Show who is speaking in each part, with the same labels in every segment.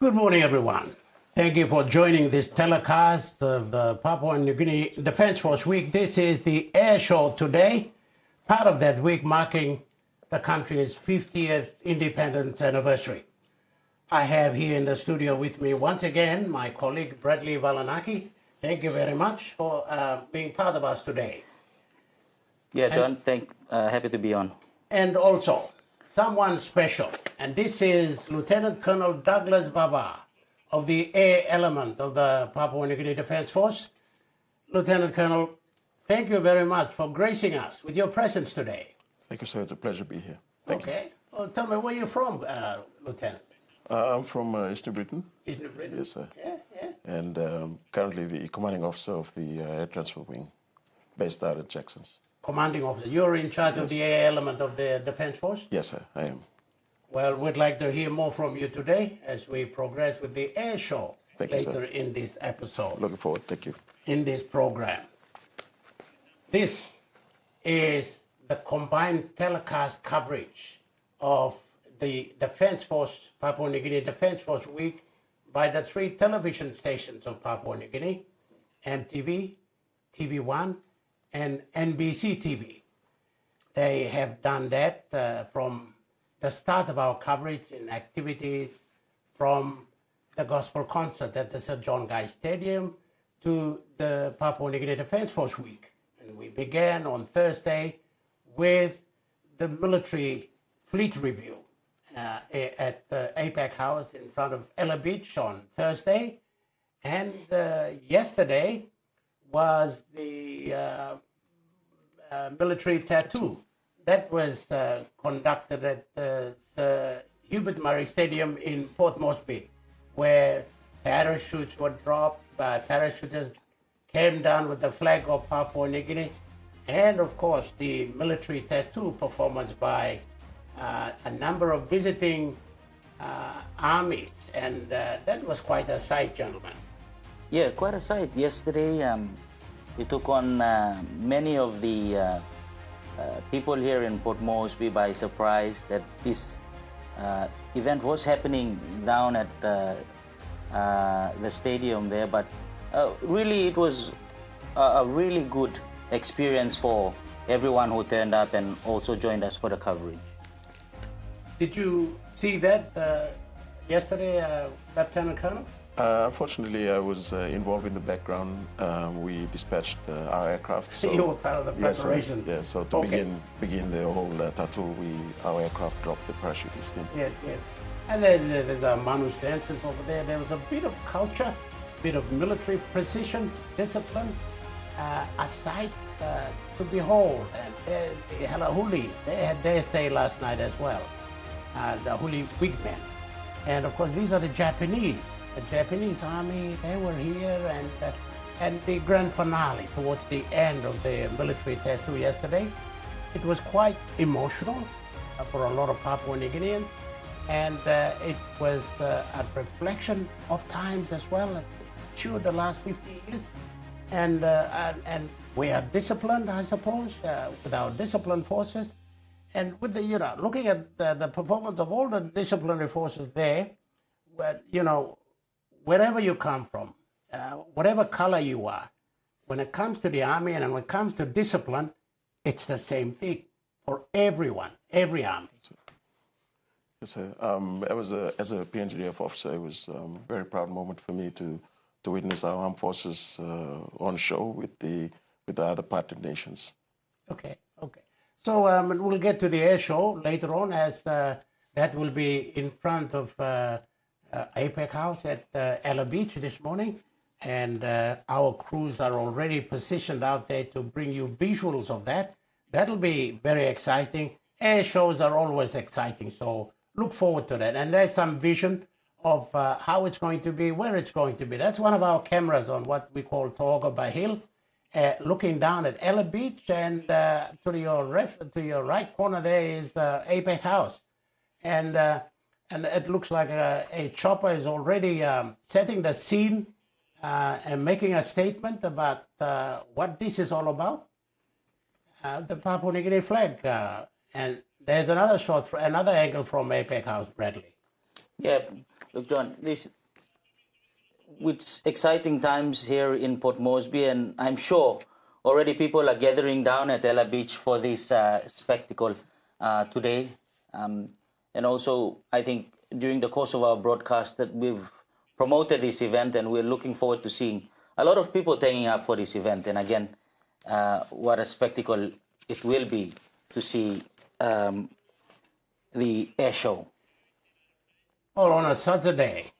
Speaker 1: Good morning, everyone. Thank you for joining this telecast of the Papua New Guinea Defence Force Week. This is the air show today, part of that week marking the country's 50th independence anniversary. I have here in the studio with me once again my colleague Bradley Valanaki. Thank you very much for being part of us today.
Speaker 2: Yeah, John, happy to be on.
Speaker 1: And also, someone special, and this is Lieutenant Colonel Douglas Vava of the air element of the Papua New Guinea Defence Force. Lieutenant Colonel, thank you very much for gracing us with your presence today.
Speaker 3: Thank you, sir. It's a pleasure to be here. Thank you.
Speaker 1: Well, tell me where you're from, Lieutenant.
Speaker 3: I'm from Eastern Britain.
Speaker 1: Eastern Britain?
Speaker 3: Yes, sir.
Speaker 1: Yeah.
Speaker 3: And currently the commanding officer of the Air Transport Wing, based out at Jackson's.
Speaker 1: Commanding officer. You're in charge of the air element of the Defence Force?
Speaker 3: Yes, sir, I am.
Speaker 1: Well, we'd like to hear more from you today as we progress with the air show later in this episode.
Speaker 3: Looking forward. Thank you.
Speaker 1: In this program. This is the combined telecast coverage of the Defence Force, Papua New Guinea Defence Force Week by the three television stations of Papua New Guinea, MTV, TV1, and NBC TV. They have done that from the start of our coverage in activities from the gospel concert at the Sir John Guy Stadium to the Papua New Guinea Defence Force Week. And we began on Thursday with the military fleet review at the APEC House in front of Ela Beach on Thursday. And yesterday was the military tattoo. That was conducted at the Hubert Murray Stadium in Port Moresby, where parachutes were dropped, parachuters came down with the flag of Papua New Guinea, and of course the military tattoo performance by a number of visiting armies, and that was quite a sight, gentlemen.
Speaker 2: Yeah, quite a sight. Yesterday, we took on many of the people here in Port Moresby by surprise that this event was happening down at the stadium there, but really it was a really good experience for everyone who turned up and also joined us for the coverage.
Speaker 1: Did you see that yesterday, Lieutenant Colonel?
Speaker 3: Unfortunately, I was involved in the background. We dispatched our aircraft.
Speaker 1: So you were part of the preparation.
Speaker 3: Yes, so to begin the whole tattoo, our aircraft dropped the parachutist in.
Speaker 1: Yes. And there's a Manus dancers over there. There was a bit of culture, a bit of military precision, discipline, a sight to behold. And the Hela Huli, they had their say last night as well, the Huli Wigmen. And of course, these are the Japanese. The Japanese army, they were here, and the grand finale towards the end of the military tattoo yesterday, it was quite emotional for a lot of Papua New Guineans, and it was a reflection of times as well, sure, the last 50 years, and we are disciplined, I suppose, with our disciplined forces, and with the, looking at the performance of all the disciplinary forces there, wherever you come from, whatever color you are, when it comes to the army and when it comes to discipline, it's the same thing for everyone, every army.
Speaker 3: Yes, sir. As a PNGDF officer, it was a very proud moment for me to witness our armed forces on show with the other partner nations.
Speaker 1: Okay. So we'll get to the air show later on, as that will be in front of APEC House at Ela Beach this morning, and our crews are already positioned out there to bring you visuals of that. That'll be very exciting. Air shows are always exciting, so look forward to that. And there's some vision of how it's going to be, where it's going to be. That's one of our cameras on what we call Togoba Hill, looking down at Ela Beach, and to your right corner there is APEC House. And it looks like a chopper is already setting the scene and making a statement about what this is all about. The Papua New Guinea flag. And there's another shot, another angle from APEC House, Bradley.
Speaker 2: Yeah, look, John, this it's exciting times here in Port Moresby, and I'm sure already people are gathering down at Ela Beach for this spectacle today. And also, I think during the course of our broadcast that we've promoted this event, and we're looking forward to seeing a lot of people turning up for this event. And again, what a spectacle it will be to see the air show.
Speaker 1: Or on a Saturday,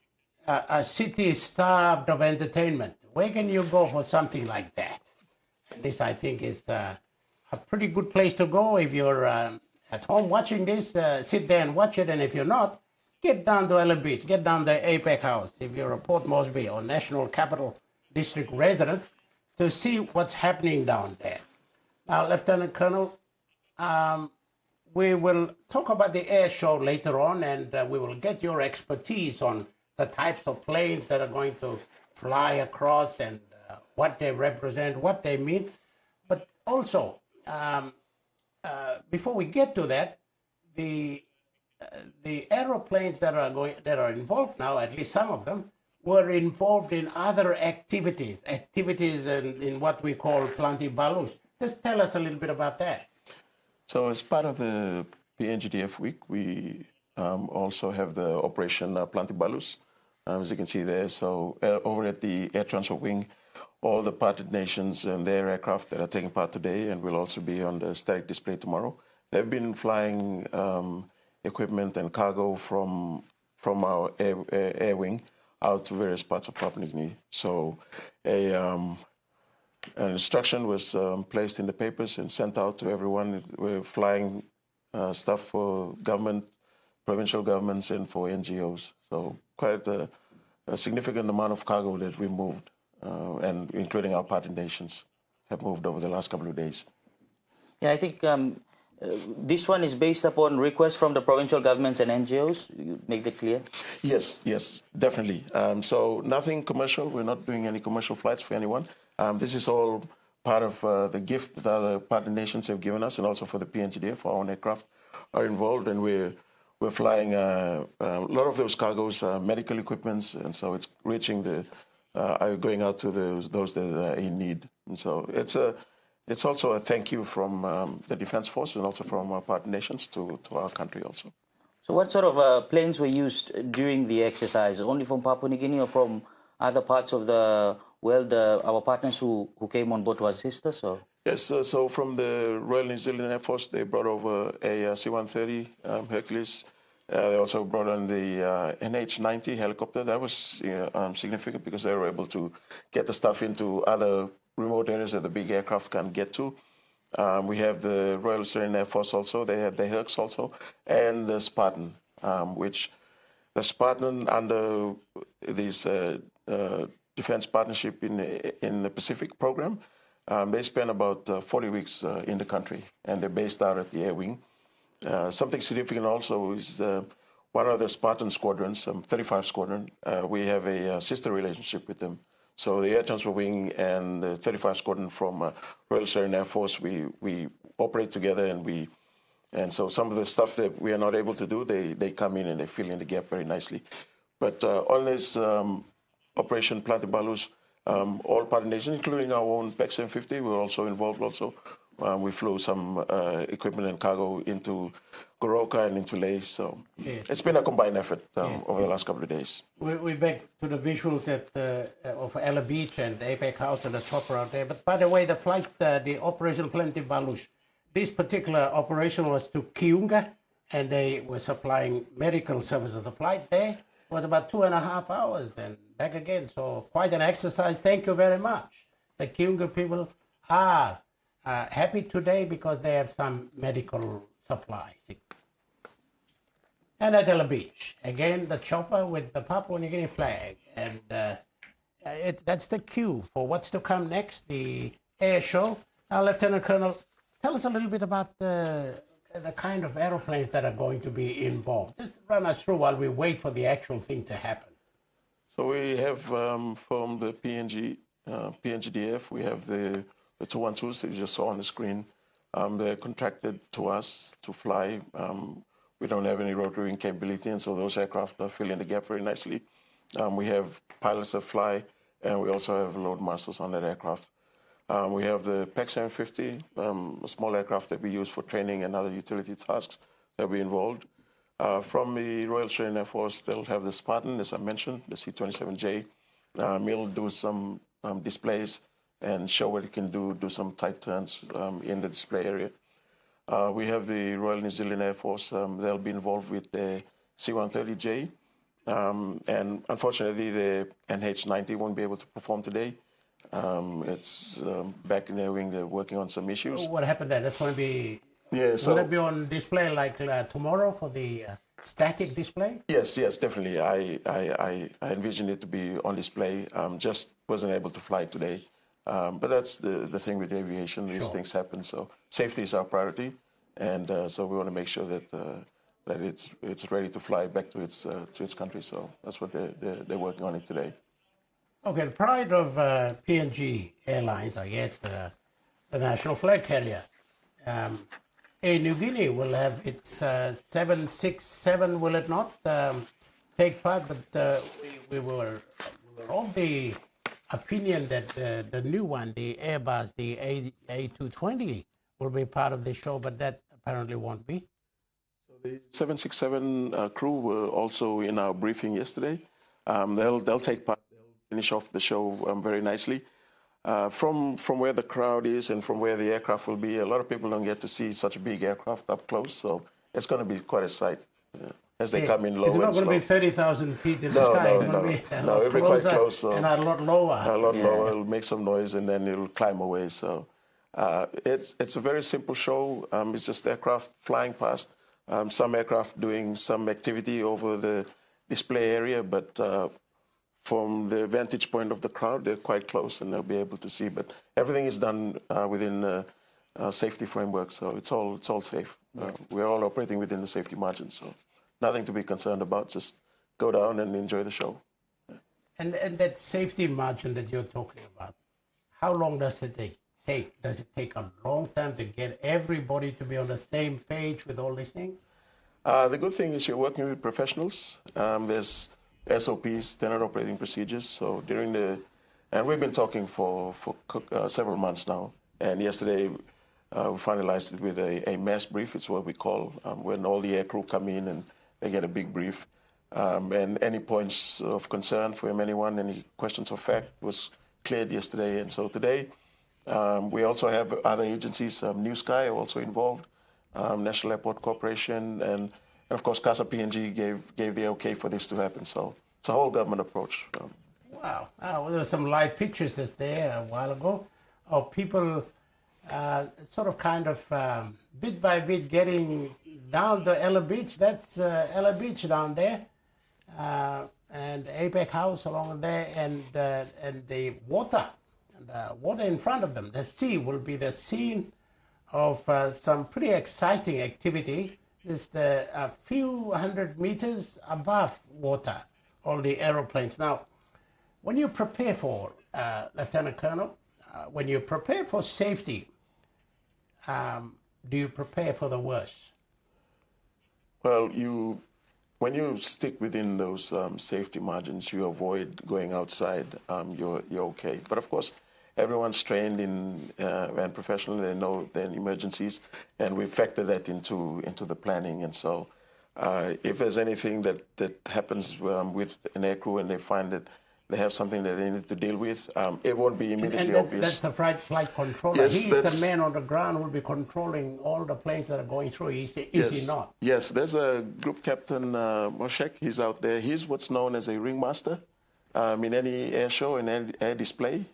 Speaker 1: a city starved of entertainment. Where can you go for something like that? This, I think, is a pretty good place to go. If you're at home watching this, sit there and watch it. And if you're not, get down to Ela Beach, get down to APEC House, if you're a Port Moresby or National Capital District resident, to see what's happening down there. Now, Lieutenant Colonel, we will talk about the air show later on, and we will get your expertise on the types of planes that are going to fly across and what they represent, what they mean. But also, before we get to that, the aeroplanes that are involved now, at least some of them, were involved in other activities in what we call planti balus. Just tell us a little bit about that.
Speaker 3: So as part of the PNGDF week, we also have the Operation Planti Balus, as you can see there. So over at the Air Transport Wing, all the partnered nations and their aircraft that are taking part today and will also be on the static display tomorrow, they've been flying equipment and cargo from our air wing out to various parts of Papua New Guinea. So an instruction was placed in the papers and sent out to everyone. We're flying stuff for government, provincial governments, and for NGOs. So quite a significant amount of cargo that we moved, and including our partner nations, have moved over the last couple of days.
Speaker 2: Yeah, I think this one is based upon requests from the provincial governments and NGOs. You make that clear?
Speaker 3: Yes, definitely. So nothing commercial. We're not doing any commercial flights for anyone. This is all part of the gift that other partner nations have given us, and also for the PNGDF, our own aircraft are involved, and we're flying a lot of those cargoes, medical equipments, and so it's reaching going out to those that are in need. And so it's also a thank you from the Defense Force and also from our partner nations to our country also.
Speaker 2: So what sort of planes were used during the exercise? Only from Papua New Guinea or from other parts of the world, our partners who came on board to assist us? Or?
Speaker 3: Yes, so from the Royal New Zealand Air Force, they brought over a C-130 Hercules. They also brought on the NH-90 helicopter. That was significant because they were able to get the stuff into other remote areas that the big aircraft can't get to. We have the Royal Australian Air Force also. They had the Hercs also, and the Spartan, which the Spartan under this defense partnership in the Pacific program, they spent about 40 weeks in the country, and they're based out at the Air Wing. Something significant also is one of the Spartan squadrons, 35 Squadron, we have a sister relationship with them. So the Air Transport Wing and the 35 Squadron from Royal Australian Air Force, we operate together, and so some of the stuff that we are not able to do, they come in and they fill in the gap very nicely. But on this Operation Planti Balus, all partner nations, including our own PEX M50, were also involved also. We flew some equipment and cargo into Goroka and into Lae. So it's been a combined effort over the last couple of days.
Speaker 1: We're back to the visuals of Ela Beach and APEC House and the chopper out there. But by the way, the flight, the Operation Planti Balus, this particular operation was to Kiunga, and they were supplying medical services. The flight there was about 2.5 hours and back again. So quite an exercise. Thank you very much. The Kiunga people are happy today because they have some medical supplies. And at Ela Beach, again, the chopper with the Papua New Guinea flag. And that's the cue for what's to come next, the air show. Now, Lieutenant Colonel, tell us a little bit about the kind of aeroplanes that are going to be involved. Just run us through while we wait for the actual thing to happen.
Speaker 3: So we have from the PNGDF, we have the 212s that you just saw on the screen. They're contracted to us to fly. We don't have any rotary wing capability, and so those aircraft are filling the gap very nicely. We have pilots that fly, and we also have load masters on that aircraft. We have the PEX 750, a small aircraft that we use for training and other utility tasks that we involved. From the Royal Australian Air Force, they'll have the Spartan, as I mentioned, the C-27J. He'll do some displays and show what it can do some tight turns in the display area. We have the Royal New Zealand Air Force. They'll be involved with the C-130J. And unfortunately, the NH-90 won't be able to perform today. It's back in their wing. They're working on some issues.
Speaker 1: What happened there? That's going to be...
Speaker 3: Yeah, so,
Speaker 1: will it be on display like tomorrow for the static display?
Speaker 3: Yes, definitely. I envision it to be on display. Just wasn't able to fly today. But that's the thing with aviation. These things happen. So safety is our priority. And so we want to make sure that that it's ready to fly back to its country. So that's what they're working on it today.
Speaker 1: Okay, the pride of PNG Airlines, I guess, the national flag carrier. Air Niugini will have its 767, will it not, take part? But we were of the opinion that the new one, the Airbus, the A220, will be part of the show, but that apparently won't be.
Speaker 3: So the 767 crew were also in our briefing yesterday. They'll take part. They'll finish off the show very nicely. From where the crowd is and from where the aircraft will be, a lot of people don't get to see such a big aircraft up close, so it's going to be quite a sight as they come in low.
Speaker 1: It's not going to be 30,000 feet in the sky. It's going to be a lot
Speaker 3: it'll be quite close,
Speaker 1: and a lot lower.
Speaker 3: A lot lower. It'll make some noise and then it'll climb away. So it's a very simple show. It's just aircraft flying past. Some aircraft doing some activity over the display area, but from the vantage point of the crowd, they're quite close and they'll be able to see. But everything is done within a safety framework, so it's all safe. We're all operating within the safety margin, so nothing to be concerned about. Just go down and enjoy the show.
Speaker 1: And that safety margin that you're talking about, how long does it take? Does it take a long time to get everybody to be on the same page with all these things?
Speaker 3: The good thing is you're working with professionals. There's SOPs, standard operating procedures. So and we've been talking for several months now. And yesterday we finalized it with a mass brief. It's what we call when all the aircrew come in and they get a big brief. And any points of concern from anyone, any questions of fact was cleared yesterday. And so today we also have other agencies. New Sky are also involved, National Airport Corporation, and of course, CASA PNG gave the okay for this to happen. So it's a whole government approach.
Speaker 1: Wow. Well, there were some live pictures that's there a while ago of people sort of kind of bit by bit getting down to Ela Beach. That's Ela Beach down there. And APEC House along there, and the water in front of them. The sea will be the scene of some pretty exciting activity. Is a few hundred meters above water, all the aeroplanes. Now, when you prepare for, Lieutenant Colonel, when you prepare for safety, do you prepare for the worst?
Speaker 3: Well, when you stick within those safety margins, you avoid going outside, you're okay. But of course, everyone's trained and professional. They know the emergencies, and we factor that into the planning. And so, if there's anything that happens with an aircrew and they find that they have something that they need to deal with, it won't be immediately obvious.
Speaker 1: That's the flight controller.
Speaker 3: Yes,
Speaker 1: He's the man on the ground who will be controlling all the planes that are going through. Is he not?
Speaker 3: Yes, there's a group captain, Moshek. He's out there. He's what's known as a ringmaster in any air show and air display.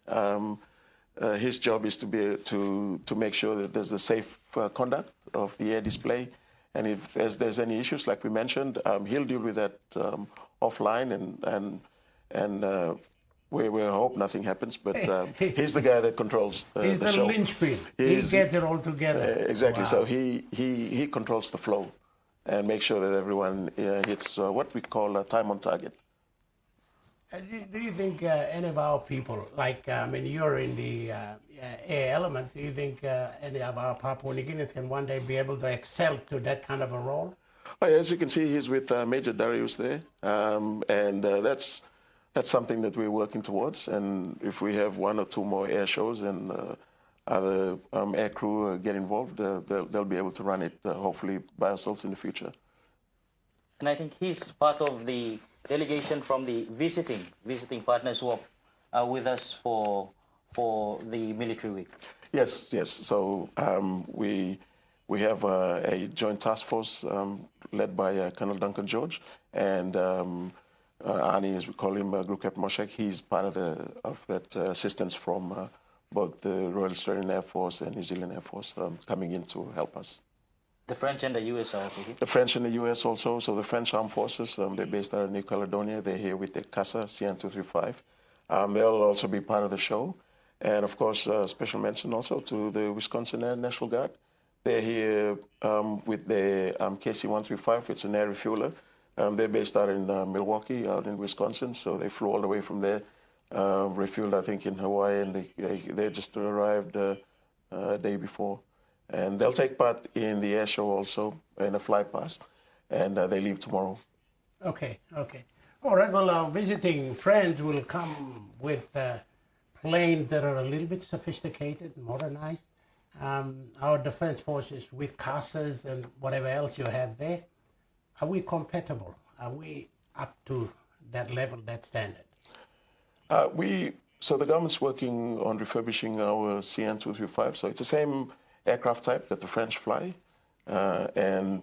Speaker 3: His job is to make sure that there's a safe conduct of the air display, and if there's any issues, like we mentioned, he'll deal with that offline, and we hope nothing happens. But he's the guy that controls
Speaker 1: he's the
Speaker 3: show.
Speaker 1: Linchpin. He gets it all together.
Speaker 3: Exactly.
Speaker 1: Wow.
Speaker 3: So he controls the flow, and makes sure that everyone hits what we call a time on target.
Speaker 1: Do you think any of our people, like, you're in the air element, do you think any of our Papua New Guineans can one day be able to excel to that kind of a role?
Speaker 3: Oh, yeah, as you can see, he's with Major Darius there, and that's that's something that we're working towards. And if we have one or two more air shows and other air crew get involved, they'll be able to run it hopefully by ourselves in the future.
Speaker 2: And I think he's part of the delegation from the visiting partners who are with us for the military week. Yes.
Speaker 3: So we have a joint task force led by Colonel Duncan George and Ani, as we call him, Group Captain Moshek. He's part of that assistance from both the Royal Australian Air Force and New Zealand Air Force coming in to help us.
Speaker 2: The French and the US are also here?
Speaker 3: The French and the US also. So the French Armed Forces, they're based out of New Caledonia. They're here with their CASA C-130J. They'll also be part of the show. And of course, special mention also to the Wisconsin Air National Guard. They're here with the KC-135. It's an air refueler. They're based out in Milwaukee, out in Wisconsin. So they flew all the way from there, refueled, I think, in Hawaii, and they just arrived a day before. And they'll take part in the air show also, in a fly past, and they leave tomorrow.
Speaker 1: Okay. All right, well, our visiting friends will come with planes that are a little bit sophisticated, modernized. Our defense forces with CASAs and whatever else you have there. Are we compatible? Are we up to that level, that standard?
Speaker 3: So the government's working on refurbishing our C-130J. So it's the same aircraft type that the French fly. And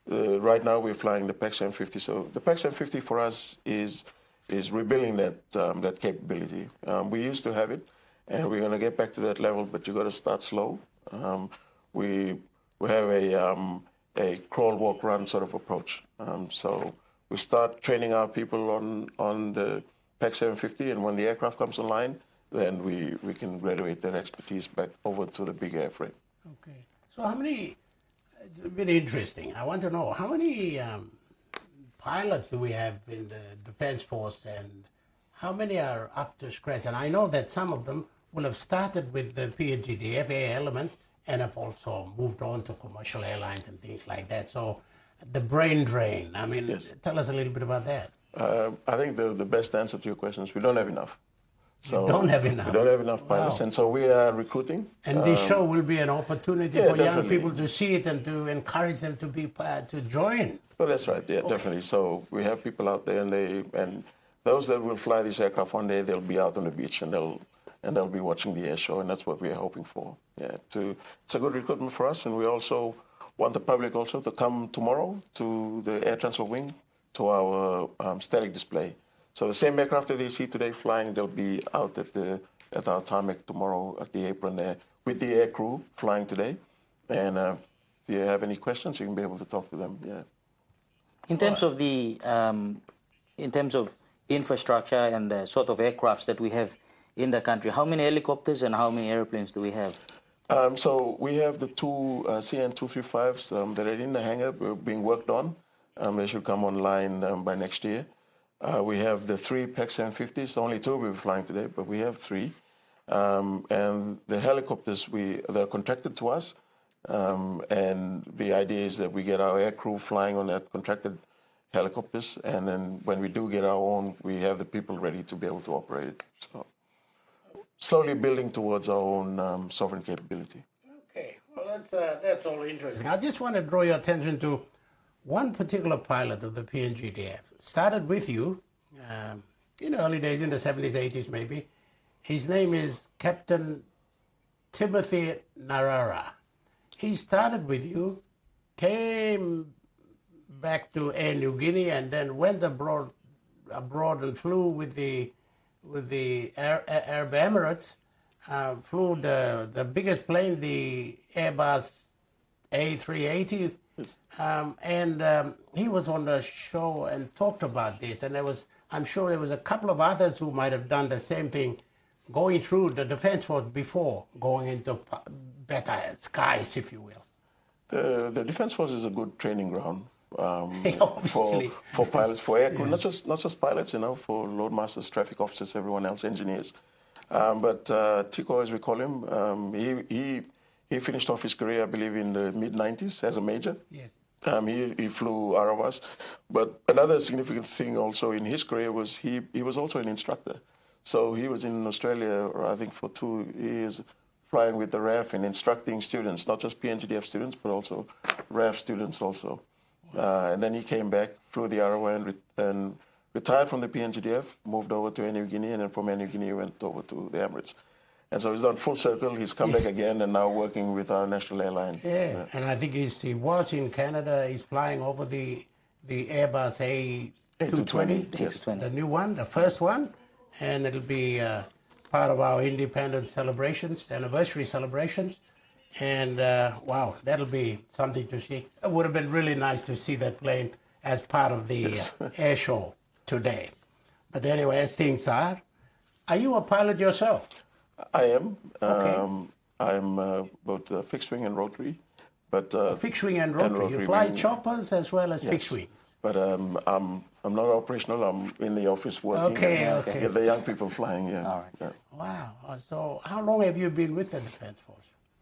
Speaker 3: right now we're flying the PEX M50. So the PEX M50 for us is rebuilding that capability. We used to have it, and we're going to get back to that level, but you've got to start slow. We have a crawl, walk, run sort of approach. So we start training our people on the PEX M50, and when the aircraft comes online, then we can graduate their expertise back over to the big airframe.
Speaker 1: Okay. So how many, it's really interesting, I want to know, how many pilots do we have in the Defense Force, and how many are up to scratch? And I know that some of them will have started with the PNGDF Air Element and have also moved on to commercial airlines and things like that. So the brain drain, I mean, yes. Tell us a little bit about that.
Speaker 3: I think the best answer to your question is we don't have enough.
Speaker 1: So we don't have enough.
Speaker 3: We don't have enough pilots, wow. And so we are recruiting.
Speaker 1: And this show will be an opportunity for young people to see it and to encourage them to be to join.
Speaker 3: Well, that's right. Yeah, okay. Definitely. So we have people out there, and those that will fly this aircraft one day, they'll be out on the beach and they'll be watching the air show, and that's what we are hoping for. Yeah, it's a good recruitment for us, and we also want the public also to come tomorrow to the Air Transport Wing to our static display. So the same aircraft that they see today flying, they'll be out at our tarmac tomorrow at the apron there with the air crew flying today. And if you have any questions, you can be able to talk to them. Yeah.
Speaker 2: In terms of infrastructure and the sort of aircrafts that we have in the country, how many helicopters and how many airplanes do we have?
Speaker 3: So we have the two CN-235s that are in the hangar being worked on. They should come online by next year. We have the 3 PEX M50s. Only 2 we were flying today, but we have 3. And the helicopters, they're contracted to us. And the idea is that we get our air crew flying on that contracted helicopters. And then when we do get our own, we have the people ready to be able to operate it. So slowly building towards our own sovereign capability. Okay,
Speaker 1: well, that's all interesting. I just want to draw your attention to one particular pilot of the PNGDF. Started with you in the early days, in the 70s, 80s maybe. His name is Captain Timothy Narara. He started with you, came back to Air Niugini, and then went abroad and flew with the Arab Emirates, flew the biggest plane, the Airbus A380. And he was on the show and talked about this, and I'm sure there was a couple of others who might have done the same thing, going through the Defense Force before going into better skies, if you will.
Speaker 3: The Defense Force is a good training ground for pilots, for aircrew, yeah. not just pilots, for loadmasters, traffic officers, everyone else, engineers. But Tico, as we call him, he finished off his career, I believe, in the mid-90s as a major.
Speaker 1: Yes.
Speaker 3: He flew RAAFs. But another significant thing also in his career was he was also an instructor. So he was in Australia, I think, for 2 years, flying with the RAAF and instructing students, not just PNGDF students, but also RAAF students also. And then he came back, flew the RAAF and retired from the PNGDF, moved over to Niugini, and then from Niugini he went over to the Emirates. And so he's done full circle. He's come back again and now working with our national airline.
Speaker 1: Yeah, and I think he was in Canada. He's flying over the Airbus A220,
Speaker 3: yes.
Speaker 1: the new one, the first one. And it'll be part of our independence celebrations, anniversary celebrations. And wow, that'll be something to see. It would have been really nice to see that plane as part of the air show today. But anyway, as things are you a pilot yourself?
Speaker 3: I am.
Speaker 1: Okay.
Speaker 3: I'm both fixed wing and rotary. But
Speaker 1: fixed wing and rotary. You fly choppers as well as fixed wings.
Speaker 3: But I'm not operational. I'm in the office working.
Speaker 1: Okay.
Speaker 3: Get the young people flying. Yeah.
Speaker 2: All right.
Speaker 3: Yeah.
Speaker 1: Wow. So how long have you been with the Defence Force?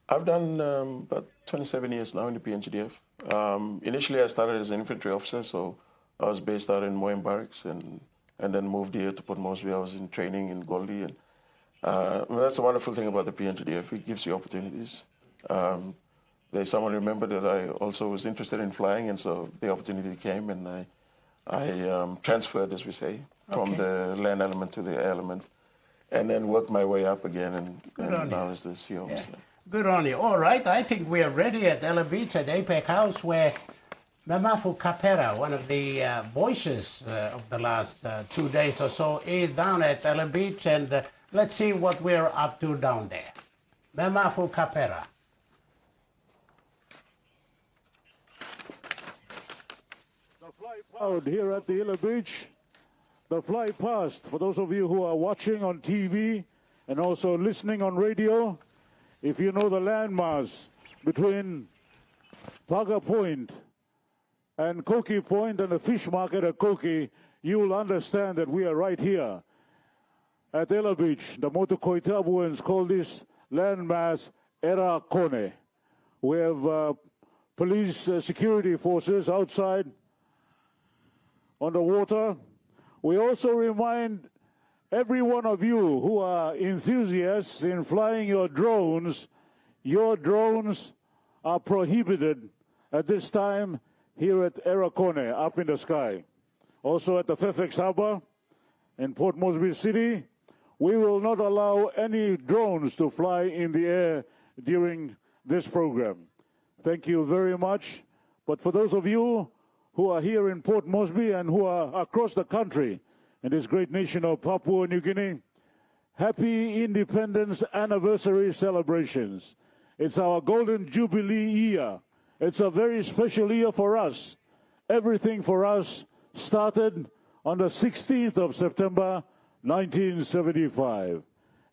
Speaker 3: I've done about 27 years now in the PNGDF. Initially, I started as an infantry officer, so I was based out in Moyne Barracks, and then moved here to Port Moresby. I was in training in Goldie, and that's a wonderful thing about the PNGDF. It gives you opportunities. There's someone remembered that I also was interested in flying, and so the opportunity came, and I transferred, as we say, from the land element to the air element, and then worked my way up again, and now as the CO.
Speaker 1: Yeah.
Speaker 3: So.
Speaker 1: Good on you. All right, I think we are ready at Ela Beach at APEC House, where Mamafu Kapera, one of the voices of the last 2 days or so, is down at Ela Beach, and let's see what we're up to down there. Mamafu Kapera.
Speaker 4: The fly out here at the Ela Beach. The fly past, for those of you who are watching on TV and also listening on radio, if you know the landmass between Paga Point and Koki Point and the fish market at Koki, you will understand that we are right here at Ela Beach. The Motokoitabuans call this landmass Era Kone. We have police security forces outside on the water. We also remind every one of you who are enthusiasts in flying your drones are prohibited at this time here at Erakone, up in the sky. Also at the Fairfax Harbor in Port Moresby City, we will not allow any drones to fly in the air during this program. Thank you very much. But for those of you who are here in Port Moresby and who are across the country, in this great nation of Papua New Guinea, happy independence anniversary celebrations. It's our golden jubilee year. It's a very special year for us. Everything for us started on the 16th of September, 1975.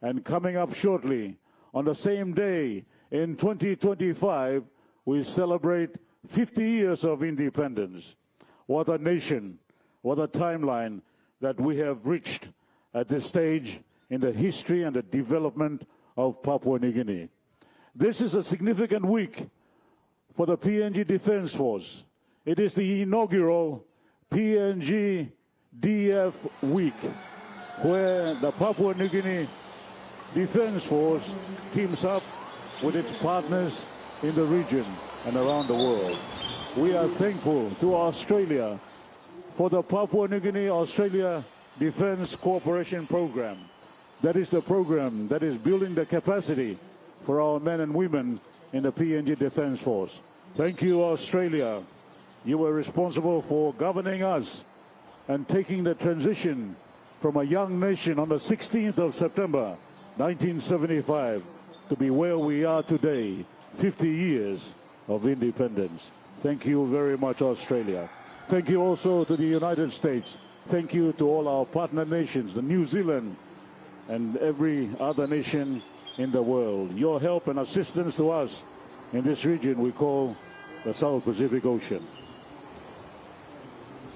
Speaker 4: And coming up shortly, on the same day in 2025, we celebrate 50 years of independence. What a nation, what a timeline that we have reached at this stage in the history and the development of Papua New Guinea. This is a significant week for the PNG Defence Force. It is the inaugural PNG DF Week, where the Papua New Guinea Defence Force teams up with its partners in the region and around the world. We are thankful to Australia for the Papua New Guinea-Australia Defence Cooperation Program. That is the program that is building the capacity for our men and women in the PNG Defence Force. Thank you, Australia. You were responsible for governing us and taking the transition from a young nation on the 16th of September, 1975, to be where we are today, 50 years of independence. Thank you very much, Australia. Thank you also to the United States. Thank you to all our partner nations, the New Zealand and every other nation in the world. Your help and assistance to us in this region we call the South Pacific Ocean.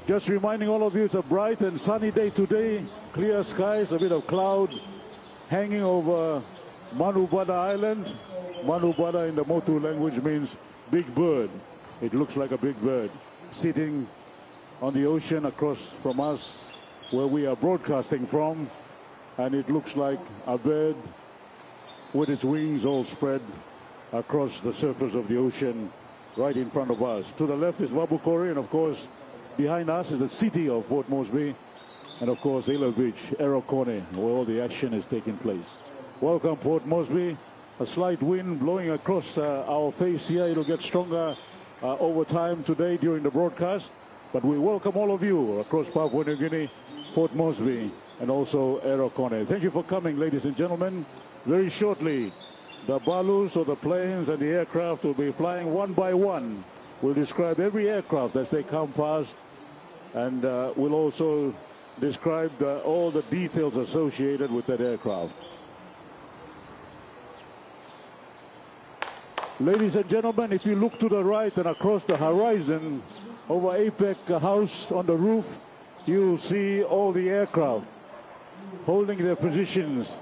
Speaker 4: Just reminding all of you, it's a bright and sunny day today. Clear skies, a bit of cloud hanging over Manubada Island. Manubada in the Motu language means big bird. It looks like a big bird sitting on the ocean across from us where we are broadcasting from, and it looks like a bird with its wings all spread across the surface of the ocean right in front of us. To the left is Wabukori, and of course behind us is the city of Port Moresby, and of course Ela Beach, Erokone, where all the action is taking place. Welcome Port Moresby. A slight wind blowing across our face here. It'll get stronger over time today during the broadcast, but we welcome all of you across Papua New Guinea, Port Moresby, and also Erokone. Thank you for coming, ladies and gentlemen. Very shortly, the balus or the planes and the aircraft will be flying one by one. We'll describe every aircraft as they come past, and we'll also describe all the details associated with that aircraft. Ladies and gentlemen, if you look to the right and across the horizon over APEC House on the roof, you'll see all the aircraft holding their positions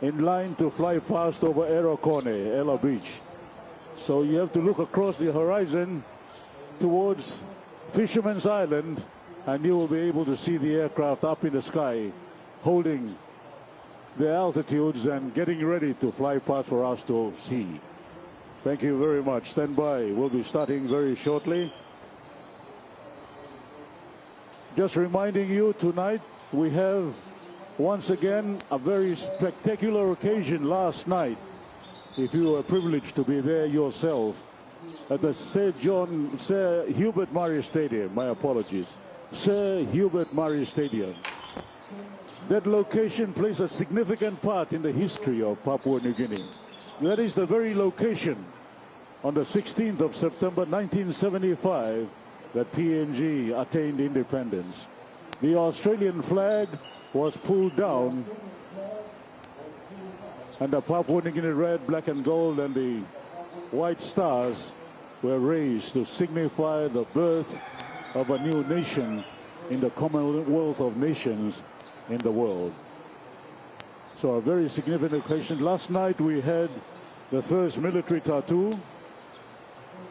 Speaker 4: in line to fly past over Erokone, Ela Beach. So you have to look across the horizon towards Fisherman's Island, and you will be able to see the aircraft up in the sky holding their altitudes and getting ready to fly past for us to see. Thank you very much. Stand by. We'll be starting very shortly. Just reminding you, tonight we have once again a very spectacular occasion last night. If you were privileged to be there yourself at the Sir Hubert Murray Stadium, my apologies, Sir Hubert Murray Stadium. That location plays a significant part in the history of Papua New Guinea. That is the very location on the 16th of September 1975 that PNG attained independence. The Australian flag was pulled down, and the Papua New Guinea red, black and gold and the white stars were raised to signify the birth of a new nation in the Commonwealth of Nations in the world. So a very significant occasion. Last night we had the first military tattoo,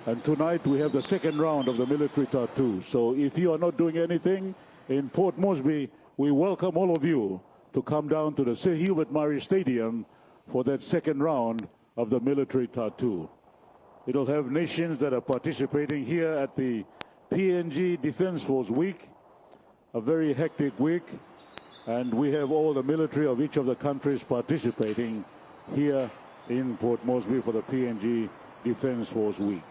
Speaker 4: and tonight we have the second round of the military tattoo. So if you are not doing anything in Port Moresby, we welcome all of you to come down to the Sir Hubert Murray Stadium for that second round of the military tattoo. It'll have nations that are participating here at the PNG Defence Force Week, a very hectic week, and we have all the military of each of the countries participating here in Port Moresby for the PNG Defence Force Week.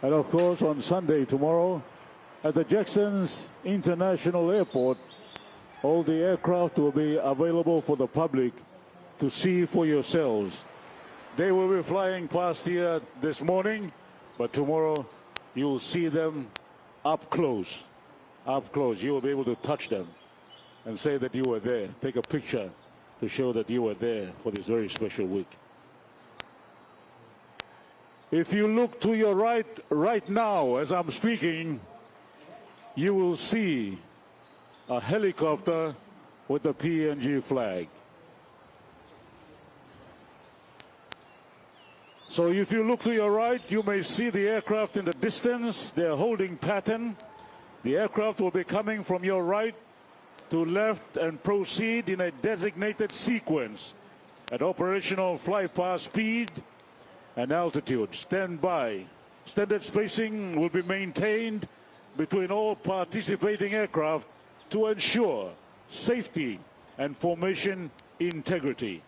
Speaker 4: And of course on Sunday tomorrow at the Jackson's International Airport, all the aircraft will be available for the public to see for yourselves. They will be flying past here this morning, but tomorrow you'll see them up close. Up close. You will be able to touch them and say that you were there. Take a picture to show that you were there for this very special week. If you look to your right now as I'm speaking, you will see a helicopter with the PNG flag. So if you look to your right, you may see the aircraft in the distance. They're holding pattern. The aircraft will be coming from your right to left and proceed in a designated sequence at operational flypast speed and altitude. Stand by. Standard spacing will be maintained between all participating aircraft to ensure safety and formation integrity.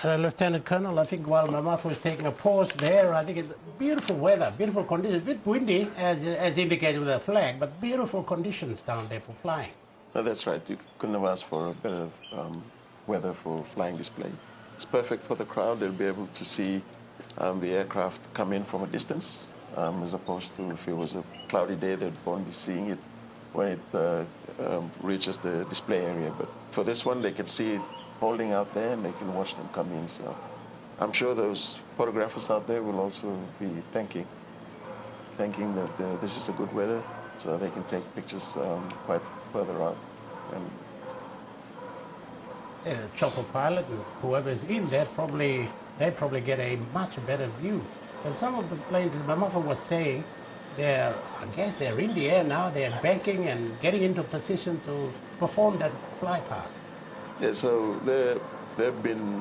Speaker 1: Lieutenant Colonel, I think while Mamaf was taking a pause there, I think it's beautiful weather, beautiful conditions, a bit windy as indicated with the flag, but beautiful conditions down there for flying.
Speaker 3: No, that's right. You couldn't have asked for a better weather for flying display. It's perfect for the crowd. They'll be able to see the aircraft come in from a distance, as opposed to if it was a cloudy day, they'd won't be seeing it when it reaches the display area. But for this one, they can see it holding out there and they can watch them come in. So I'm sure those photographers out there will also be thanking that this is a good weather, so they can take pictures quite further out. And
Speaker 1: chopper pilot and whoever's in there they probably get a much better view. And some of the planes, as Mamafa was saying, I guess they're in the air now, they're banking and getting into position to perform that fly pass.
Speaker 3: yeah, so they've been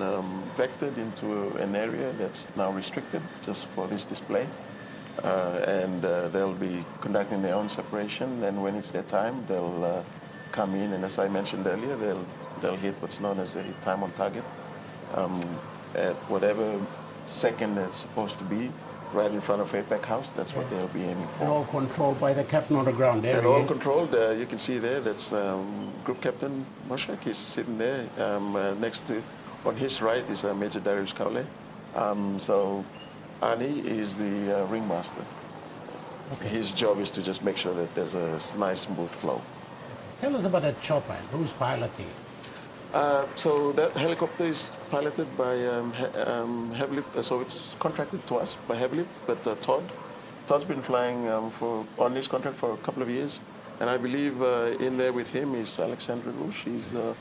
Speaker 3: vectored into an area that's now restricted just for this display. And they'll be conducting their own separation, and when it's their time, they'll come in, and as I mentioned earlier, they'll hit what's known as a time on target at whatever second it's supposed to be, right in front of APEC House. That's what they'll be aiming for.
Speaker 1: And all controlled by the captain on the ground. There
Speaker 3: And
Speaker 1: he
Speaker 3: all
Speaker 1: is.
Speaker 3: controlled, you can see there, that's Group Captain Moshak. He's sitting there. Next to, on his right is Major Darius Kaule. So Ani is the ringmaster. Okay. His job is to just make sure that there's a nice, smooth flow.
Speaker 1: Tell us about that chopper and who's piloting.
Speaker 3: So that helicopter is piloted by Heavilift, so it's contracted to us by Heavilift, but Todd's been flying on this contract for a couple of years, and I believe in there with him is Alexandra Rouge. She's a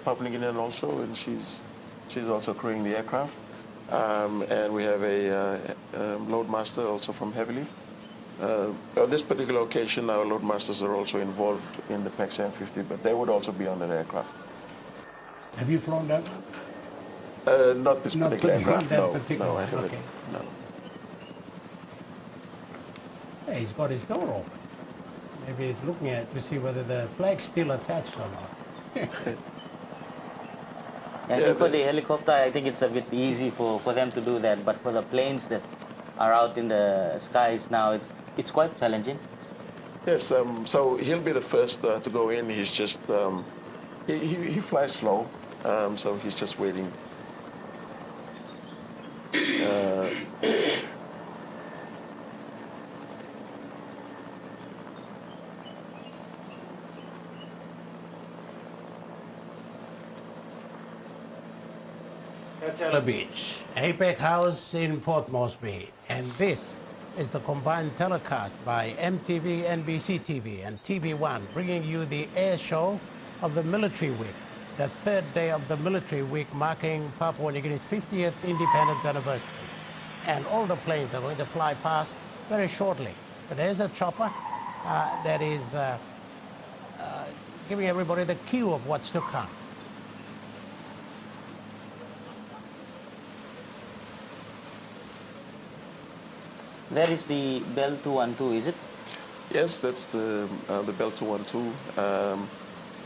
Speaker 3: Papua New Guinean also, and she's also crewing the aircraft. And we have a loadmaster also from Heavilift. On this particular occasion, our loadmasters are also involved in the PEX M50, but they would also be on that aircraft.
Speaker 1: Have you flown that?
Speaker 3: Not this particular aircraft, no, I haven't.
Speaker 1: Okay.
Speaker 3: No.
Speaker 1: Hey, he's got his door open. Maybe he's looking at to see whether the flag's still attached or not.
Speaker 2: I think for the helicopter, I think it's a bit easy for them to do that, but for the planes that are out in the skies now, it's quite challenging.
Speaker 3: Yes, so he'll be the first to go in. He's just, he flies slow, so he's just waiting.
Speaker 1: That's Ela Beach, APEC House in Port Moresby, and this is the combined telecast by MTV, NBC TV, and TV1, bringing you the air show of the Military Week, the third day of the Military Week, marking Papua New Guinea's 50th independence anniversary. And all the planes are going to fly past very shortly. But there's a chopper that is giving everybody the cue of what's to come.
Speaker 2: There is the Bell 212, is it?
Speaker 3: Yes, that's the Bell 212.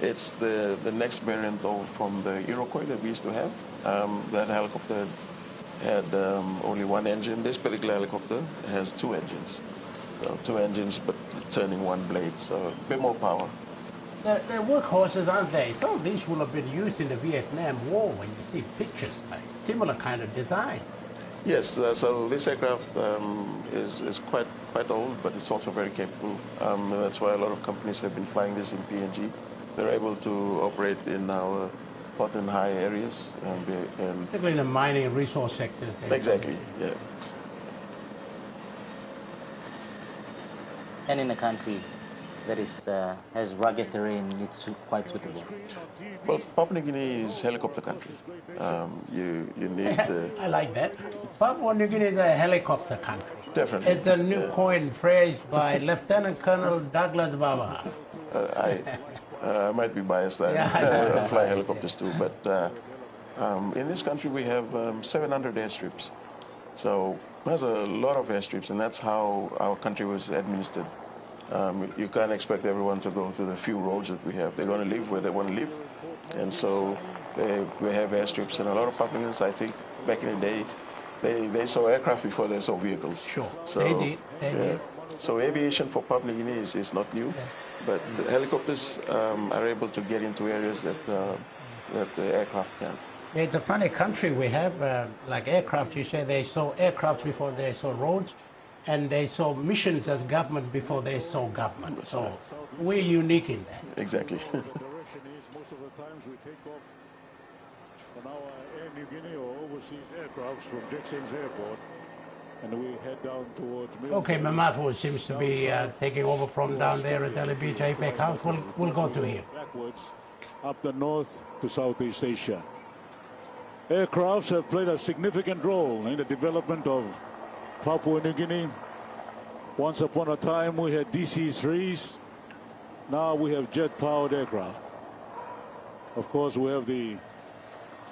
Speaker 3: It's the next variant from the Iroquois that we used to have. That helicopter had only one engine. This particular helicopter has two engines. So two engines, but turning one blade, so a bit more power.
Speaker 1: They're workhorses, aren't they? Some of these will have been used in the Vietnam War when you see pictures, like similar kind of design.
Speaker 3: Yes, so this aircraft is quite old, but it's also very capable. That's why a lot of companies have been flying this in PNG. They're able to operate in our hot and high areas. And
Speaker 1: particularly in the mining and resource sector.
Speaker 3: Exactly, yeah.
Speaker 2: And in a country that is has rugged terrain, it's quite suitable.
Speaker 3: Well, Papua New Guinea is helicopter country. You need...
Speaker 1: I like that. Papua New Guinea is a helicopter country.
Speaker 3: Definitely.
Speaker 1: It's a new coin phrase by Lieutenant Colonel Douglas Baba.
Speaker 3: I might be biased. I fly helicopters too, but in this country we have 700 airstrips. So there's a lot of airstrips, and that's how our country was administered. You can't expect everyone to go through the few roads that we have. They're going to live where they want to live. And so we have airstrips, and a lot of Papua New Guineans, I think, back in the day, they saw aircraft before they saw vehicles.
Speaker 1: Sure,
Speaker 3: so,
Speaker 1: they did.
Speaker 3: So aviation for Papua New Guinea is not new, but the helicopters are able to get into areas that the aircraft can.
Speaker 1: It's a funny country we have, like aircraft. You say they saw aircraft before they saw roads, and they saw missions as government before they saw government. So we're unique in that.
Speaker 3: Exactly.
Speaker 4: on our Air Niugini or overseas aircrafts from Jackson's Airport, and we head down towards
Speaker 1: Okay, Mamafu seems to be taking over from down there at Ela Beach APEC House. We'll go to him.
Speaker 4: Backwards up the north to Southeast Asia. Aircrafts have played a significant role in the development of Papua New Guinea. Once upon a time we had DC-3s. Now we have jet-powered aircraft. Of course, we have the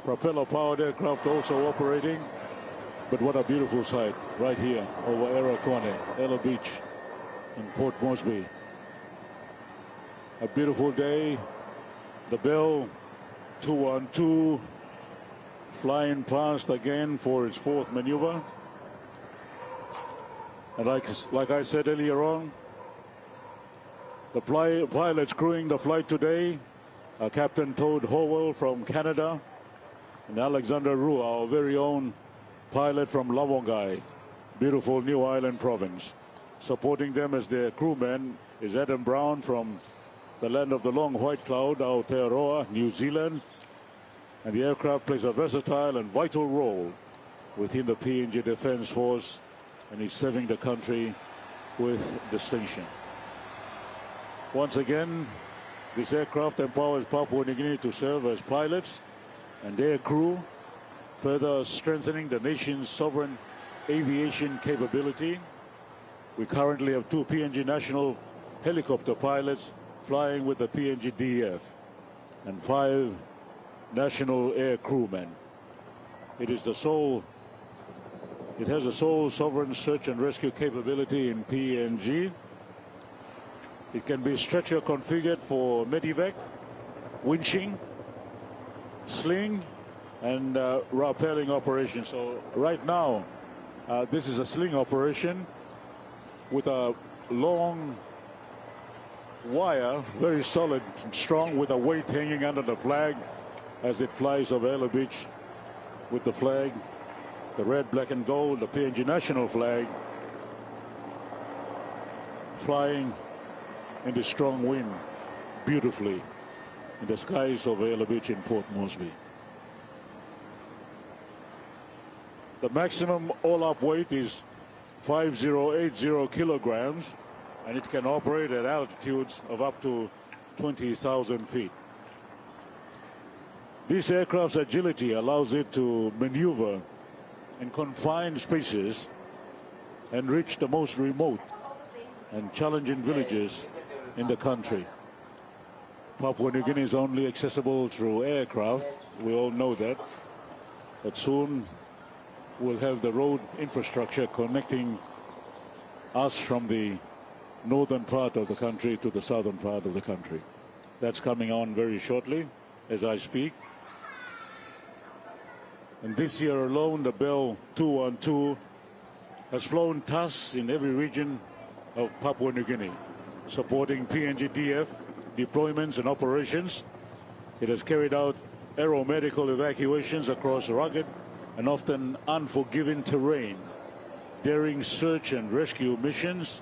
Speaker 4: propeller-powered aircraft also operating. But what a beautiful sight right here over Erakone, Ela Beach in Port Moresby. A beautiful day. The Bell 212 flying past again for its fourth maneuver. And like I said earlier on, the pilots crewing the flight today are Captain Toad Howell from Canada and Alexander Rue, our very own pilot from Lavongai, beautiful New Ireland province. Supporting them as their crewman is Adam Brown from the land of the long white cloud, Aotearoa, New Zealand. And the aircraft plays a versatile and vital role within the PNG Defence Force, and is serving the country with distinction. Once again, this aircraft empowers Papua New Guinea to serve as pilots and air crew, further strengthening the nation's sovereign aviation capability. We currently have 2 PNG national helicopter pilots flying with the PNGDF and 5 national air crewmen. It has the sole sovereign search and rescue capability in PNG. It can be stretcher configured for medevac, winching, sling, and rappelling operations. So right now, this is a sling operation with a long wire, very solid and strong, with a weight hanging under the flag as it flies over Ela Beach with the flag, the red, black and gold, the PNG national flag, flying in the strong wind beautifully in the skies of Ela Beach in Port Moresby. The maximum all-up weight is 5080 kilograms, and it can operate at altitudes of up to 20,000 feet. This aircraft's agility allows it to maneuver in confined spaces and reach the most remote and challenging villages in the country. Papua New Guinea is only accessible through aircraft. We all know that. But soon we'll have the road infrastructure connecting us from the northern part of the country to the southern part of the country. That's coming on very shortly as I speak. And this year alone, the Bell 212 has flown tasks in every region of Papua New Guinea, supporting PNGDF deployments and operations. It has carried out aeromedical evacuations across rugged and often unforgiving terrain, daring search and rescue missions,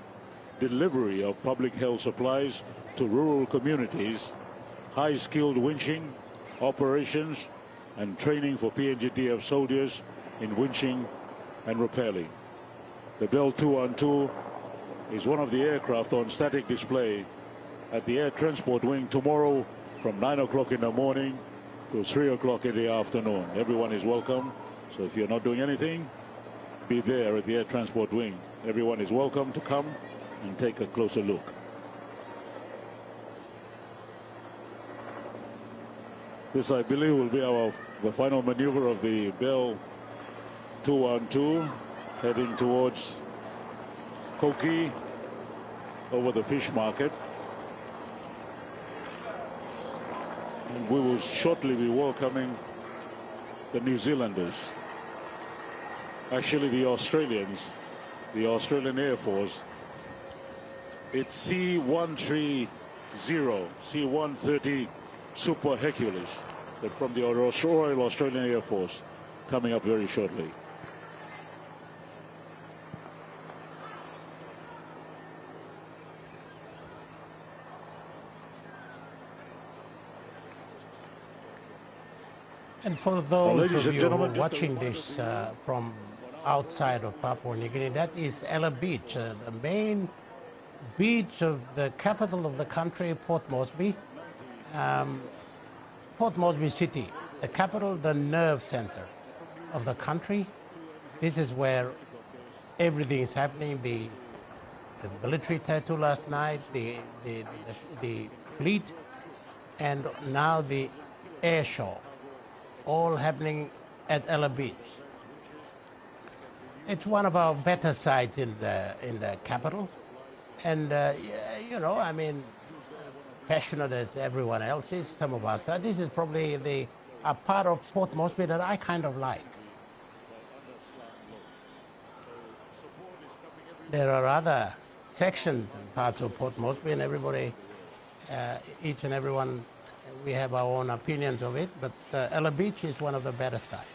Speaker 4: delivery of public health supplies to rural communities, high-skilled winching operations, and training for PNGDF soldiers in winching and rappelling. The Bell 212 is one of the aircraft on static display at the Air Transport Wing tomorrow from 9 o'clock in the morning to 3 o'clock in the afternoon. Everyone is welcome, so if you're not doing anything, be there at the Air Transport Wing. Everyone is welcome to come and take a closer look. This, I believe, will be the final maneuver of the Bell 212, heading towards Koki over the fish market. And we will shortly be welcoming the New Zealanders. Actually, the Australians, the Australian Air Force. It's C-130, C-130 Super Hercules, that from the Royal Australian Air Force, coming up very shortly.
Speaker 1: And for those
Speaker 4: ladies
Speaker 1: of
Speaker 4: and
Speaker 1: you
Speaker 4: gentlemen,
Speaker 1: watching this from outside of Papua New Guinea, that is Ela Beach, the main beach of the capital of the country, Port Moresby. Port Moresby City, the capital, the nerve center of the country. This is where everything is happening. The military tattoo last night, the fleet, and now the air show, all happening at Ela Beach. It's one of our better sites in the capital, and you know, I mean, passionate as everyone else is, some of us. This is probably a part of Port Moresby that I kind of like. There are other sections and parts of Port Moresby, and everybody, each and everyone, we have our own opinions of it, but Ela Beach is one of the better sites.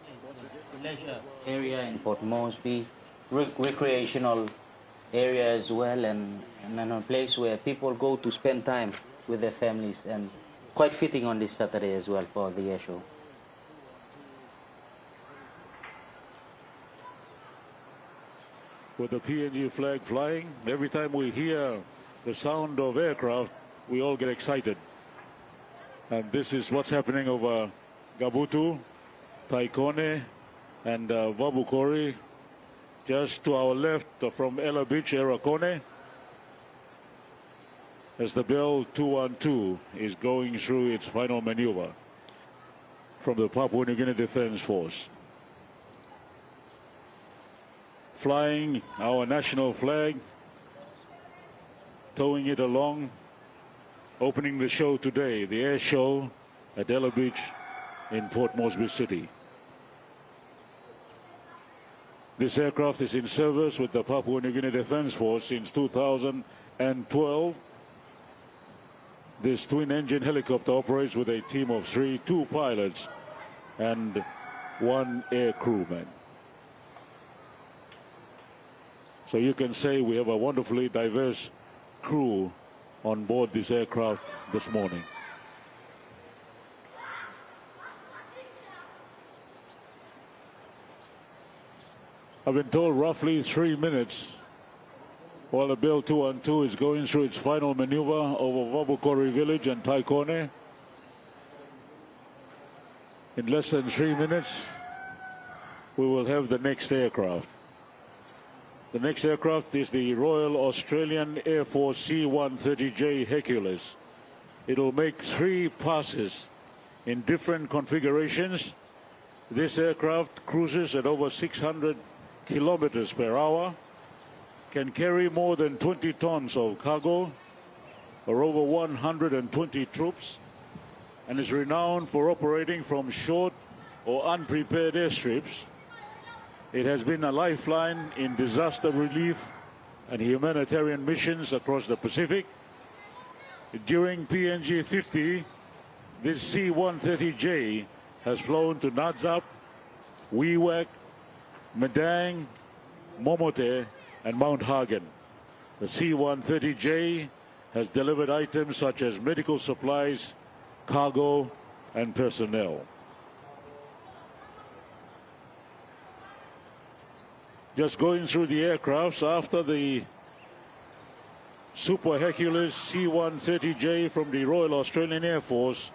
Speaker 2: It's a leisure area in Port Moresby, recreational area as well, and a place where people go to spend time with their families, and quite fitting on this Saturday as well for the air show.
Speaker 4: With the PNG flag flying, every time we hear the sound of aircraft, we all get excited. And this is what's happening over Gabutu, Taikone, and Vabukori. Just to our left from Ela Beach, Erakone, as the Bell 212 is going through its final maneuver from the Papua New Guinea Defence Force. Flying our national flag, towing it along, opening the show today, the air show at Ela Beach in Port Moresby City. This aircraft is in service with the Papua New Guinea Defence Force since 2012. This twin-engine helicopter operates with a team of two pilots and one air crewman. So you can say we have a wonderfully diverse crew on board this aircraft this morning. I've been told roughly 3 minutes while the Bell 212 is going through its final maneuver over Vabukori village and Taikone. In less than 3 minutes, we will have the next aircraft. The next aircraft is the Royal Australian Air Force C-130J Hercules. It'll make 3 passes in different configurations. This aircraft cruises at over 600 kilometers per hour, can carry more than 20 tons of cargo or over 120 troops, and is renowned for operating from short or unprepared airstrips. It has been a lifeline in disaster relief and humanitarian missions across the Pacific. During PNG 50, this C-130J has flown to NADZAP, Wewak, Madang, Momote, and Mount Hagen. The C-130J has delivered items such as medical supplies, cargo, and personnel. Just going through the aircrafts, after the Super Hercules C-130J from the Royal Australian Air Force,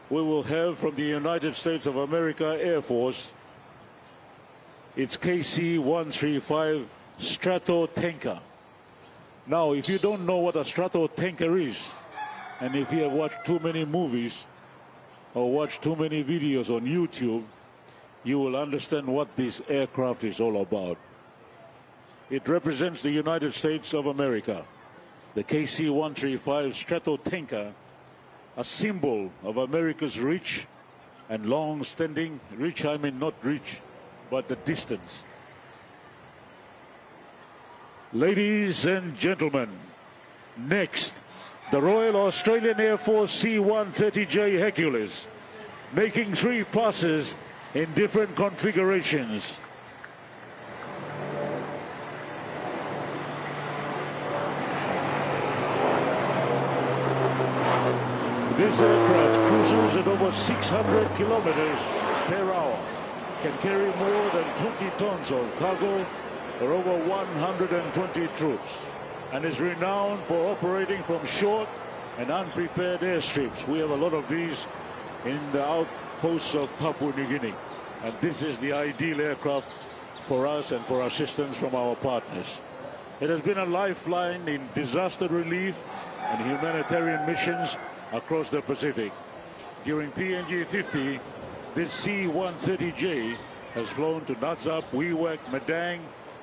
Speaker 4: we will have from the United States of America Air Force its KC-135 Stratotanker. Now, if you don't know what a Stratotanker is, and if you have watched too many movies or watched too many videos on YouTube, you will understand what this aircraft is all about. It represents the United States of America. The KC-135 Stratotanker, a symbol of America's reach and long-standing reach. I mean not reach, but the distance. Ladies and gentlemen, next, the Royal Australian Air Force C-130J Hercules, making 3 passes in different configurations. This aircraft cruises at over 600 kilometers per hour, can carry more than 20 tons of cargo or over 120 troops, and is renowned for operating from short and unprepared airstrips. We have a lot of these in the outposts of Papua New Guinea, and this is the ideal aircraft for us and for assistance from our partners. It has been a lifeline in disaster relief and humanitarian missions across the Pacific. During PNG 50, this C-130J has flown to Natsap, Wewak, Madang,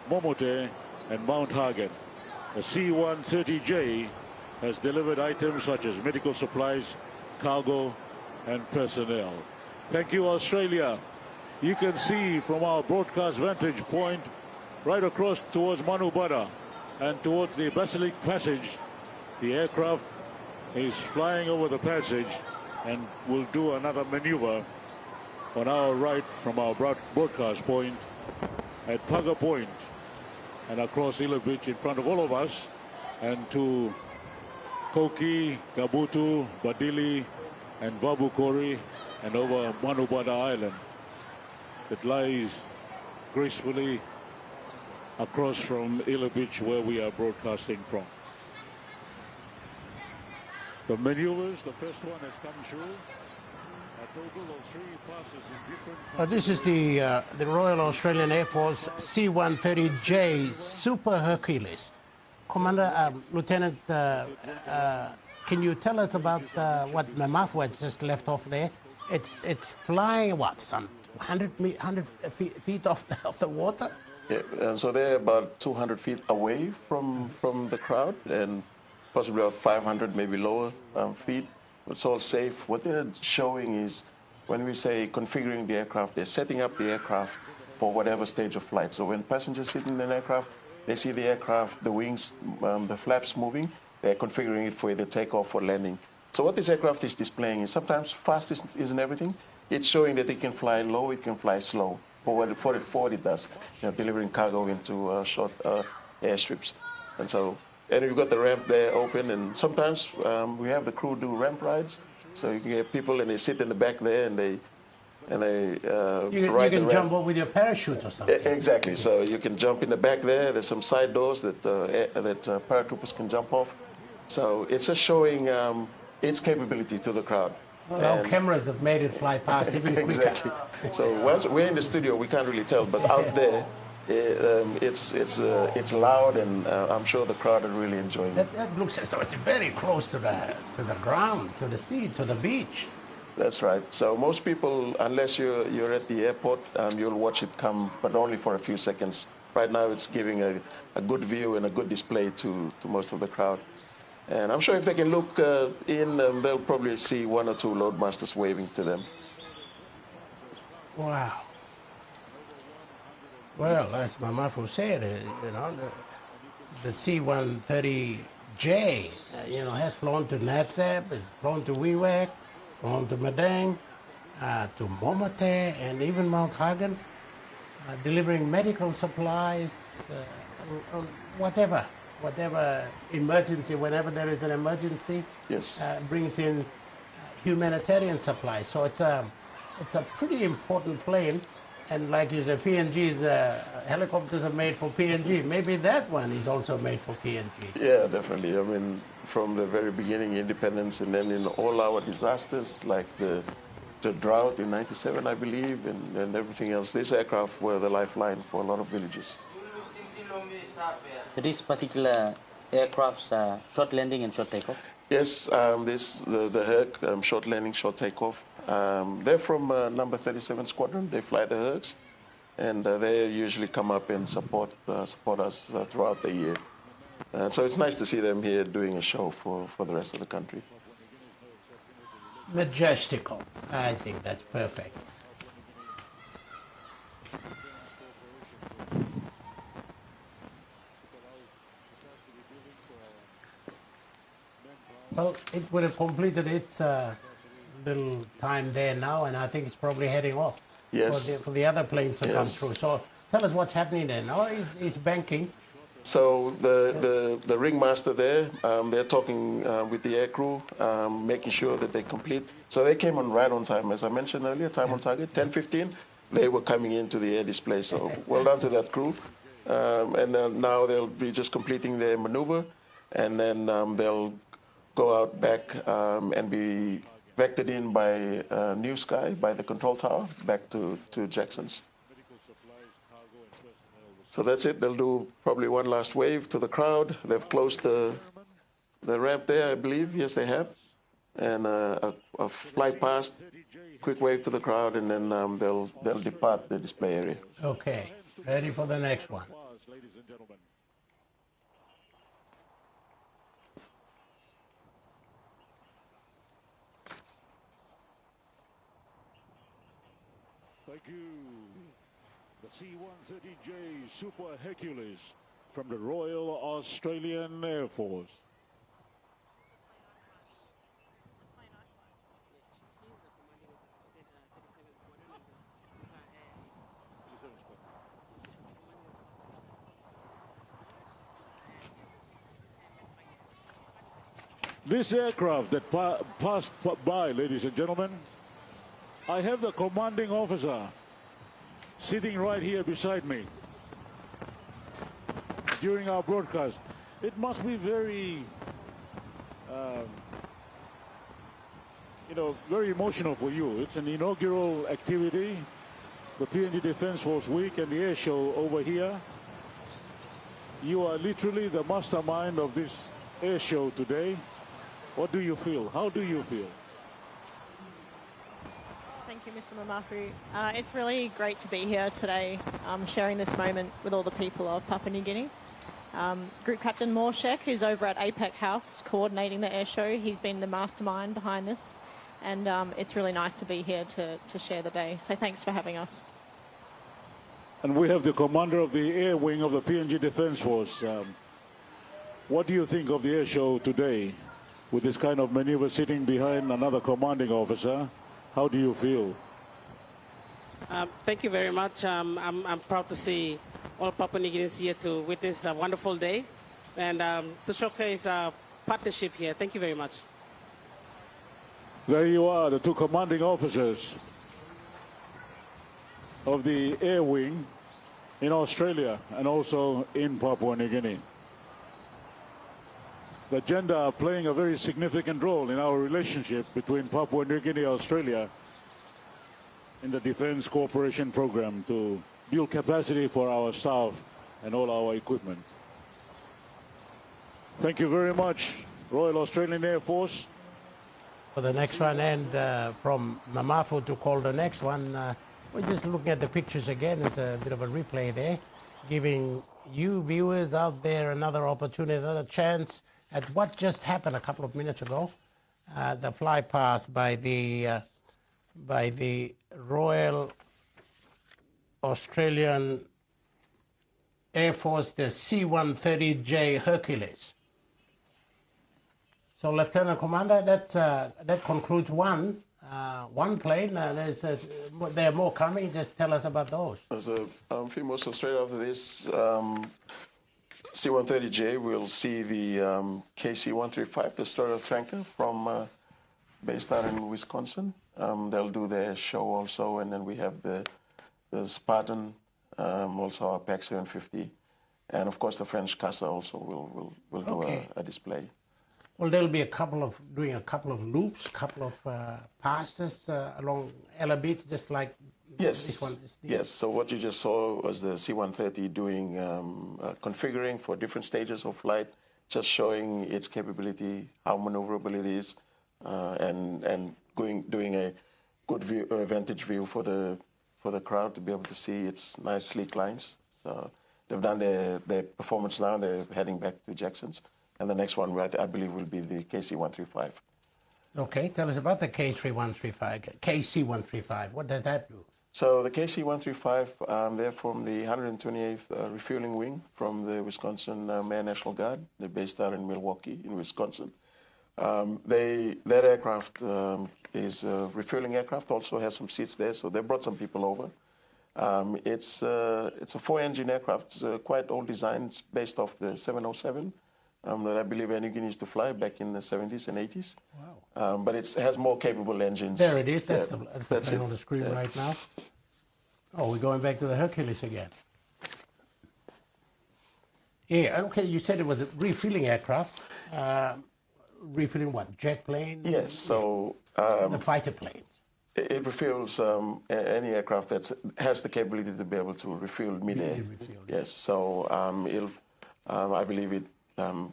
Speaker 4: Momote, and Mount Hagen. The C-130J has delivered items such as medical supplies, cargo, and personnel. Thank you, Australia. You can see from our broadcast vantage point right across towards Manubada and towards the Basilic Passage. The aircraft is flying over the passage and will do another maneuver on our right from our broadcast point at Paga Point and across Ela Beach in front of all of us, and to Koki, Gabutu, Badili, and Babukori, and over Manubada Island that lies gracefully across from Ela Beach where we are broadcasting from. The maneuvers, the first one has come through. A total of 3 passes in different...
Speaker 1: This is the Royal Australian Air Force C-130J Super Hercules. Commander, Lieutenant, can you tell us about what Mamafwa just left off there? It's flying, what, some 100 feet off the water?
Speaker 3: Yeah, and so they're about 200 feet away from the crowd, and possibly about 500, maybe lower feet. It's all safe. What they're showing is, when we say configuring the aircraft, they're setting up the aircraft for whatever stage of flight. So when passengers sit in an aircraft, they see the aircraft, the wings, the flaps moving, they're configuring it for either takeoff or landing. So what this aircraft is displaying is sometimes fast isn't everything. It's showing that it can fly low, it can fly slow, for what it does, delivering cargo into short airstrips. And you've got the ramp there open, and sometimes we have the crew do ramp rides. So you can get people and they sit in the back there and they
Speaker 1: you can jump up with your parachute or something.
Speaker 3: Exactly. So you can jump in the back there. There's some side doors that paratroopers can jump off. So it's just showing its capability to the crowd.
Speaker 1: Well, our cameras have made it fly past even quicker.
Speaker 3: Exactly. So once we're in the studio, we can't really tell, but out there, it's loud, and I'm sure the crowd are really enjoying it.
Speaker 1: That looks as though it's very close to the ground, to the sea, to the beach.
Speaker 3: That's right. So most people, unless you're at the airport, you'll watch it come, but only for a few seconds. Right now, it's giving a good view and a good display to most of the crowd. And I'm sure if they can look in, they'll probably see 1 or 2 loadmasters waving to them.
Speaker 1: Wow. Well, as Mamafu said, the C-130J, has flown to Natsap, it's flown to Wewak, flown to Madang, to Momote, and even Mount Hagen, delivering medical supplies, whatever emergency, whenever there is an emergency.
Speaker 3: Yes.
Speaker 1: Brings in humanitarian supplies. So it's a pretty important plane. And like you said, PNG's helicopters are made for PNG. Maybe that one is also made for PNG.
Speaker 3: Yeah, definitely. I mean, from the very beginning, independence, and then in all our disasters, like the drought in '97, I believe, and everything else, these aircraft were the lifeline for a lot of villages.
Speaker 2: These particular aircrafts are short landing and short takeoff?
Speaker 3: Yes, the Herc, short landing, short takeoff. They're from number 37 Squadron. They fly the Hercs, and they usually come up and support us throughout the year. And so it's nice to see them here doing a show for the rest of the country.
Speaker 1: Majestical. I think that's perfect. Well, it would have completed its little time there now, and I think it's probably heading off.
Speaker 3: Yes.
Speaker 1: For the other planes to come through. So tell us what's happening there. Now it's banking,
Speaker 3: So the ringmaster there, they're talking with the air crew, making sure that they complete. So they came on right on time, as I mentioned earlier, time on target, 10:15. They were coming into the air display. So well done to that crew. And now they'll be just completing their maneuver, and then they'll go out back and be vectored in by New Sky, by the control tower, back to Jackson's. So that's it. They'll do probably one last wave to the crowd. They've closed the ramp there, I believe. Yes, they have. And a flight past, quick wave to the crowd, and then they'll depart the display area.
Speaker 1: Okay, ready for the next one.
Speaker 4: Ladies and gentlemen. Thank you. The C-130J Super Hercules from the Royal Australian Air Force. This aircraft that passed by, ladies and gentlemen, I have the commanding officer sitting right here beside me during our broadcast. It must be very, very emotional for you. It's an inaugural activity, the PNG Defence Force Week and the air show over here. You are literally the mastermind of this air show today. What do you feel? How do you feel?
Speaker 5: Thank you, Mr. Mamafu. It's really great to be here today, sharing this moment with all the people of Papua New Guinea. Group Captain Morshek, who's over at APEC House coordinating the air show, he's been the mastermind behind this, and it's really nice to be here to share the day. So thanks for having us.
Speaker 4: And we have the commander of the air wing of the PNG Defence Force. What do you think of the air show today? With this kind of maneuver sitting behind another commanding officer, how do you feel?
Speaker 6: Thank you very much. I'm proud to see all Papua New Guineans here to witness a wonderful day and to showcase our partnership here. Thank you very much.
Speaker 4: There you are, the two commanding officers of the air wing in Australia and also in Papua New Guinea. The gender are playing a very significant role in our relationship between Papua New Guinea and Australia in the Defence Cooperation Program to build capacity for our staff and all our equipment. Thank you very much, Royal Australian Air Force.
Speaker 1: For the next one, and from Mamafu to call the next one, we're just looking at the pictures again. It's a bit of a replay there, giving you viewers out there another opportunity, another chance at what just happened a couple of minutes ago, the fly past by the Royal Australian Air Force, the C-130J Hercules. So, Lieutenant Commander, that concludes one plane. There are more coming. Just tell us about those.
Speaker 3: There's a few more. So straight after this, C-130J, we'll see the KC-135, the Stratotanker from based out in Wisconsin. They'll do their show also, and then we have the Spartan, also our PEX 750, and of course the French Casa also will do a display.
Speaker 1: Well, there'll be doing a couple of loops, a couple of passes along Ela Beach, just like this one.
Speaker 3: Yes, so what you just saw was the C-130 doing configuring for different stages of flight, just showing its capability, how maneuverable it is, and doing a good view, vantage view for the crowd to be able to see its nice sleek lines. So they've done their performance now. They're heading back to Jackson's. And the next one, I believe, will be the KC-135.
Speaker 1: Okay, tell us about the KC-135. What does that do?
Speaker 3: So the KC-135, they're from the 128th Refueling Wing from the Wisconsin Air National Guard. They're based out in Milwaukee, in Wisconsin. That aircraft is a refueling aircraft, also has some seats there, so they brought some people over. It's a 4-engine aircraft. It's a quite old design. It's based off the 707 that I believe Air Niugini used to fly back in the 70s and 80s.
Speaker 1: Wow.
Speaker 3: But it has more capable engines.
Speaker 1: There it is. That's
Speaker 3: Yeah,
Speaker 1: the
Speaker 3: that's
Speaker 1: plane
Speaker 3: it.
Speaker 1: on the screen
Speaker 3: Yeah.
Speaker 1: right now. Oh, we're going back to the Hercules again. Yeah, okay, you said it was a refueling aircraft. Refueling what? Jet plane?
Speaker 3: Yes, so
Speaker 1: The fighter plane.
Speaker 3: it refuels any aircraft that has the capability to be able to refuel mid-air.
Speaker 1: Refuel,
Speaker 3: Yes, so I believe it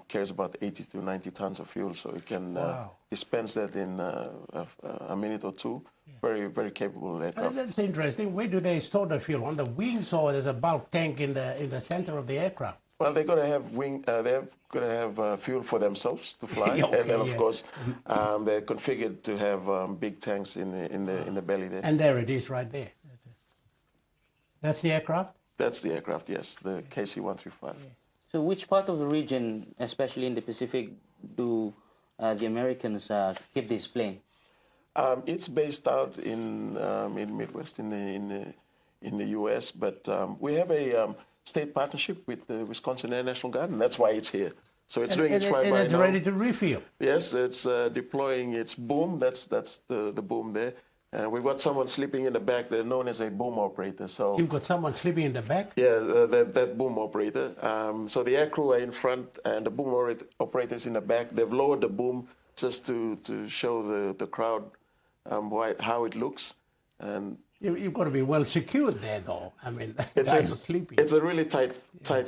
Speaker 3: carries about 80 to 90 tons of fuel, so it can
Speaker 1: Wow.
Speaker 3: dispense that in a minute or two. Very, very capable aircraft.
Speaker 1: That's interesting. Where do they store the fuel? On the wings, or there's a bulk tank in the center of the aircraft?
Speaker 3: Well, they're going to have they're going to have fuel for themselves to fly,
Speaker 1: Okay,
Speaker 3: and then of
Speaker 1: yeah.
Speaker 3: course they're configured to have big tanks in the belly there.
Speaker 1: And there it is, right there. That's the aircraft.
Speaker 3: That's the aircraft, yes, the KC-135.
Speaker 2: So which part of the region, especially in the Pacific, do the Americans keep this plane?
Speaker 3: It's based out in Midwest in the U.S., but we have a state partnership with the Wisconsin Air National Guard, and that's why it's here. So it's doing its flyby
Speaker 1: and it's
Speaker 3: now.
Speaker 1: ready to refuel.
Speaker 3: Yes, it's deploying its boom. That's the boom there. We've got someone sleeping in the back. They're known as a boom operator. So
Speaker 1: You've got someone sleeping in the back?
Speaker 3: yeah, that boom operator. So the air crew are in front, and the boom operators in the back. They've lowered the boom just to show the crowd how it looks. And
Speaker 1: You've got to be well secured there, though. I mean, guys are sleeping.
Speaker 3: it's a really tight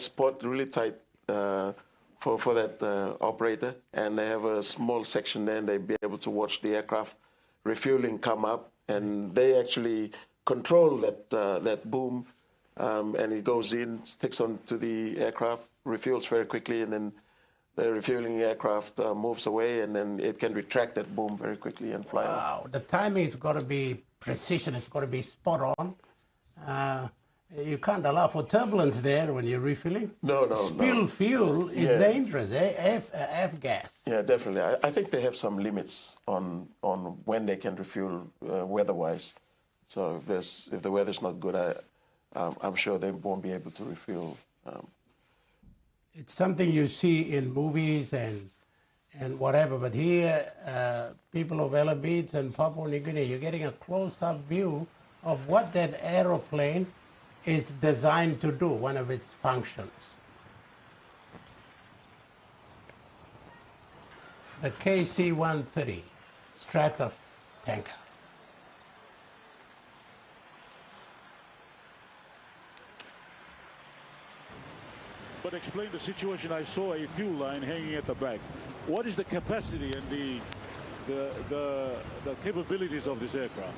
Speaker 3: spot, really tight for that operator. And they have a small section there, and they'll be able to watch the aircraft refueling come up. And they actually control that boom, and it goes in, sticks onto the aircraft, refuels very quickly, and then the refueling aircraft moves away, and then it can retract that boom very quickly and fly off.
Speaker 1: Wow, the timing's got to be precision. It's got to be spot on. You can't allow for turbulence there when you're refilling.
Speaker 3: No.
Speaker 1: Spilled fuel is
Speaker 3: Yeah.
Speaker 1: dangerous, eh? F gas.
Speaker 3: Yeah, definitely. I think they have some limits on when they can refuel weather-wise. So if the weather's not good, I'm sure they won't be able to refuel.
Speaker 1: It's something you see in movies and whatever, but here, people of Ela Beach and Papua New Guinea, you're getting a close-up view of what that aeroplane is designed to do, one of its functions. The KC-130 Stratotanker.
Speaker 4: But explain the situation. I saw a fuel line hanging at the back. What is the capacity and the capabilities of this aircraft?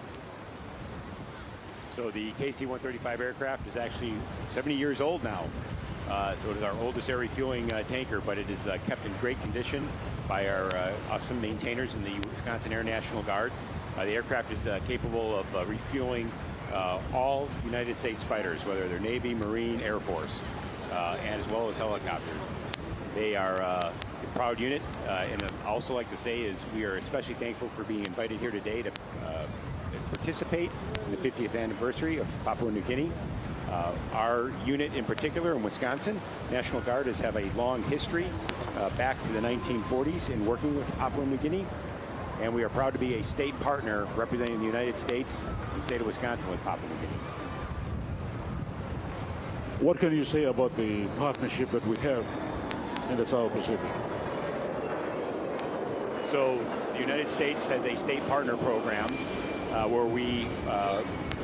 Speaker 7: So the KC-135 aircraft is actually 70 years old now. So it is our oldest air refueling tanker, but it is kept in great condition by our awesome maintainers in the Wisconsin Air National Guard. The aircraft is capable of refueling all United States fighters, whether they're Navy, Marine, Air Force, and as well as helicopters. They are a proud unit, and I'd also like to say is we are especially thankful for being invited here today to participate in the 50th anniversary of Papua New Guinea. Our unit in particular in Wisconsin, National Guard, has have a long history back to the 1940s in working with Papua New Guinea, and we are proud to be a state partner representing the United States and the state of Wisconsin with Papua New Guinea.
Speaker 4: What can you say about the partnership that we have in the South Pacific?
Speaker 7: So the United States has a state partner program where we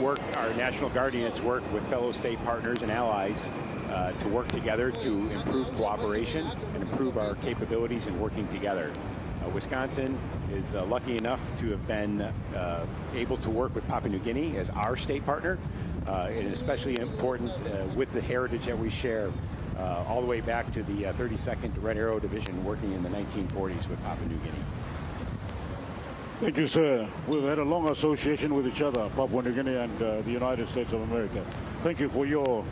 Speaker 7: work, our National Guard units work with fellow state partners and allies to work together to improve cooperation and improve our capabilities in working together. Wisconsin is lucky enough to have been able to work with Papua New Guinea as our state partner. It is especially important with the heritage that we share all the way back to the 32nd Red Arrow Division working in the 1940s with Papua New Guinea.
Speaker 4: Thank you, sir. We've had a long association with each other, Papua New Guinea and the United States of America. Thank you for your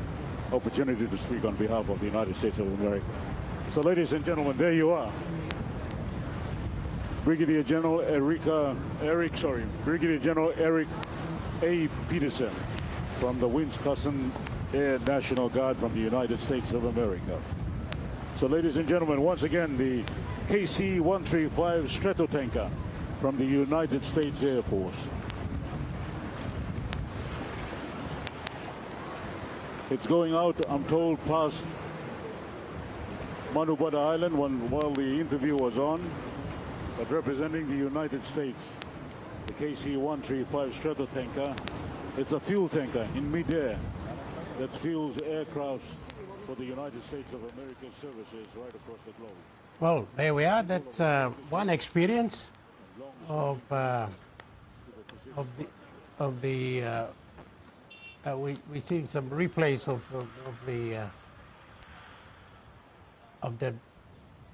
Speaker 4: opportunity to speak on behalf of the United States of America. So, ladies and gentlemen, there you are. Brigadier General Eric A. Peterson, from the Wisconsin Air National Guard from the United States of America. So ladies and gentlemen, once again, the KC-135 Stratotanker from the United States Air Force. It's going out, I'm told, past Manubada Island while the interview was on, but representing the United States, the KC-135 Stratotanker. It's a fuel tanker in midair that fuels aircraft for the United States of America services right across the globe.
Speaker 1: Well, there we are. That's one experience of we see some replays of the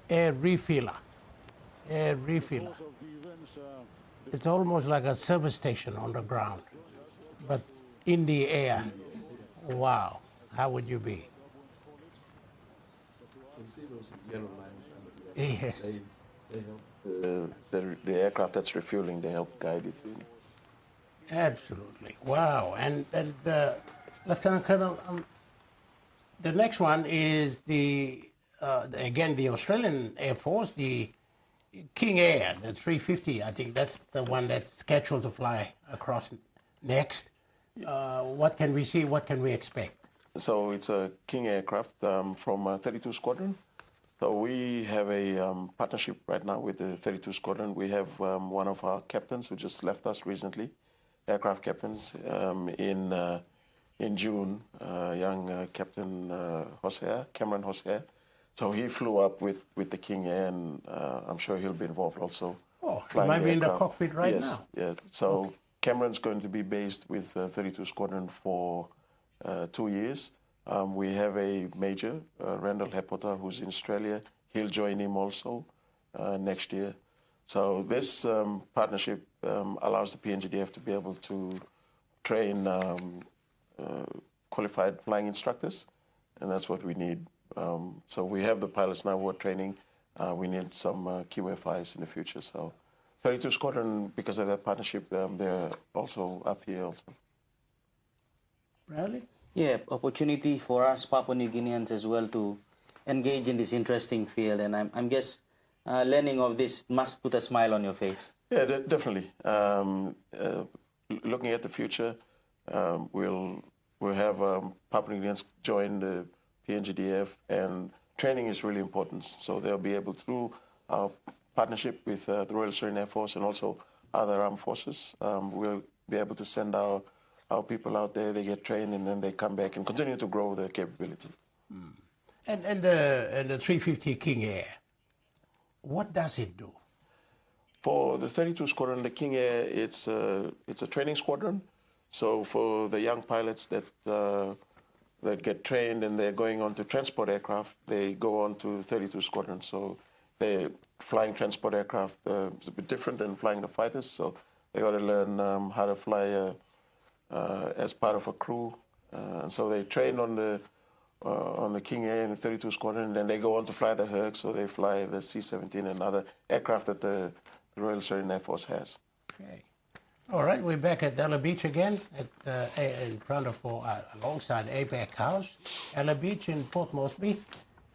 Speaker 1: air refueler. Air refueler. It's almost like a service station on the ground, but in the air. Wow, how would you be? Yes.
Speaker 3: The aircraft that's refueling, they help guide it.
Speaker 1: Absolutely. Wow. And Lieutenant Colonel, the next one is again the Australian Air Force, the King Air, the 350. I think that's the one that's scheduled to fly across next. What can we see? What can we expect?
Speaker 3: So it's a King aircraft from 32 Squadron. So we have a partnership right now with the 32 Squadron. We have one of our captains who just left us recently, aircraft captains, in June, young Captain Cameron Hosea. So he flew up with the King Air, and I'm sure he'll be involved also.
Speaker 1: Oh, he might be in the cockpit right now.
Speaker 3: Yeah. So Cameron's going to be based with 32 Squadron for 2 years. We have a major, Randall Hepota, who's in Australia. He'll join him also next year. So this partnership allows the PNGDF to be able to train qualified flying instructors, and that's what we need. So we have the pilots now who are training. We need some QFIs in the future. So 32 Squadron, because of that partnership, they're also up here also.
Speaker 1: Really?
Speaker 2: Yeah, opportunity for us Papua New Guineans as well to engage in this interesting field, and I'm guess learning of this must put a smile on your face.
Speaker 3: Yeah, definitely. Looking at the future, we'll have Papua New Guineans join the PNGDF, and training is really important. So they'll be able, through our partnership with the Royal Australian Air Force and also other armed forces, we'll be able to send our people out there, they get trained, and then they come back and continue to grow their capability.
Speaker 1: Mm. And the 350 King Air, what does it do?
Speaker 3: For the 32 Squadron, the King Air, it's a training squadron. So for the young pilots that get trained and they're going on to transport aircraft, they go on to 32 Squadron. So they're flying transport aircraft. It's a bit different than flying the fighters. So they got to learn how to fly as part of a crew, and so they train on the King Air in the 32 Squadron, and then they go on to fly the Herc, so they fly the C-17 and other aircraft that the Royal Australian Air Force has.
Speaker 1: Okay. All right, we're back at Ela Beach again, in front of, alongside APEC House, Ela Beach in Port Moresby,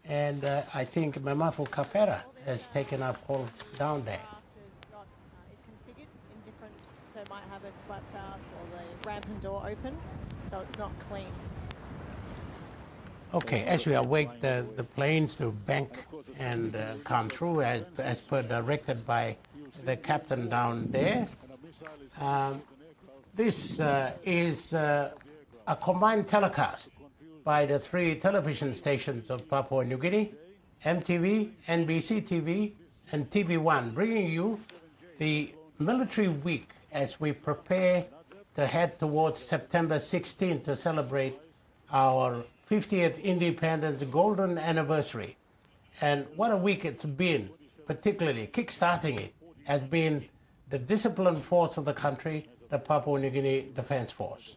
Speaker 1: and I think Mamafu Kapera has taken up hold down there.
Speaker 5: So it might have its flaps out or the ramp and door open, so it's not clean.
Speaker 1: Okay, as we await the planes to bank and come through as per directed by the captain down there, this is a combined telecast by the 3 television stations of Papua New Guinea, MTV, NBC TV, and TV1, bringing you the military week as we prepare to head towards September 16th to celebrate our 50th independence golden anniversary. And what a week it's been, particularly kick-starting it has been the disciplined force of the country, the Papua New Guinea Defense Force.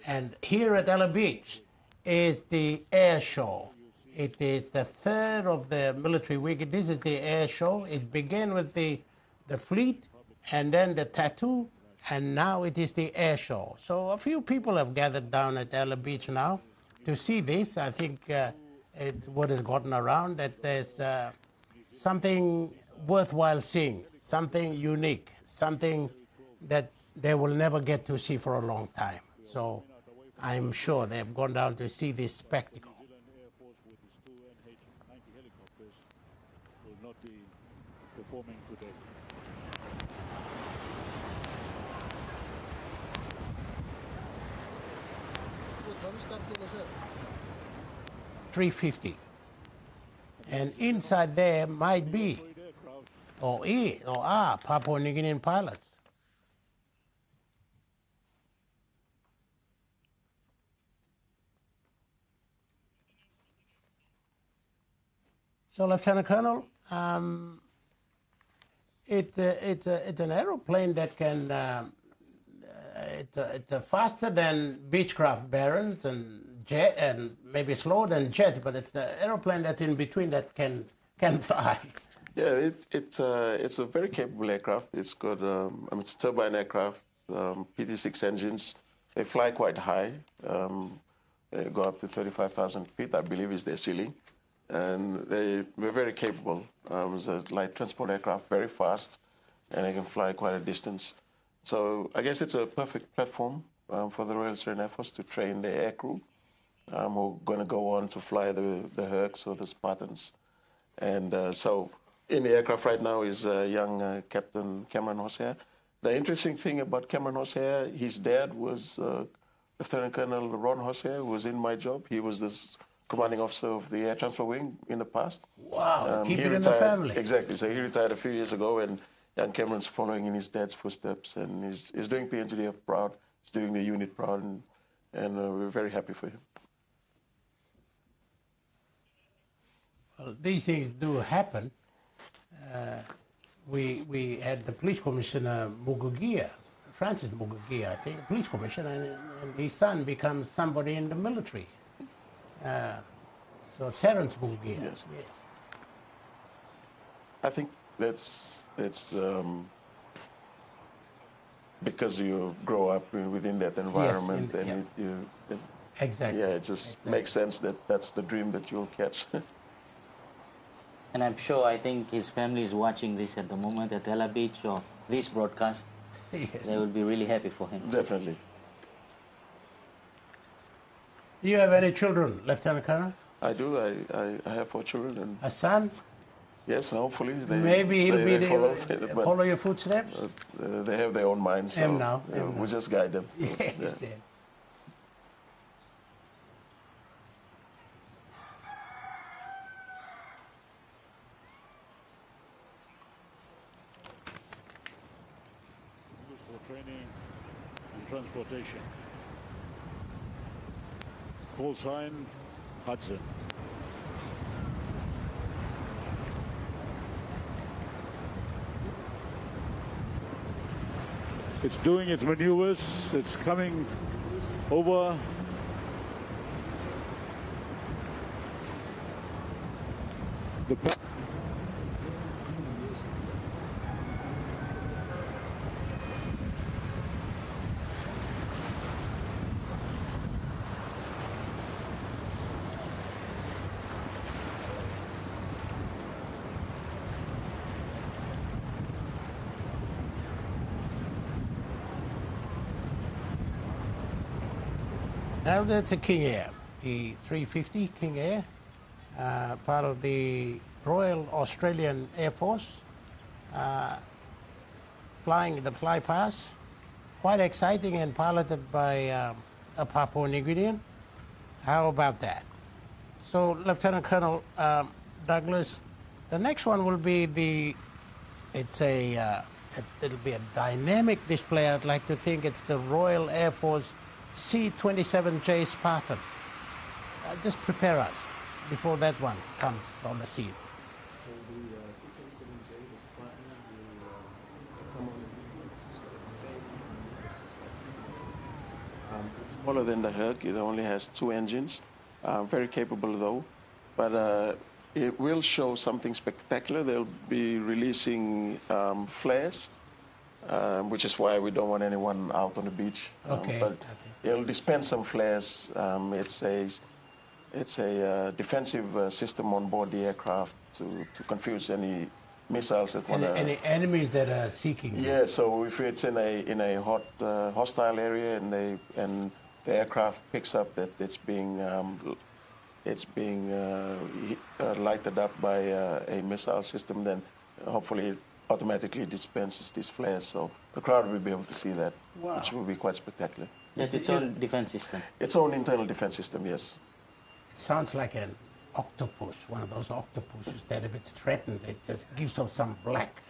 Speaker 1: And here at Ela Beach is the air show. It is the third of the military week. This is the air show. It began with the fleet, and then the tattoo, and now it is the air show. So a few people have gathered down at Ela Beach now to see this. I think what has gotten around that there's something worthwhile seeing, something unique, something that they will never get to see for a long time. So I'm sure they've gone down to see this spectacle.
Speaker 4: Air Force with its 2 NH-90 helicopters will not be performing today.
Speaker 1: .350, and inside there might be, or are Papua New Guinean pilots. So, Lieutenant Colonel, it's an aeroplane that can, it's faster than Beechcraft Barons and jet, and maybe slower than jet, but it's the aeroplane that's in between that can fly.
Speaker 3: Yeah, it's a very capable aircraft. It's got, it's a turbine aircraft, PT6 engines. They fly quite high. They go up to 35,000 feet, I believe is their ceiling. And they're very capable. It's a light transport aircraft, very fast, and they can fly quite a distance. So I guess it's a perfect platform for the Royal Australian Air Force to train their aircrew, who are going to go on to fly the Hercs or the Spartans. And so in the aircraft right now is young Captain Cameron Hosea. The interesting thing about Cameron Hosea, his dad was Lieutenant Colonel Ron Hosea, who was in my job. He was this commanding officer of the Air Transfer Wing in the past.
Speaker 1: Wow, keep it in the family.
Speaker 3: Exactly. So he retired a few years ago, and young Cameron's following in his dad's footsteps, and he's doing PNGDF proud. He's doing the unit proud, and we're very happy for him.
Speaker 1: Well, these things do happen. We had the police commissioner Mugugia, Francis Mugugia, I think, police commissioner, and his son becomes somebody in the military. So Terence Mugugia.
Speaker 3: Yes. I think that's because you grow up within that environment,
Speaker 1: yes,
Speaker 3: and
Speaker 1: yeah. Exactly.
Speaker 3: Yeah, it just makes sense that that's the dream that you'll catch.
Speaker 2: And I'm sure, I think his family is watching this at the moment at Ela Beach or this broadcast.
Speaker 1: Yes.
Speaker 2: They will be really happy for him.
Speaker 3: Definitely.
Speaker 1: Do you have any children, Lieutenant Colonel?
Speaker 3: I do. I have 4 children. And
Speaker 1: a son?
Speaker 3: Yes, hopefully.
Speaker 1: Maybe he'll follow your footsteps?
Speaker 3: They have their own minds. So we just guide them.
Speaker 1: Yes, yeah.
Speaker 4: For training and transportation. Call sign, Hudson. It's doing its maneuvers. It's coming over. The
Speaker 1: Now that's a King Air, the 350 King Air, part of the Royal Australian Air Force, flying the fly pass. Quite exciting and piloted by a Papua New Guinean. How about that? So, Lieutenant Colonel Douglas, the next one will be it'll be a dynamic display. I'd like to think it's the Royal Air Force C-27J Spartan. Just prepare us before that one comes on the scene.
Speaker 8: So the C-27J, the Spartan, will come on the same.
Speaker 3: It's smaller than the Herc. It only has 2 engines. Very capable though, but it will show something spectacular. They'll be releasing flares which is why we don't want anyone out on the beach.
Speaker 1: Okay.
Speaker 3: But it'll dispense some flares. It's a defensive system on board the aircraft to confuse any missiles that want to...
Speaker 1: Any enemies that are seeking?
Speaker 3: Yeah, so if it's in a hostile area and the aircraft picks up that it's being lighted up by a missile system, then hopefully it automatically dispenses these flares. So the crowd will be able to see that, which will be quite spectacular.
Speaker 2: It's its own defense system.
Speaker 3: Its own internal defense system, yes.
Speaker 1: It sounds like an octopus, one of those octopuses that if it's threatened, it just gives off some black.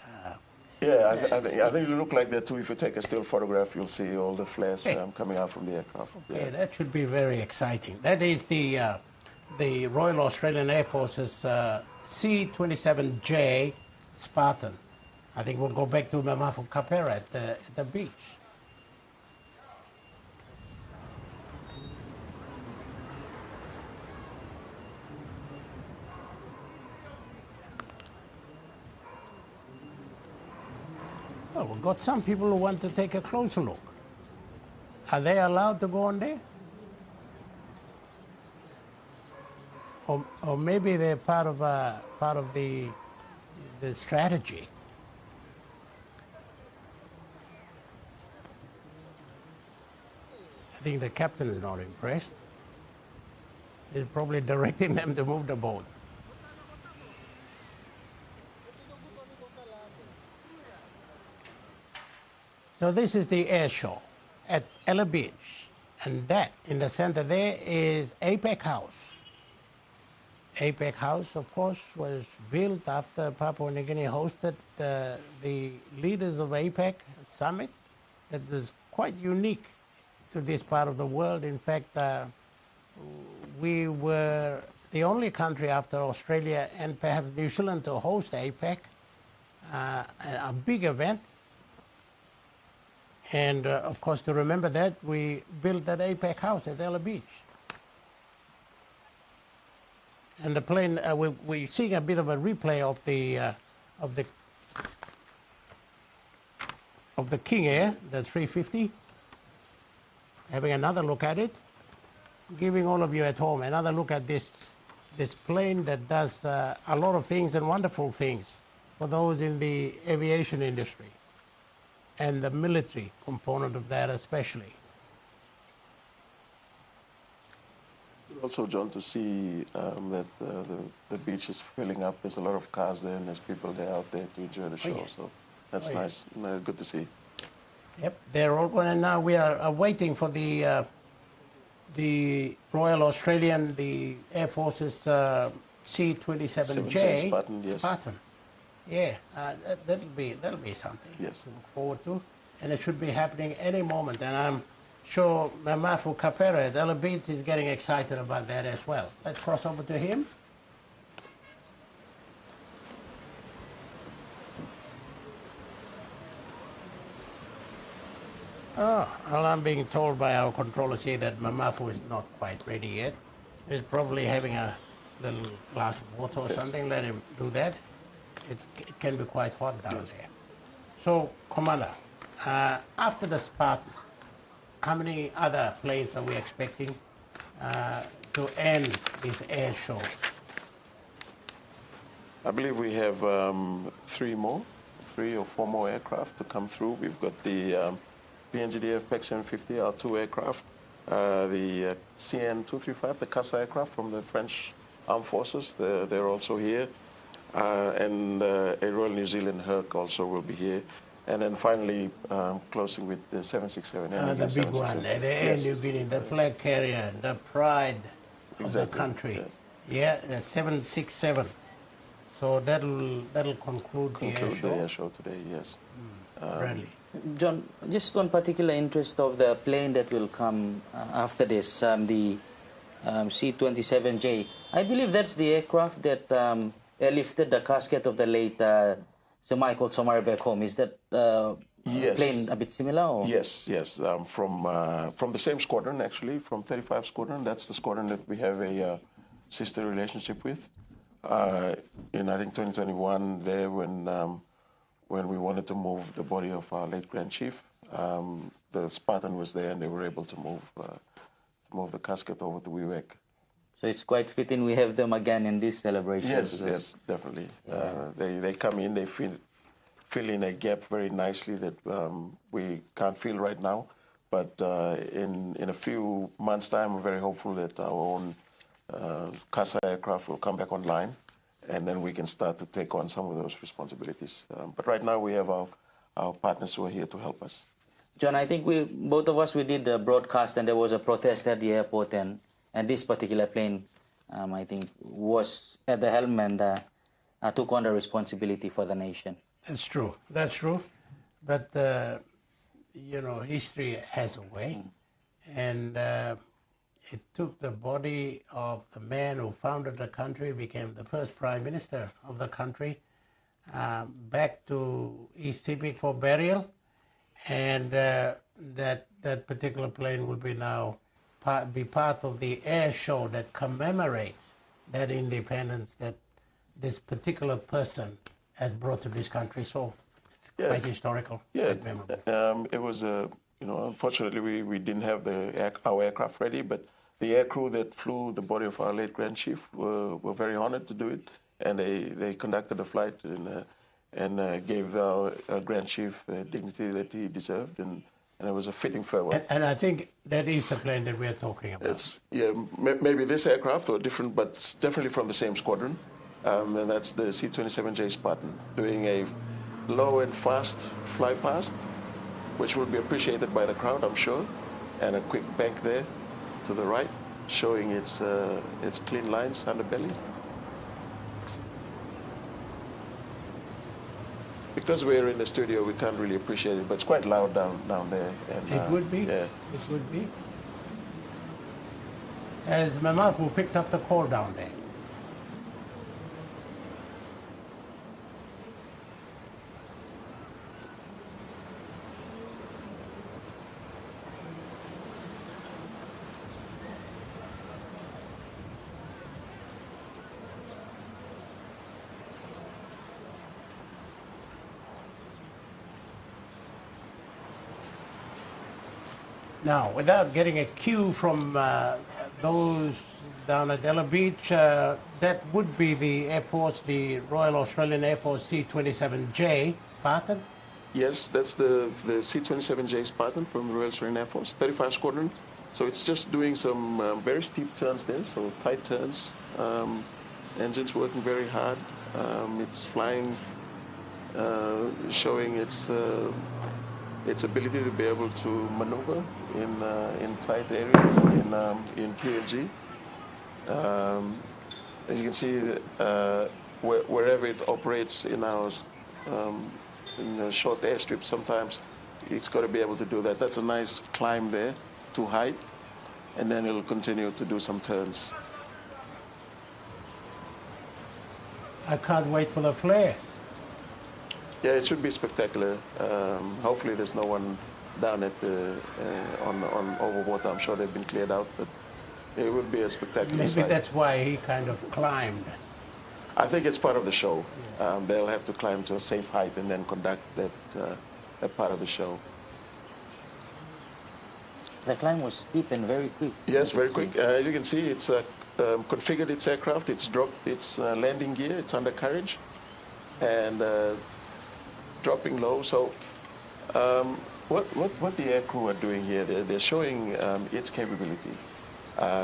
Speaker 3: Yeah, I think it'll look like that too. If you take a still photograph, you'll see all the flares coming out from the aircraft.
Speaker 1: Yeah, that should be very exciting. That is the Royal Australian Air Force's C-27J Spartan. I think we'll go back to Mamafu Kapera at the beach. Well, we've got some people who want to take a closer look. Are they allowed to go on there? Or maybe they're part of the strategy. I think the captain is not impressed. He's probably directing them to move the boat. So this is the air show at Ela Beach, and that in the center there is APEC House. APEC House, of course, was built after Papua New Guinea hosted the leaders of APEC summit that was quite unique to this part of the world. In fact, we were the only country after Australia and perhaps New Zealand to host APEC, a big event. And of course, to remember that, we built that APEC house at Ela Beach. And the plane, we're seeing a bit of a replay of the King Air, the 350. Having another look at it, giving all of you at home another look at this plane that does a lot of things and wonderful things for those in the aviation industry and the military component of that especially.
Speaker 3: Also, John, to see that the beach is filling up. There's a lot of cars there, and there's people there out there to enjoy the show.
Speaker 1: Yeah.
Speaker 3: So that's nice. Good to see.
Speaker 1: Yep, they're all going. And now we are waiting for the Royal Australian, the Air Force's C-27J
Speaker 3: Spartan, yes.
Speaker 1: Spartan. Yeah, that'll be something to look forward to, and it should be happening any moment. And I'm sure Mamafu Kapera at Ela Beach is getting excited about that as well. Let's cross over to him. Oh, well, I'm being told by our controllers here that Mamafu is not quite ready yet. He's probably having a little glass of water or something. Let him do that. It can be quite hot down there. So, Commander, after the Spartan, how many other planes are we expecting to end this air show?
Speaker 3: I believe we have 3 or 4 more aircraft to come through. We've got the PNGDF PEX M50, our 2 aircraft, the CN-235, the CASA aircraft from the French Armed Forces, they're also here. And a Royal New Zealand Herc also will be here. And then finally, closing with the 767.
Speaker 1: The big one, the Air Niugini, the flag carrier, the pride of the country. Yes. Yeah, the 767. So that'll conclude the air show
Speaker 3: today, yes.
Speaker 1: Bradley.
Speaker 2: John, just one particular interest of the plane that will come after this, the C-27J. I believe that's the aircraft that airlifted the casket of the late Sir Michael Somare back home. Is that plane a bit similar? Or?
Speaker 3: Yes. From the same squadron, actually, from 35 Squadron. That's the squadron that we have a sister relationship with. In, I think, 2021, there when when we wanted to move the body of our late Grand Chief. The Spartan was there, and they were able to move the casket over to Wewak.
Speaker 2: So it's quite fitting we have them again in this celebration.
Speaker 3: Yes, definitely. They come in, they fill in a gap very nicely that we can't fill right now. But in a few months' time, we're very hopeful that our own CASA aircraft will come back online, and then we can start to take on some of those responsibilities. But right now, we have our partners who are here to help us.
Speaker 2: John, I think both of us, we did a broadcast, and there was a protest at the airport, and this particular plane, I think, was at the helm and took on the responsibility for the nation.
Speaker 1: That's true. That's true. But, you know, history has a way. And it took the body of the man who founded the country, became the first prime minister of the country, back to East Timor for burial. And that particular plane will be now be part of the air show that commemorates that independence that this particular person has brought to this country. So it's quite historical, quite memorable.
Speaker 3: It was, you know, unfortunately we didn't have our aircraft ready, but the air crew that flew the body of our late Grand Chief were very honored to do it, and they conducted the flight and gave our Grand Chief the dignity that he deserved, and it was a fitting farewell.
Speaker 1: And I think that is the plane that we're talking about.
Speaker 3: It's, maybe this aircraft or different, but it's definitely from the same squadron. And that's the C-27J Spartan, doing a low and fast fly past, which will be appreciated by the crowd, I'm sure. And a quick bank there to the right, showing its clean lines underbelly. Because we're in the studio, we can't really appreciate it, but it's quite loud down there. And,
Speaker 1: it would be.
Speaker 3: Yeah.
Speaker 1: It would be. As Mamafu picked up the call down there. Now, without getting a cue from those down at Ela Beach, that would be the Air Force, the Royal Australian Air Force C-27J Spartan?
Speaker 3: Yes, that's the C-27J Spartan from the Royal Australian Air Force, 35 Squadron. So it's just doing some very steep turns there, so tight turns. Engines working very hard. It's flying, showing its ability to be able to maneuver in tight areas in PNG. As you can see, wherever it operates in our in short airstrips, sometimes it's got to be able to do that. That's a nice climb there to height, and then it'll continue to do some turns.
Speaker 1: I can't wait for the flare.
Speaker 3: Yeah, it should be spectacular. Hopefully there's no one down at the on over water. I'm sure they've been cleared out, but it will be a spectacular sight.
Speaker 1: Maybe that's why he kind of climbed.
Speaker 3: I think it's part of the show. They'll have to climb to a safe height and then conduct that part of the show.
Speaker 2: The climb was steep and very quick.
Speaker 3: Yes, very quick. As you can see, it's configured its aircraft. It's dropped its landing gear. It's under carriage and dropping low. So what the air crew are doing here, they're showing its capability.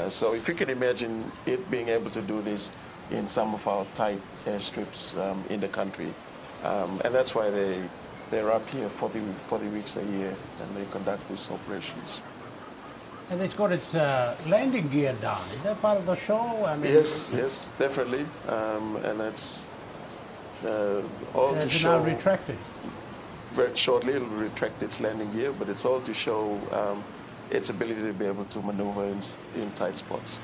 Speaker 3: So if you can imagine it being able to do this in some of our tight airstrips in the country. And that's why they're up here 40 weeks a year and they conduct these operations.
Speaker 1: And it's got its landing gear down. Is that part of the show? I mean,
Speaker 3: yes, definitely. And that's all to show.
Speaker 1: Now retracted.
Speaker 3: Very shortly, it'll retract its landing gear, but it's all to show its ability to be able to maneuver in tight spots.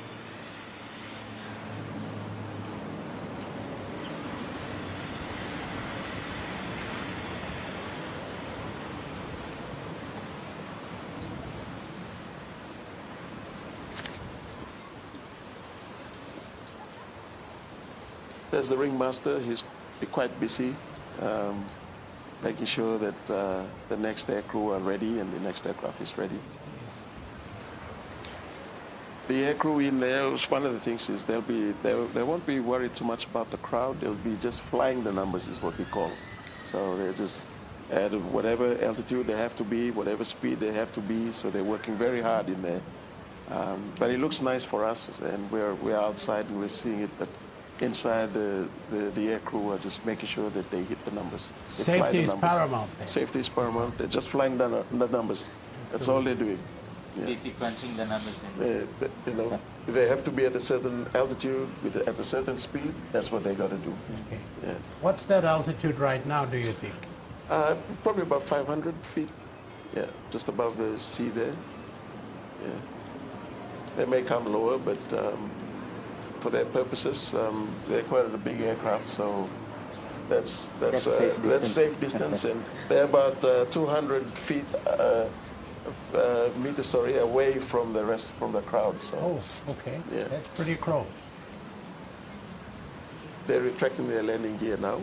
Speaker 3: There's the ringmaster. He's quite busy, making sure that the next air crew are ready and the next aircraft is ready. The air crew in there, one of the things is they won't be worried too much about the crowd. They'll be just flying the numbers is what we call. So they're just at whatever altitude they have to be, whatever speed they have to be. So they're working very hard in there. But it looks nice for us, and we're outside and we're seeing it. But inside, the air crew are just making sure that they hit the numbers.
Speaker 1: Safety is paramount.
Speaker 3: Safety is paramount. They're just flying the numbers. That's all they're doing. Yeah.
Speaker 2: Busy crunching the numbers.
Speaker 3: You know, if they have to be at a certain altitude, at a certain speed, that's what they got to do.
Speaker 1: Okay.
Speaker 3: Yeah.
Speaker 1: What's that altitude right now, do you think?
Speaker 3: Probably about 500 feet. Yeah, just above the sea there. Yeah. They may come lower, but for their purposes, they're quite a big aircraft, so that's safe distance, and they're about 200 feet meters, away from the rest from the crowd. So.
Speaker 1: Oh, okay.
Speaker 3: Yeah.
Speaker 1: That's pretty close.
Speaker 3: They're retracting their landing gear now,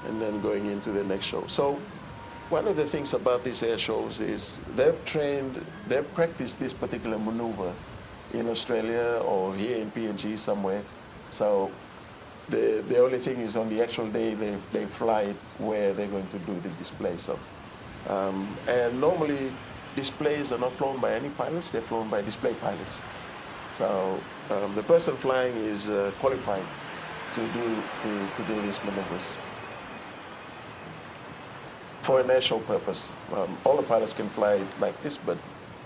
Speaker 3: and then going into the next show. So, one of the things about these air shows is they've practiced this particular maneuver in Australia or here in PNG somewhere. So, the only thing is on the actual day they fly it where they're going to do the display. So. And normally, displays are not flown by any pilots, they're flown by display pilots. So the person flying is qualified to do these maneuvers. For an air show purpose, all the pilots can fly like this, but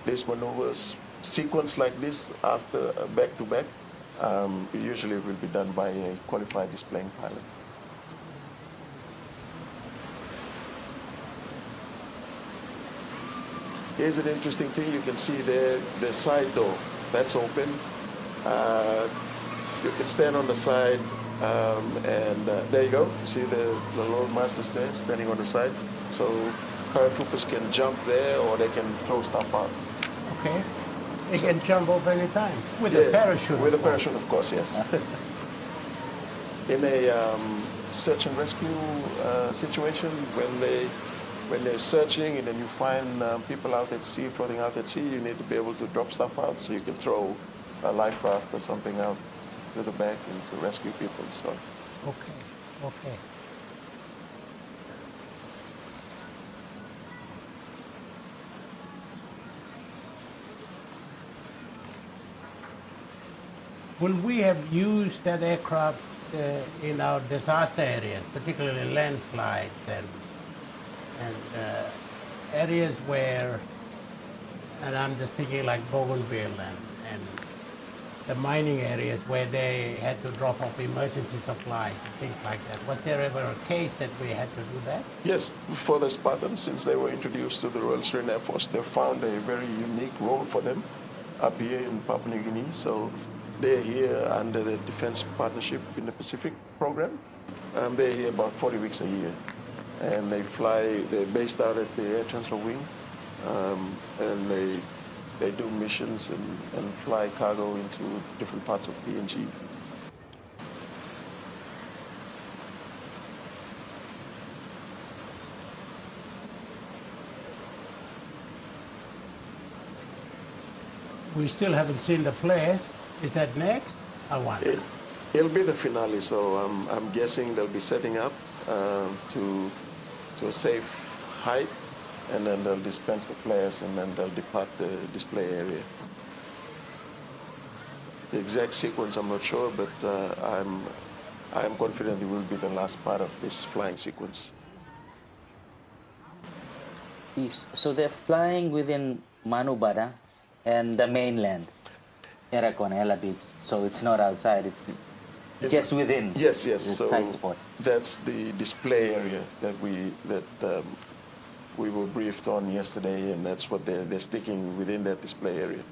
Speaker 3: these maneuvers, sequence like this, after back to back, usually will be done by a qualified displaying pilot. Here's an interesting thing. You can see there, the side door, that's open. You can stand on the side, and there you go. See the load masters there, standing on the side. So paratroopers can jump there, or they can throw stuff out.
Speaker 1: Okay. They can jump over any time with a parachute.
Speaker 3: With a parachute, of course, yes. In a search and rescue situation, when they're searching and then you find people out at sea, floating out at sea, you need to be able to drop stuff out so you can throw a life raft or something out to the back and to rescue people. So.
Speaker 1: Okay. Will we have used that aircraft in our disaster areas, particularly landslides and areas where, and I'm just thinking like Bougainville and the mining areas where they had to drop off emergency supplies and things like that. Was there ever a case that we had to do that?
Speaker 3: Yes, for the Spartans, since they were introduced to the Royal Australian Air Force, they found a very unique role for them up here in Papua New Guinea. So they're here under the Defense Partnership in the Pacific program. They're here about 40 weeks a year. And they're based out at the Air Transfer Wing, and they do missions and fly cargo into different parts of PNG.
Speaker 1: We still haven't seen the flares. Is that next? I wonder.
Speaker 3: It'll be the finale, so I'm guessing they'll be setting up to a safe height, and then they'll dispense the flares, and then they'll depart the display area. The exact sequence I'm not sure, but I'm confident it will be the last part of this flying sequence.
Speaker 2: So they're flying within Manubada and the mainland, Ela Beach. So it's not outside, it's just within.
Speaker 3: Yes.
Speaker 2: The
Speaker 3: so
Speaker 2: tight spot.
Speaker 3: That's the display area that we were briefed on yesterday, and that's what they're sticking within that display area.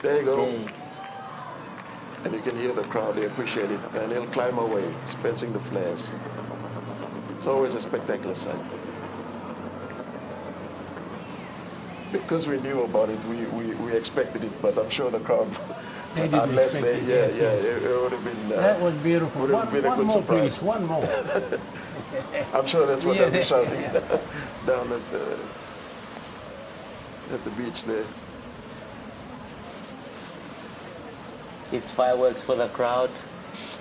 Speaker 3: There you go.
Speaker 2: Okay.
Speaker 3: And you can hear the crowd, they appreciate it. And they'll climb away, dispensing the flares. It's always a spectacular sight. Because we knew about it, we expected it, but I'm sure the crowd
Speaker 1: They didn't
Speaker 3: Unless
Speaker 1: expect
Speaker 3: they,
Speaker 1: it. Yes, yes.
Speaker 3: it would have been.
Speaker 1: That was beautiful.
Speaker 3: would have been a
Speaker 1: One
Speaker 3: good
Speaker 1: more,
Speaker 3: surprise.
Speaker 1: please. One more.
Speaker 3: I'm sure that's what
Speaker 1: Yeah.
Speaker 3: they'll be shouting down at the beach there.
Speaker 2: It's fireworks for the crowd.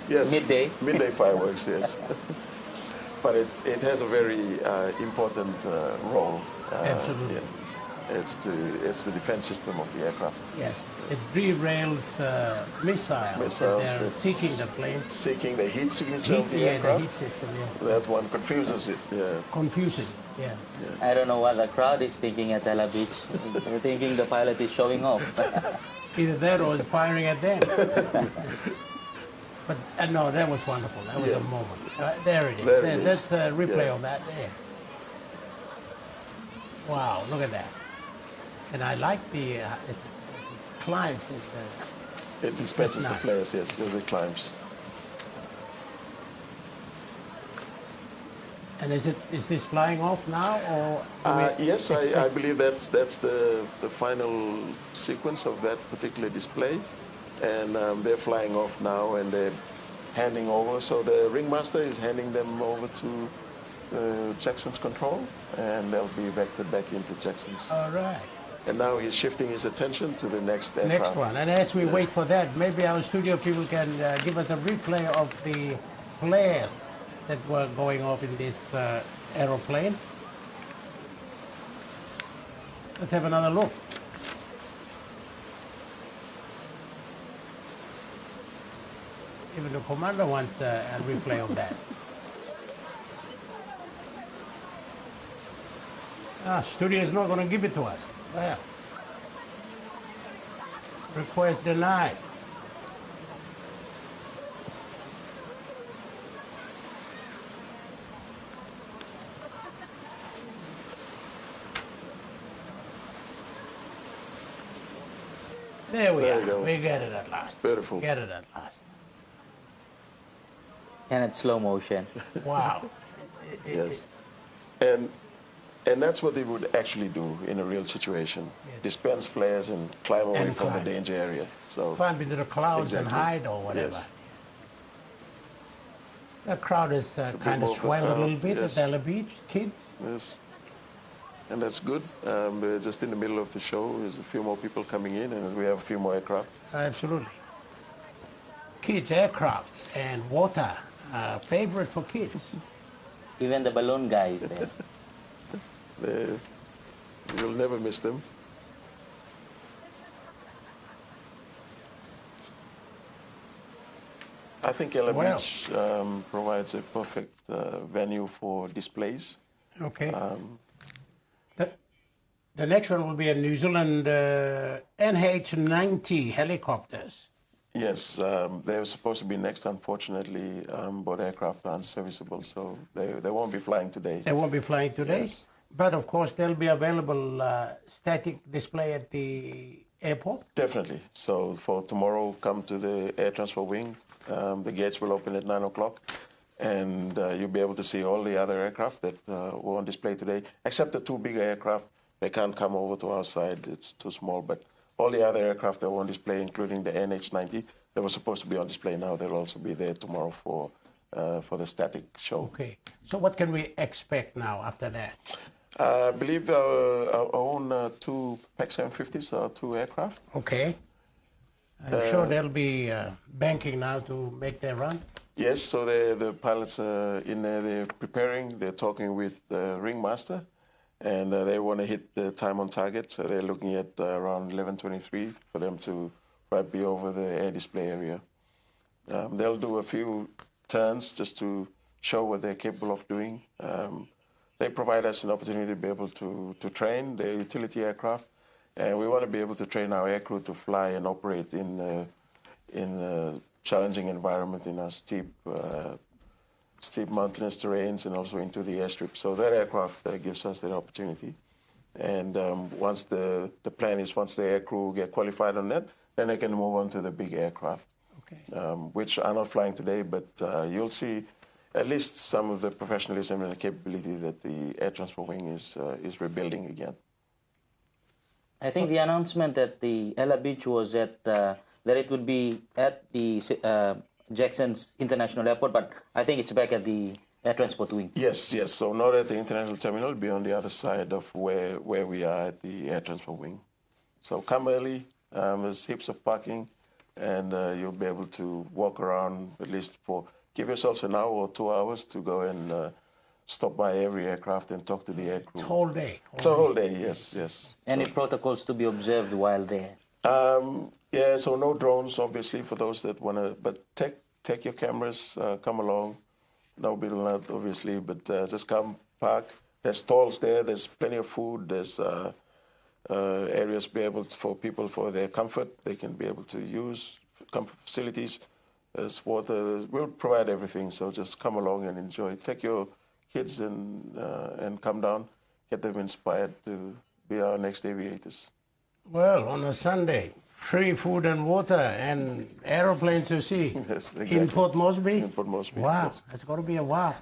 Speaker 3: Yes.
Speaker 2: Midday.
Speaker 3: Midday fireworks, yes. But it has a very important role.
Speaker 1: Absolutely.
Speaker 3: Yeah. It's the defense system of the aircraft.
Speaker 1: Yes. It derails missiles. That they're
Speaker 3: that's
Speaker 1: seeking the plane.
Speaker 3: Seeking the heat signature of the
Speaker 1: Yeah,
Speaker 3: aircraft.
Speaker 1: the heat system, yeah.
Speaker 3: That one confuses it. Yeah.
Speaker 1: Confusing, yeah.
Speaker 2: I don't know what the crowd is thinking at Ela Beach. They're thinking the pilot is showing off.
Speaker 1: Either that or firing at them. But no, that was wonderful. That was
Speaker 3: Yeah.
Speaker 1: a moment. There it is.
Speaker 3: There it
Speaker 1: That's
Speaker 3: is.
Speaker 1: the replay
Speaker 3: Yeah.
Speaker 1: of that there. Wow, look at that. And I like the climbs.
Speaker 3: It dispatches
Speaker 1: That's
Speaker 3: the
Speaker 1: nice.
Speaker 3: flares, yes, as it climbs.
Speaker 1: And is this flying off now or? do we
Speaker 3: Yes, I
Speaker 1: expect-
Speaker 3: believe that's the final sequence of that particular display. And they're flying off now and they're handing over. So the ringmaster is handing them over to Jackson's control and they'll be vectored back into Jackson's.
Speaker 1: All right.
Speaker 3: And now he's shifting his attention to the next aircraft.
Speaker 1: Next one. And as we wait for that, maybe our studio people can give us a replay of the flares that were going off in this aeroplane. Let's have another look. Even the commander wants a replay of that. Studio is not going to give it to us. Well, request denied. There we
Speaker 3: There
Speaker 1: are.
Speaker 3: you go.
Speaker 1: We get it at last.
Speaker 3: Beautiful.
Speaker 1: Get it at last.
Speaker 2: And it's slow motion.
Speaker 1: Wow.
Speaker 3: Yes. And that's what they would actually do in a real situation.
Speaker 1: Yes.
Speaker 3: Dispense flares and climb away
Speaker 1: And
Speaker 3: from
Speaker 1: climb.
Speaker 3: the danger area. So
Speaker 1: Climb into the clouds and
Speaker 3: Exactly.
Speaker 1: hide or whatever.
Speaker 3: Yes.
Speaker 1: The crowd is
Speaker 3: a bit
Speaker 1: kind of
Speaker 3: more of a
Speaker 1: swelled a
Speaker 3: crowd,
Speaker 1: little bit
Speaker 3: yes.
Speaker 1: at Ela Beach. Kids.
Speaker 3: yes. And that's good. We're just in the middle of the show. There's a few more people coming in and we have a few more aircraft.
Speaker 1: Absolutely. Kids, aircrafts, and water. Favorite for kids.
Speaker 2: Even the balloon guy is there.
Speaker 3: You'll never miss them. I think Ela
Speaker 1: Well.
Speaker 3: Beach provides a perfect venue for displays.
Speaker 1: Okay. The next one will be a New Zealand NH-90 helicopters.
Speaker 3: Yes, they were supposed to be next. Unfortunately, both aircraft aren't serviceable, so they won't be flying today.
Speaker 1: They won't be flying today,
Speaker 3: Yes.
Speaker 1: but of course they'll be available static display at the airport.
Speaker 3: Definitely. So for tomorrow, come to the air transport wing. The gates will open at 9 o'clock, and you'll be able to see all the other aircraft that were on display today, except the two bigger aircraft. They can't come over to our side. It's too small, but all the other aircraft that were on display, including the NH-90, they were supposed to be on display now. They'll also be there tomorrow for the static show.
Speaker 1: Okay. So what can we expect now after that?
Speaker 3: I believe our own two PEX 750s are two aircraft.
Speaker 1: Okay. I'm sure they'll be banking now to make their run.
Speaker 3: Yes, so the pilots are in there, they're preparing, they're talking with the ringmaster, and they want to hit the time on target, so they're looking at around 11:23 for them to right be over the air display area. They'll do a few turns just to show what they're capable of doing. They provide us an opportunity to be able to train the utility aircraft, and we want to be able to train our aircrew to fly and operate in a challenging environment in our steep mountainous terrains and also into the airstrip. So that aircraft gives us that opportunity. And once the plan is once the aircrew get qualified on that, then they can move on to the big aircraft,
Speaker 1: Okay.
Speaker 3: which are not flying today, but you'll see at least some of the professionalism and the capability that the air transport wing is rebuilding again.
Speaker 2: I think the announcement that the Ela Beach was at that it would be at the Jackson's International Airport, but I think it's back at the Air Transport Wing.
Speaker 3: Yes, yes. So not at the international terminal, be on the other side of where we are at the Air Transport Wing. So come early. There's heaps of parking, and you'll be able to walk around at least give yourselves an hour or 2 hours to go and stop by every aircraft and talk to the aircrew.
Speaker 1: It's whole day.
Speaker 3: It's a whole day, yes, yes.
Speaker 2: Any protocols to be observed while there?
Speaker 3: Yeah, so no drones, obviously, for those that want to, but take your cameras, come along. No bill not, obviously, but just come, park. There's stalls there, there's plenty of food, there's areas for people for their comfort. They can be able to use comfort facilities. There's water, we'll provide everything, so just come along and enjoy. Take your kids and come down, get them inspired to be our next aviators.
Speaker 1: Well, on a Sunday, free food and water and aeroplanes to see.
Speaker 3: Yes, exactly.
Speaker 1: In Port Moresby?
Speaker 3: In Port Moresby.
Speaker 1: Wow,
Speaker 3: Yes.
Speaker 1: it's got to be a wow.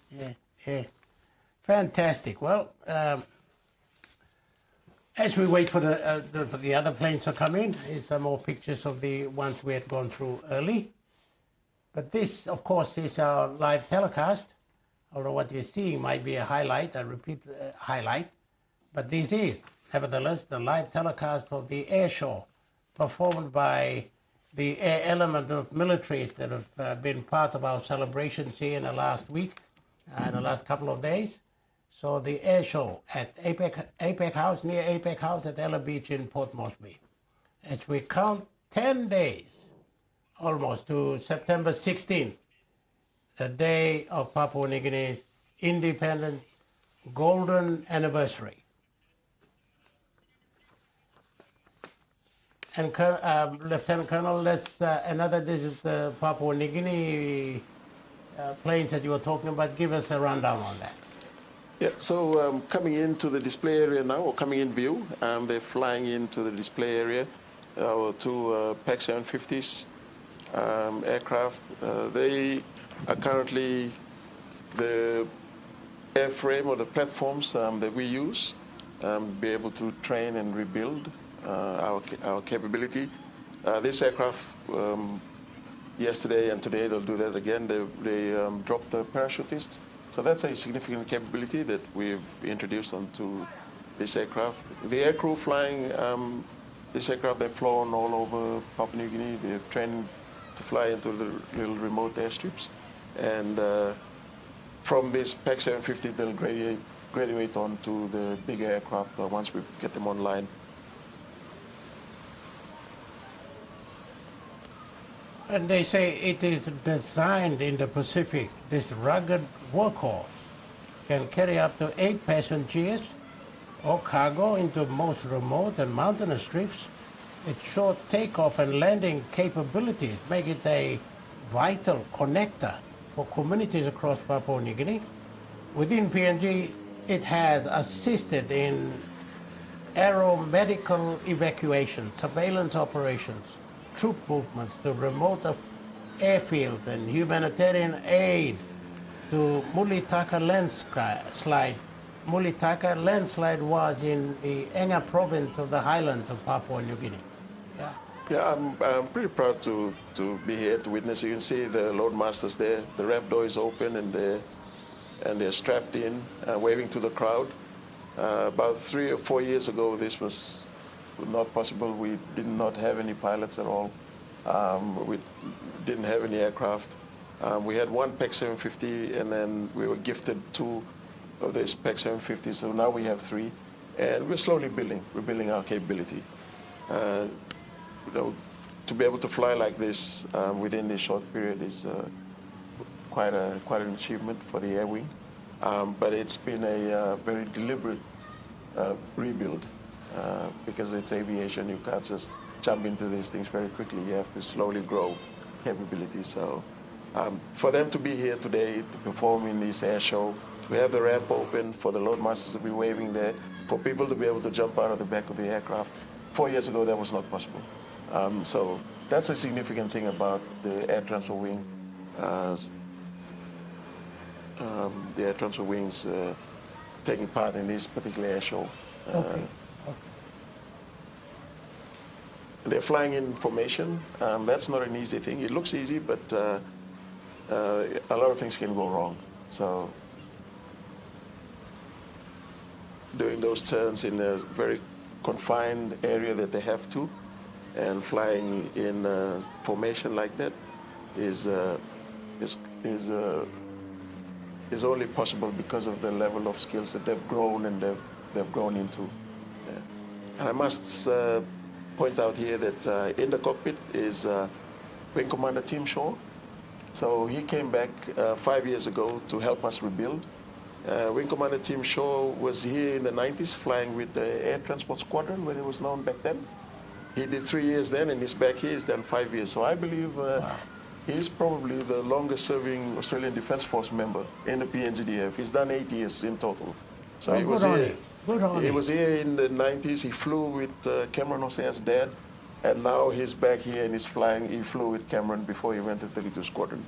Speaker 1: Yeah. Fantastic. Well, as we wait for the other planes to come in, here's some more pictures of the ones we had gone through early. But this, of course, is our live telecast. Although what you're seeing might be a highlight, I repeat, highlight. But this is, nevertheless, the live telecast of the air show performed by the air element of militaries that have been part of our celebrations here in the last week, in the last couple of days. So the air show at APEC House, near APEC House at Ela Beach in Port Moresby. As we count 10 days, almost, to September 16th, the day of Papua New Guinea's independence, golden anniversary. And Lieutenant Colonel, this is the Papua New Guinea planes that you were talking about. Give us a rundown on that.
Speaker 3: Yeah, so coming into the display area now, or coming in view, they're flying into the display area. Our two PEX 750s aircraft. They are currently the airframe or the platforms that we use be able to train and rebuild our capability. This aircraft, yesterday and today, they'll do that again. They dropped the parachutists. So that's a significant capability that we've introduced onto this aircraft. The aircrew flying this aircraft, they've flown all over Papua New Guinea. They've trained to fly into the little remote airstrips. And from this PEX 750, they'll graduate onto the bigger aircraft once we get them online.
Speaker 1: And they say it is designed in the Pacific. This rugged workhorse can carry up to 8 passengers or cargo into most remote and mountainous strips. Its short takeoff and landing capabilities make it a vital connector for communities across Papua New Guinea. Within PNG, it has assisted in aeromedical evacuation, surveillance operations, troop movements to remote airfields, and humanitarian aid to Mulitaka landslide. Mulitaka landslide was in the Enga province of the highlands of Papua New Guinea.
Speaker 3: Yeah, I'm pretty proud to be here to witness. You can see the loadmasters there. The ramp door is open and they're strapped in, waving to the crowd. About 3 or 4 years ago, this was not possible. We did not have any pilots at all. We didn't have any aircraft. We had one PEX 750, and then we were gifted 2 of these PEX 750. So now we have 3, and we're slowly building. We're building our capability. To be able to fly like this within this short period is quite an achievement for the Air Wing. But it's been a very deliberate rebuild because it's aviation. You can't just jump into these things very quickly. You have to slowly grow capability. So for them to be here today to perform in this air show, we have the ramp open for the loadmasters to be waving there, for people to be able to jump out of the back of the aircraft. 4 years ago, that was not possible. So that's a significant thing about the Air Transfer Wing. The Air Transfer Wings taking part in this particular air show.
Speaker 1: Okay.
Speaker 3: They're flying in formation. That's not an easy thing. It looks easy, but a lot of things can go wrong. So doing those turns in a very confined area that they have to, and flying in formation like that is only possible because of the level of skills that they've grown and they've grown into. Yeah. And I must point out here that in the cockpit is Wing Commander Tim Shaw. So he came back 5 years ago to help us rebuild. Wing Commander Tim Shaw was here in the 90s flying with the Air Transport Squadron when it was known back then. He did 3 years then, and he's back here. He's done 5 years. So I believe he's probably the longest serving Australian Defence Force member in the PNGDF. He's done 8 years in total. So he was here. He was here in the 90s. He flew with Cameron Hosea's dad, and now he's back here and he's flying. He flew with Cameron before he went to 32 Squadron.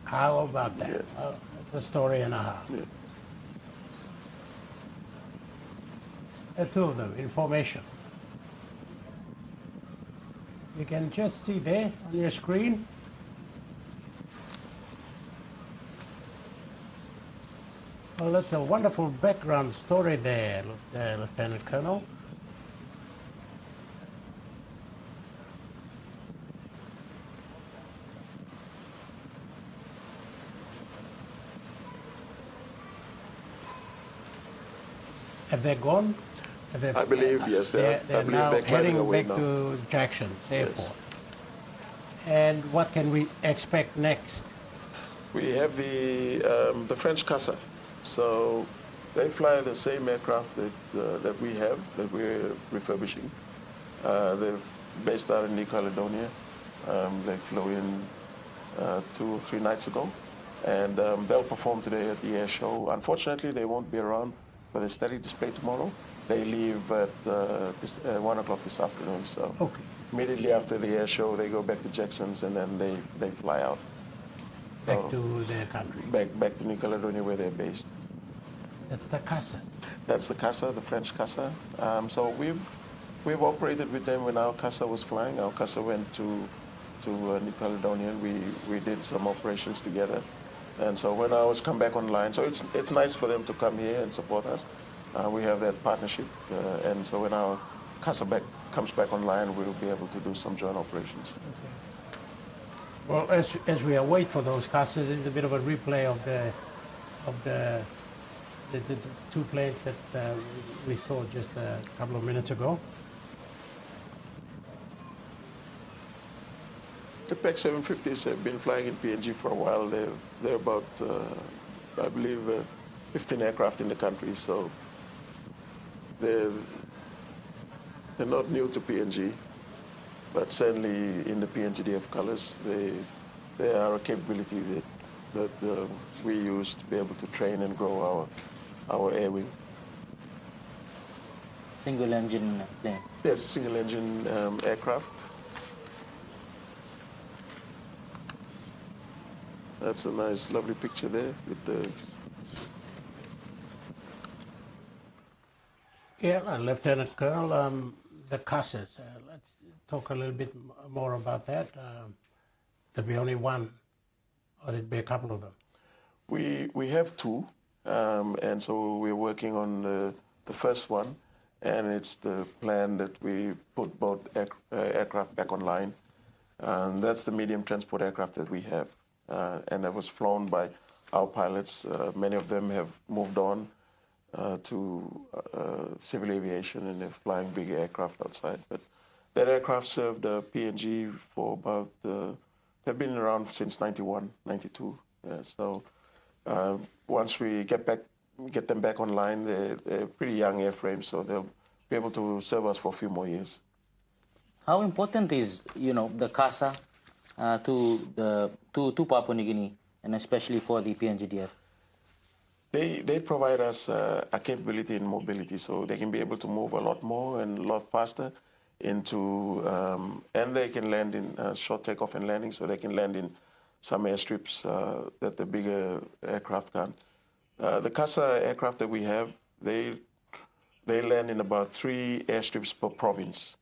Speaker 1: How about that?
Speaker 3: Yeah.
Speaker 1: Well, that's a story and a half.
Speaker 3: Yeah.
Speaker 1: The two of them in formation. You can just see there on your screen. Well, that's a wonderful background story there, Lieutenant Colonel. Have they gone?
Speaker 3: I believe, yes.
Speaker 1: They're now heading back
Speaker 3: now
Speaker 1: to Jackson Airport.
Speaker 3: Yes.
Speaker 1: And what can we expect next?
Speaker 3: We have the French CASA. So they fly the same aircraft that we have, that we're refurbishing. They're based out in New Caledonia. They flew in 2 or 3 nights ago. And they'll perform today at the air show. Unfortunately, they won't be around for the static display tomorrow. They leave at 1 o'clock this afternoon. So immediately after the air show, they go back to Jackson's, and then they fly out.
Speaker 1: Back to their country?
Speaker 3: Back to New Caledonia, where they're based.
Speaker 1: That's the CASAs?
Speaker 3: That's the CASA, the French CASA. So we've operated with them when our CASA was flying. Our CASA went to New Caledonia, and we did some operations together. And so when ours come back online, so it's nice for them to come here and support us. We have that partnership, and so when our CASA comes back online, we'll be able to do some joint operations.
Speaker 1: Okay. Well, as we await for those CASAs, there's a bit of a replay of the 2 planes that we saw just a couple of minutes ago.
Speaker 3: The PEX 750s have been flying in PNG for a while. They're about, I believe, 15 aircraft in the country, so they're not new to PNG, but certainly in the PNGDF colors, they are a capability that we use to be able to train and grow our air wing.
Speaker 2: Single engine plane?
Speaker 3: Yes, single engine aircraft. That's a nice, lovely picture there with the...
Speaker 1: Yeah, Lieutenant Colonel, the CASAs, let's talk a little bit more about that. There'll be only one, or there'll be a couple of them?
Speaker 3: We have 2, and so we're working on the first one, and it's the plan that we put both aircraft back online. That's the medium transport aircraft that we have. And that was flown by our pilots. Many of them have moved on to civil aviation, and they're flying big aircraft outside. But that aircraft served PNG for about, they've been around since 91, 92. So once we get them back online, they're pretty young airframes, so they'll be able to serve us for a few more years.
Speaker 2: How important is, the CASA to Papua New Guinea, and especially for the PNGDF?
Speaker 3: They provide us a capability in mobility, so they can be able to move a lot more and a lot faster into, and they can land in short takeoff and landing, so they can land in some airstrips that the bigger aircraft can't. The CASA aircraft that we have, they land in about 3 airstrips per province.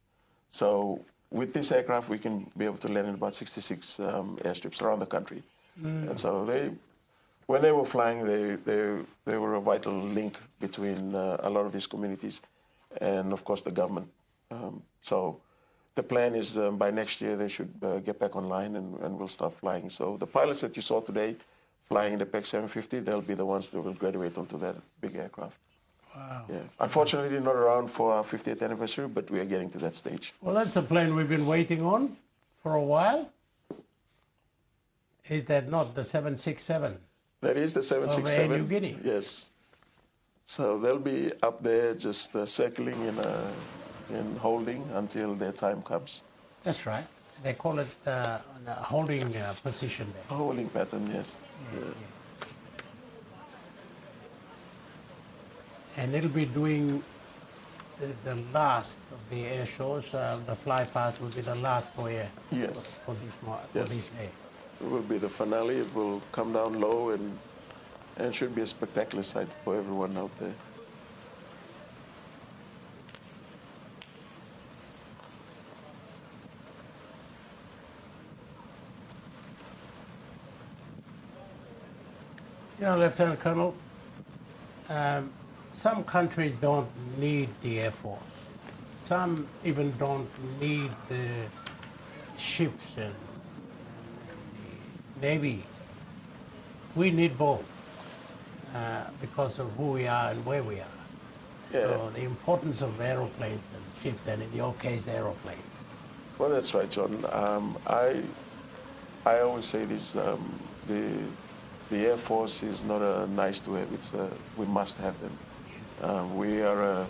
Speaker 3: So with this aircraft, we can be able to land in about 66 airstrips around the country. And so when they were flying, they were a vital link between a lot of these communities and, of course, the government. So the plan is by next year they should get back online and we'll start flying. So the pilots that you saw today flying the PEX 750, they'll be the ones that will graduate onto that big aircraft.
Speaker 1: Wow.
Speaker 3: Yeah. Unfortunately, not around for our 50th anniversary, but we are getting to that stage.
Speaker 1: Well, that's the plane we've been waiting on for a while. Is that not the 767?
Speaker 3: That is the 767.
Speaker 1: Over Niugini.
Speaker 3: Yes. So they'll be up there just circling in holding until their time comes.
Speaker 1: That's right. They call it a holding position there.
Speaker 3: A holding pattern, yes. Yeah.
Speaker 1: And it'll be doing the last of the air shows. The fly path will be the last for air.
Speaker 3: Yes.
Speaker 1: For this day.
Speaker 3: It will be the finale. It will come down low and should be a spectacular sight for everyone out there.
Speaker 1: You know, Lieutenant Colonel, some countries don't need the Air Force. Some even don't need the ships and the navies. We need both because of who we are and where we are.
Speaker 3: Yeah.
Speaker 1: So the importance of aeroplanes and ships, and in your case, aeroplanes.
Speaker 3: Well, that's right, John. I always say this, the Air Force is not a nice to have, it's we must have them. We are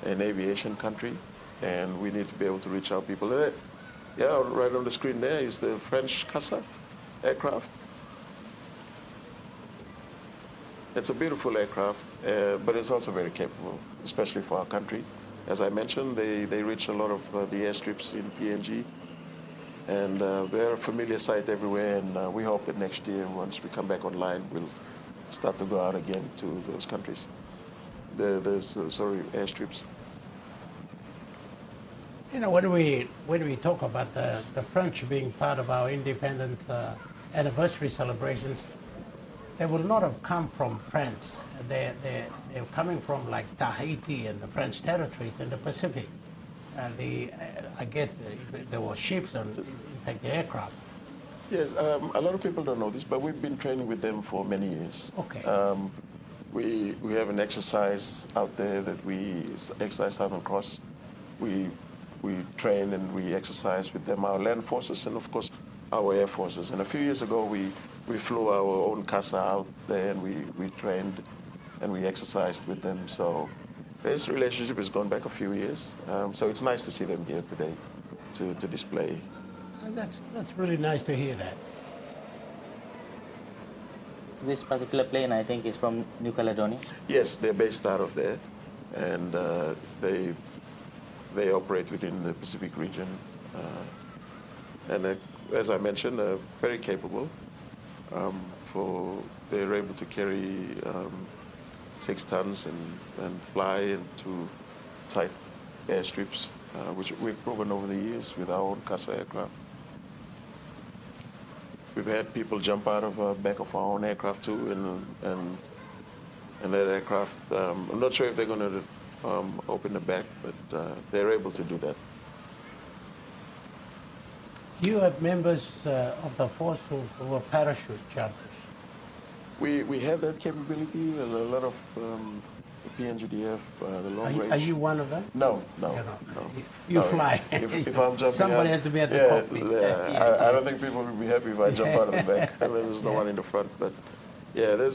Speaker 3: an aviation country, and we need to be able to reach our people. Yeah, right on the screen there is the French CASA aircraft. It's a beautiful aircraft, but it's also very capable, especially for our country. As I mentioned, they reach a lot of the airstrips in PNG, and they're a familiar sight everywhere, and we hope that next year, once we come back online, we'll start to go out again to those countries, airstrips.
Speaker 1: You know, when we talk about the French being part of our independence anniversary celebrations, they will not have come from France. They're coming from like Tahiti and the French territories in the Pacific. I guess there were ships and, in fact, the aircraft.
Speaker 3: Yes, a lot of people don't know this, but we've been training with them for many years.
Speaker 1: Okay.
Speaker 3: We have an exercise out there that we exercise Southern Cross. We train and we exercise with them, our land forces and, of course, our air forces. And a few years ago, we flew our own CASA out there and we trained and we exercised with them. So this relationship has gone back a few years. So it's nice to see them here today to display.
Speaker 1: And that's really nice to hear that.
Speaker 2: This particular plane, I think, is from New Caledonia?
Speaker 3: Yes, they're based out of there, and they operate within the Pacific region. And as I mentioned, very capable. They're able to carry 6 tons and fly into tight airstrips, which we've proven over the years with our own CASA aircraft. We've had people jump out of the back of our own aircraft too, and that aircraft, I'm not sure if they're going to open the back, but they're able to do that.
Speaker 1: You have members of the force who are parachute jumpers.
Speaker 3: We have that capability. A lot of PNGDF, the long range.
Speaker 1: Are you one of them?
Speaker 3: No.
Speaker 1: You fly.
Speaker 3: If I'm jumping
Speaker 1: Somebody has to be at the cockpit.
Speaker 3: I don't think people will be happy if I jump out of the back. There's no one in the front. But yeah,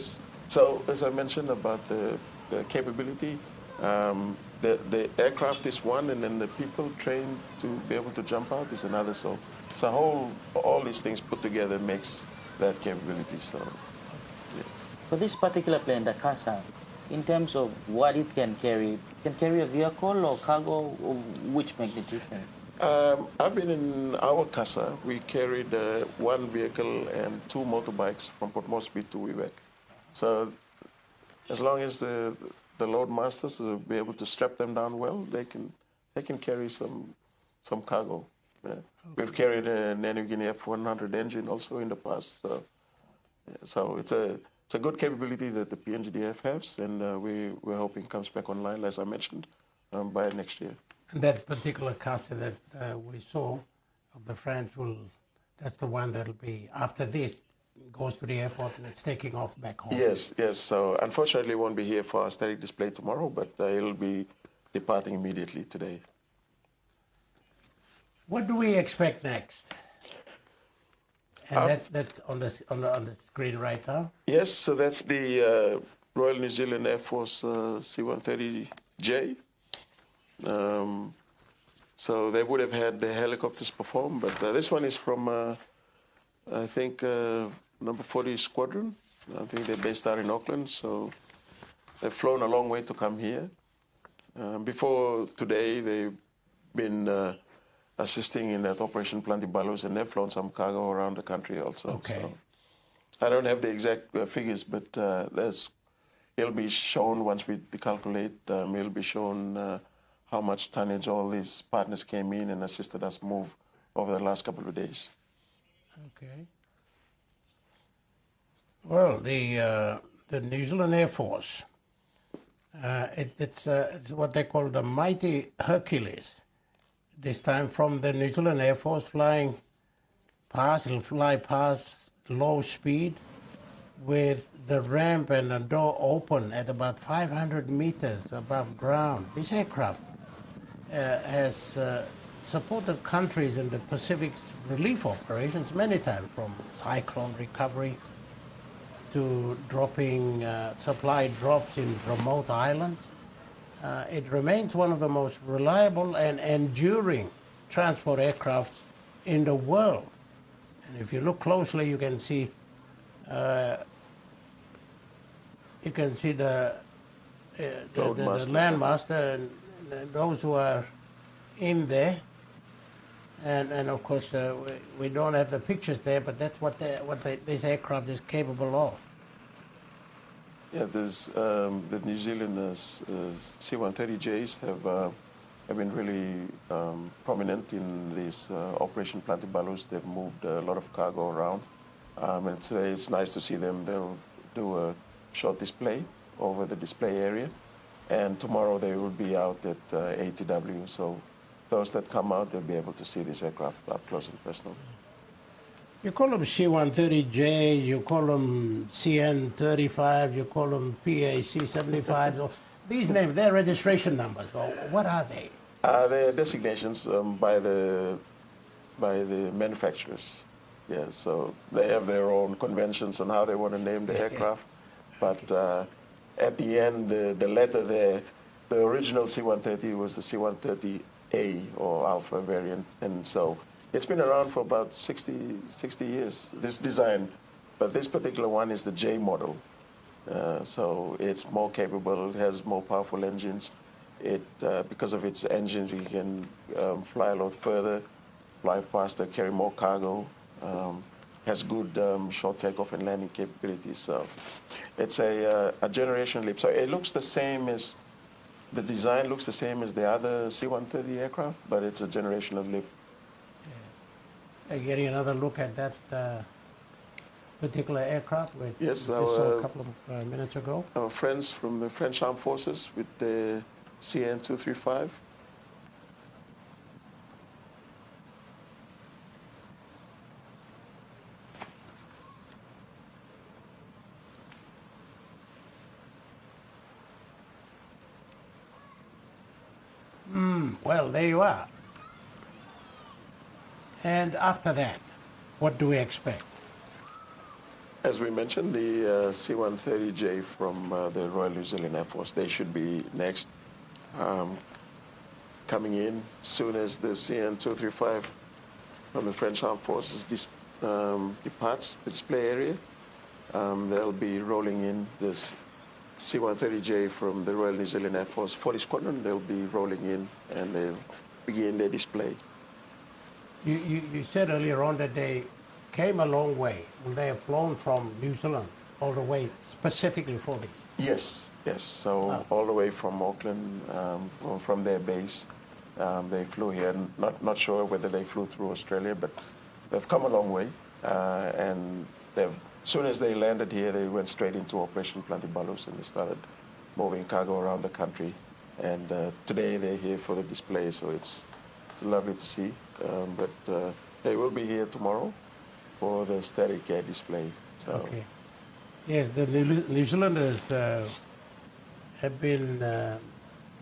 Speaker 3: so as I mentioned about the capability, the aircraft is one, and then the people trained to be able to jump out is another. So it's a whole, all these things put together makes that capability. So yeah.
Speaker 2: For this particular plane, the CASA, in terms of what it can carry a vehicle or cargo of which magnitude?
Speaker 3: I've been in our CASA. We carried 1 vehicle and 2 motorbikes from Port Moresby to Wewak. So as long as the load masters will be able to strap them down well, they can carry some cargo. Yeah. We've carried a Niugini F-100 engine also in the past. So it's a good capability that the PNGDF has, and we're hoping comes back online, as I mentioned, by next year.
Speaker 1: And that particular caster that we saw of the French that's the one that'll be, after this, goes to the airport and it's taking off back home.
Speaker 3: Yes. So unfortunately, it won't be here for our static display tomorrow, but it'll be departing immediately today.
Speaker 1: What do we expect next? And that's on the screen right now?
Speaker 3: Yes, so that's the Royal New Zealand Air Force C-130J. So they would have had the helicopters perform, but this one is from, I think, number 40 Squadron. I think they're based out in Auckland, so they've flown a long way to come here. Before today, they've been assisting in that Operation Plantibalus, and they've flown some cargo around the country also.
Speaker 1: Okay.
Speaker 3: So I don't have the exact figures, but it'll be shown once we calculate. It'll be shown how much tonnage all these partners came in and assisted us move over the last couple of days.
Speaker 1: Okay. Well, the New Zealand Air Force, it's what they call the mighty Hercules. This time from the New Zealand Air Force, it'll fly past low speed with the ramp and the door open at about 500 meters above ground. This aircraft has supported countries in the Pacific relief operations many times, from cyclone recovery to dropping supply drops in remote islands. It remains one of the most reliable and enduring transport aircrafts in the world. And if you look closely, you can see the landmaster and those who are in there. And of course, we don't have the pictures there, but that's what this aircraft is capable of.
Speaker 3: Yeah, there's the New Zealand C-130Js have been really prominent in this Operation Plantibalus. They've moved a lot of cargo around, and today it's nice to see them. They'll do a short display over the display area, and tomorrow they will be out at ATW. So those that come out, they'll be able to see this aircraft up close and personal.
Speaker 1: You call them C-130J, you call them CN-35, you call them PAC-75. So these names, they're registration numbers. Or what are they?
Speaker 3: They're designations by the manufacturers. Yeah, so they have their own conventions on how they want to name the aircraft. But at the end, the letter there, the original C-130 was the C-130A or Alpha variant, and so it's been around for about 60 years, this design, but this particular one is the J model. So it's more capable, it has more powerful engines. Because of its engines, it can fly a lot further, fly faster, carry more cargo, has good short takeoff and landing capabilities. So it's a generation leap. So it looks the same as, the design looks the same as the other C-130 aircraft, but it's a generational leap.
Speaker 1: Getting another look at that particular aircraft, which
Speaker 3: yes,
Speaker 1: we saw a couple of minutes ago.
Speaker 3: Our friends from the French Armed Forces with the CN-235.
Speaker 1: Well, there you are. And after that, what do we expect?
Speaker 3: As we mentioned, the C-130J from the Royal New Zealand Air Force, they should be next, coming in soon as the CN-235 from the French Armed Forces departs the display area. They'll be rolling in this C-130J from the Royal New Zealand Air Force 40 Squadron. They'll be rolling in and they'll begin their display.
Speaker 1: You said earlier on that they came a long way. Will they have flown from New Zealand all the way specifically for this?
Speaker 3: Yes. So all the way from Auckland, from their base, They flew here, not sure whether they flew through Australia, but they've come a long way. And as soon as they landed here, they went straight into Operation Plantibalus and they started moving cargo around the country. And today they're here for the display, so it's lovely to see. But they will be here tomorrow for the static air display. So.
Speaker 1: Okay. Yes, the New Zealanders have been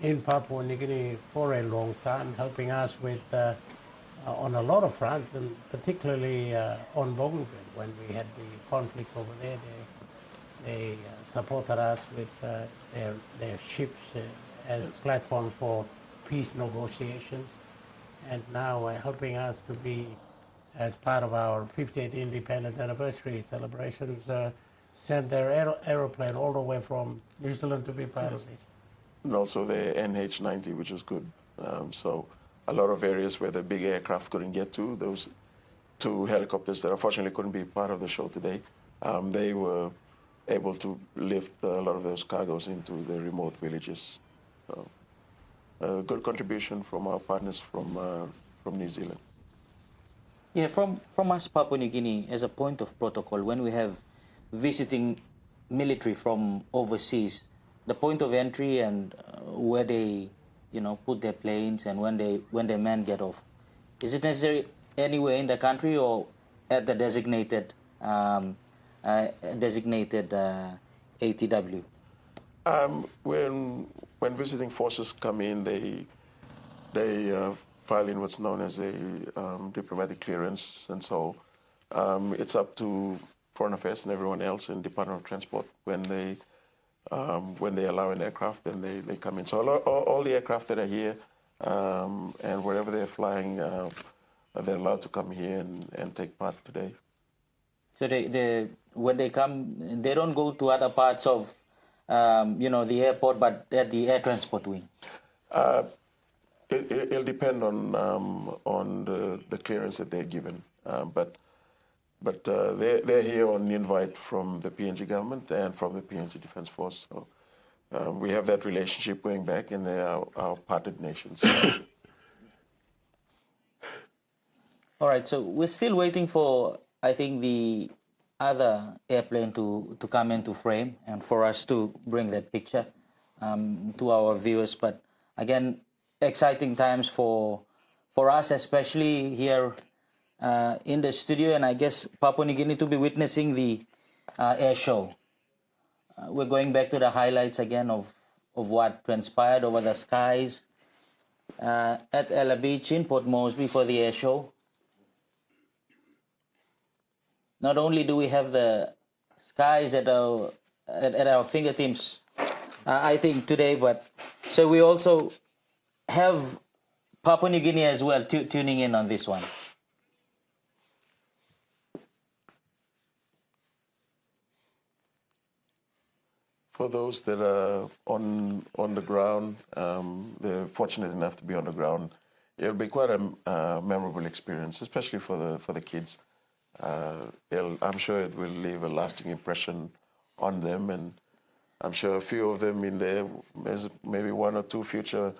Speaker 1: in Papua New Guinea for a long time, helping us with on a lot of fronts, and particularly on Bougainville when we had the conflict over there. They supported us with their ships as platforms for peace negotiations, and now helping us to be, as part of our 50th independence anniversary celebrations, send their aeroplane all the way from New Zealand to be part of this.
Speaker 3: And also the NH-90, which is good. So a lot of areas where the big aircraft couldn't get to, those two helicopters that unfortunately couldn't be part of the show today, they were able to lift a lot of those cargoes into the remote villages. So a good contribution from our partners from New Zealand.
Speaker 2: Yeah, from us, Papua New Guinea, as a point of protocol, when we have visiting military from overseas, the point of entry and where they, put their planes and when their men get off, is it necessary anywhere in the country or at the designated ATW?
Speaker 3: When visiting forces come in, they file in what's known as a diplomatic clearance, and so it's up to Foreign Affairs and everyone else in Department of Transport when they allow an aircraft, then they come in. So all the aircraft that are here and wherever they're flying, they're allowed to come here and take part today.
Speaker 2: So when they come, they don't go to other parts of the airport, but at the air transport wing.
Speaker 3: It'll depend on the clearance that they're given, but they're here on invite from the PNG government and from the PNG Defence Force. So we have that relationship going back, and they are our partnered nations.
Speaker 2: All right, so we're still waiting for, I think, the other airplane to come into frame and for us to bring that picture to our viewers. But again, exciting times for us, especially here in the studio, and I guess Papua New Guinea to be witnessing the air show. We're going back to the highlights again of what transpired over the skies at Ela Beach in Port Moresby for the air show. Not only do we have the skies at our fingertips, I think today, but so we also have Papua New Guinea as well tuning in on this one.
Speaker 3: For those that are on the ground, they're fortunate enough to be on the ground. It'll be quite a memorable experience, especially for the kids. I'm sure it will leave a lasting impression on them, and I'm sure a few of them in there, maybe one or two future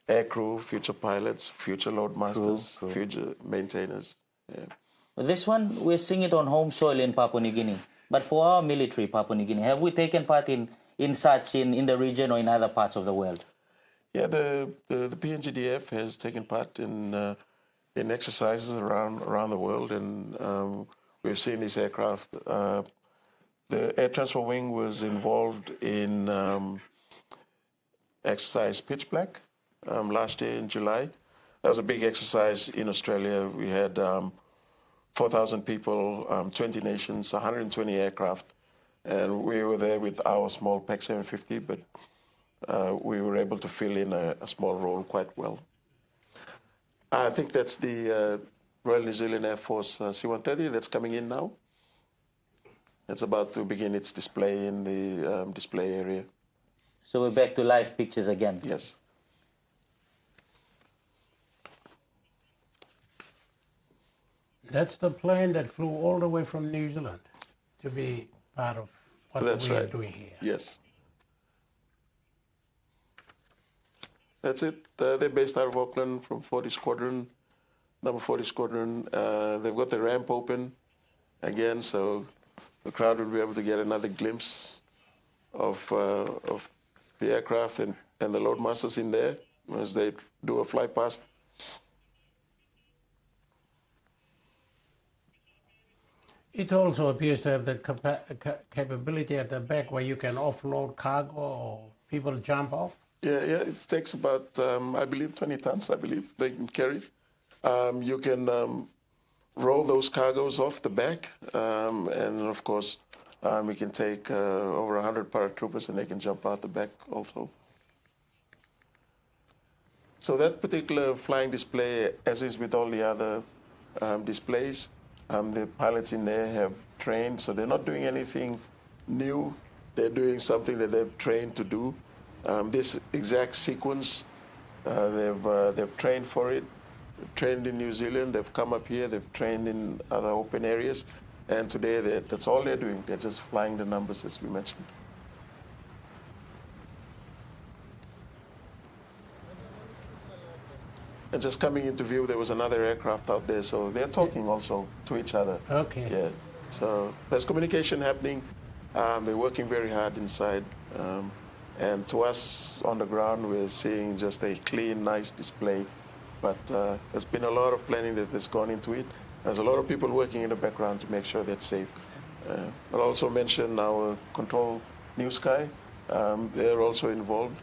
Speaker 3: aircrew, future pilots, future load masters, future maintainers. Yeah.
Speaker 2: Well, this one, we're seeing it on home soil in Papua New Guinea. But for our military, Papua New Guinea, have we taken part in such in the region or in other parts of the world?
Speaker 3: Yeah, the PNGDF has taken part in exercises around the world, and we've seen these aircraft. The Air Transport Wing was involved in exercise Pitch Black last year in July. That was a big exercise in Australia. We had 4,000 people, 20 nations, 120 aircraft, and we were there with our small PEX 750, but we were able to fill in a small role quite well. I think that's the Royal New Zealand Air Force C-130 that's coming in now. It's about to begin its display in the display area.
Speaker 2: So we're back to live pictures again.
Speaker 3: Yes.
Speaker 1: That's the plane that flew all the way from New Zealand to be part of what we are doing here.
Speaker 3: Yes. That's it. They're based out of Auckland from 40 Squadron, number 40 Squadron. They've got the ramp open again, so the crowd will be able to get another glimpse of the aircraft and the loadmasters in there as they do a fly past.
Speaker 1: It also appears to have the capability at the back where you can offload cargo or people jump off.
Speaker 3: Yeah, it takes about, I believe, 20 tons, I believe, they can carry. You can roll those cargoes off the back, and of course, we can take over 100 paratroopers and they can jump out the back also. So that particular flying display, as is with all the other displays, the pilots in there have trained, so they're not doing anything new. They're doing something that they've trained to do. This exact sequence, they've trained for it. They've trained in New Zealand. They've come up here. They've trained in other open areas, and today that's all they're doing. They're just flying the numbers, as we mentioned. And just coming into view, there was another aircraft out there, so they're talking also to each other.
Speaker 1: Okay.
Speaker 3: Yeah. So there's communication happening. They're working very hard inside. And to us on the ground, we're seeing just a clean, nice display. But there's been a lot of planning that has gone into it. There's a lot of people working in the background to make sure that's safe. I'll also mention our control New Sky. They're also involved,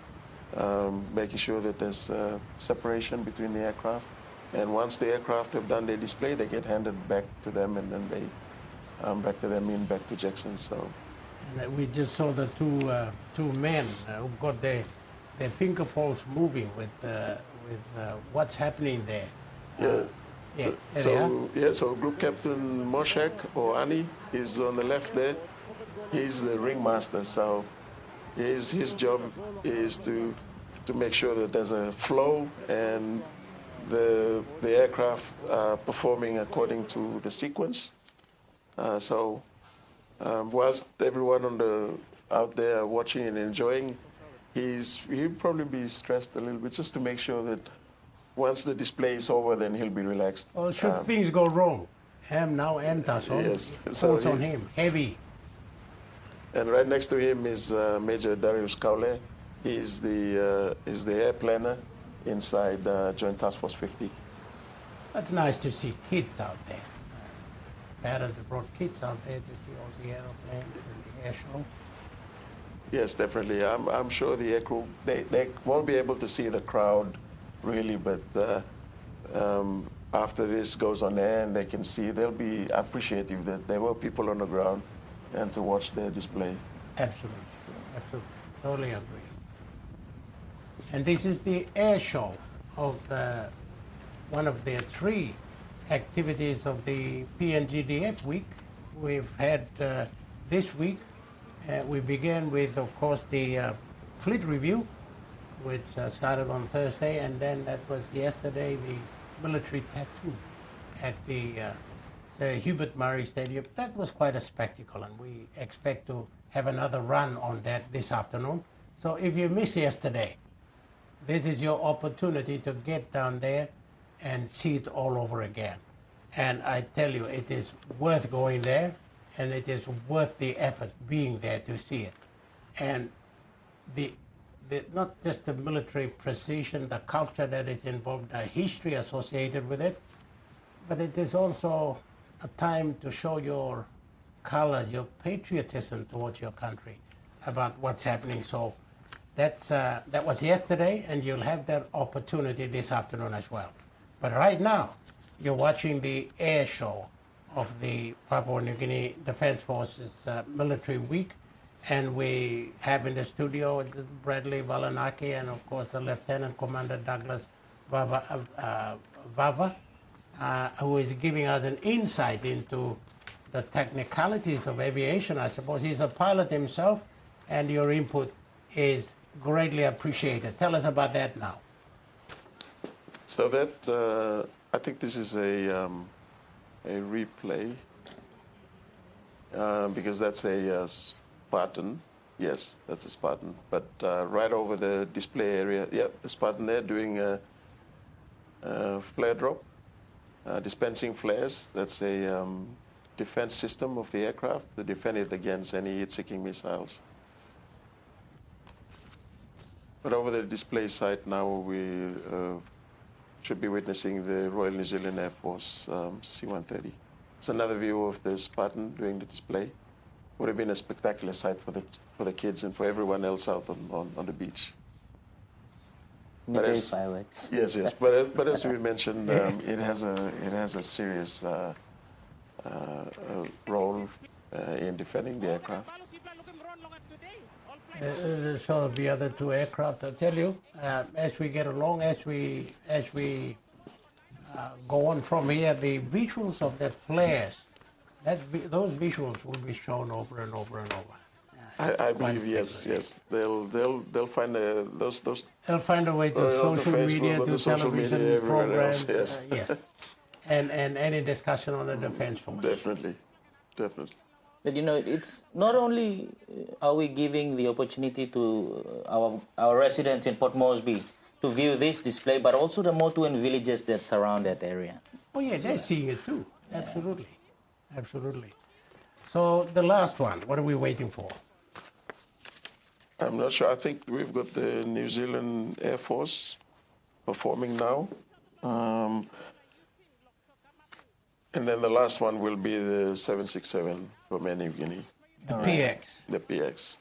Speaker 3: making sure that there's separation between the aircraft. And once the aircraft have done their display, they get handed back to them, and then they back to them back to Jackson. So.
Speaker 1: And we just saw the two men who got their finger poles moving with what's happening there.
Speaker 3: So Group Captain Moshak, or Ani, is on the left there. He's the ringmaster, so his job is to make sure that there's a flow and the aircraft are performing according to the sequence. Whilst everyone out there watching and enjoying, he'll probably be stressed a little bit just to make sure that once the display is over, then he'll be relaxed.
Speaker 1: Or should things go wrong, yes, falls on him, heavy.
Speaker 3: And right next to him is Major Darius Kaule. He's the air planner inside Joint Task Force 50.
Speaker 1: That's nice to see kids out there. Parents brought kids out there to see all the airplanes and the air show.
Speaker 3: Yes, definitely. I'm sure the air crew, they won't be able to see the crowd really, but after this goes on air and they can see, they'll be appreciative that there were people on the ground and to watch their display.
Speaker 1: Absolutely, totally agree. And this is the air show of one of the three activities of the PNGDF week. We've had this week, we began with, of course, the fleet review, which started on Thursday, and then that was yesterday, the military tattoo at the Sir Hubert Murray Stadium. That was quite a spectacle, and we expect to have another run on that this afternoon. So if you missed yesterday, this is your opportunity to get down there and see it all over again. And I tell you, it is worth going there, and it is worth the effort being there to see it. And not just the military precision, the culture that is involved, the history associated with it, but it is also a time to show your colors, your patriotism towards your country about what's happening. So that was yesterday, and you'll have that opportunity this afternoon as well. But right now, you're watching the air show of the Papua New Guinea Defense Forces Military Week, and we have in the studio Bradley Valanaki and, of course, the Lieutenant Commander Douglas Vava, who is giving us an insight into the technicalities of aviation. I suppose he's a pilot himself, and your input is greatly appreciated. Tell us about that now.
Speaker 3: So that, I think this is a replay, because that's a Spartan, Yes, that's a Spartan. But right over the display area, yeah, the Spartan there doing a flare drop, dispensing flares. That's a defense system of the aircraft to defend it against any heat-seeking missiles. But over the display site now, we should be witnessing the Royal New Zealand Air Force C-130. It's another view of the Spartan doing the display. Would have been a spectacular sight for the kids and for everyone else out on the beach.
Speaker 2: Military fireworks.
Speaker 3: Yes, yes. But as we mentioned, it has a serious role in defending the aircraft.
Speaker 1: So the other two aircraft, I tell you, as we get along, as we go on from here, the visuals of that flares, those visuals will be shown over and over and over.
Speaker 3: I believe yes. They'll find those.
Speaker 1: They'll find a way to social media, to television programs, yes, and any discussion on the defense force.
Speaker 3: Definitely.
Speaker 2: But you know, it's not only are we giving the opportunity to our residents in Port Moresby to view this display, but also the Motuan villages that surround that area.
Speaker 1: Oh yeah, they're seeing it too. Absolutely. Absolutely. So the last one, what are we waiting for?
Speaker 3: I'm not sure. I think we've got the New Zealand Air Force performing now. And then the last one will be the 767 from Niugini.
Speaker 1: The PX.
Speaker 3: The PX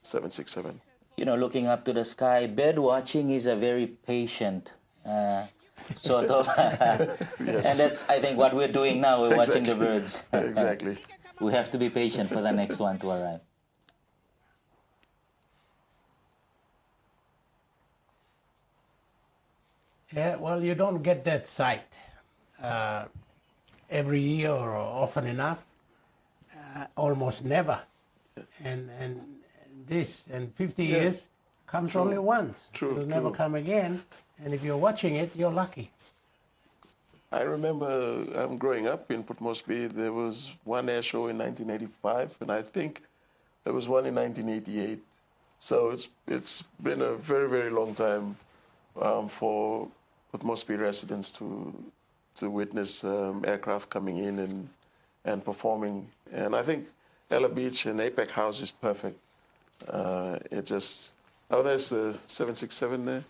Speaker 3: 767.
Speaker 2: You know, looking up to the sky, bird watching is a very patient sort of,
Speaker 3: Yes.
Speaker 2: and that's, I think, what we're doing now. We're watching the birds.
Speaker 3: Exactly.
Speaker 2: We have to be patient for the next one to arrive.
Speaker 1: Yeah, well, you don't get that sight every year or often enough, almost never. And this, in 50 years, comes only once. It'll never come again. And if you're watching it, you're lucky.
Speaker 3: I remember growing up in Port Moresby, there was one air show in 1985, and I think there was one in 1988. So it's been a very, very long time for Port Moresby residents to witness aircraft coming in and performing. And I think Ela Beach and APEC House is perfect. There's the 767 there.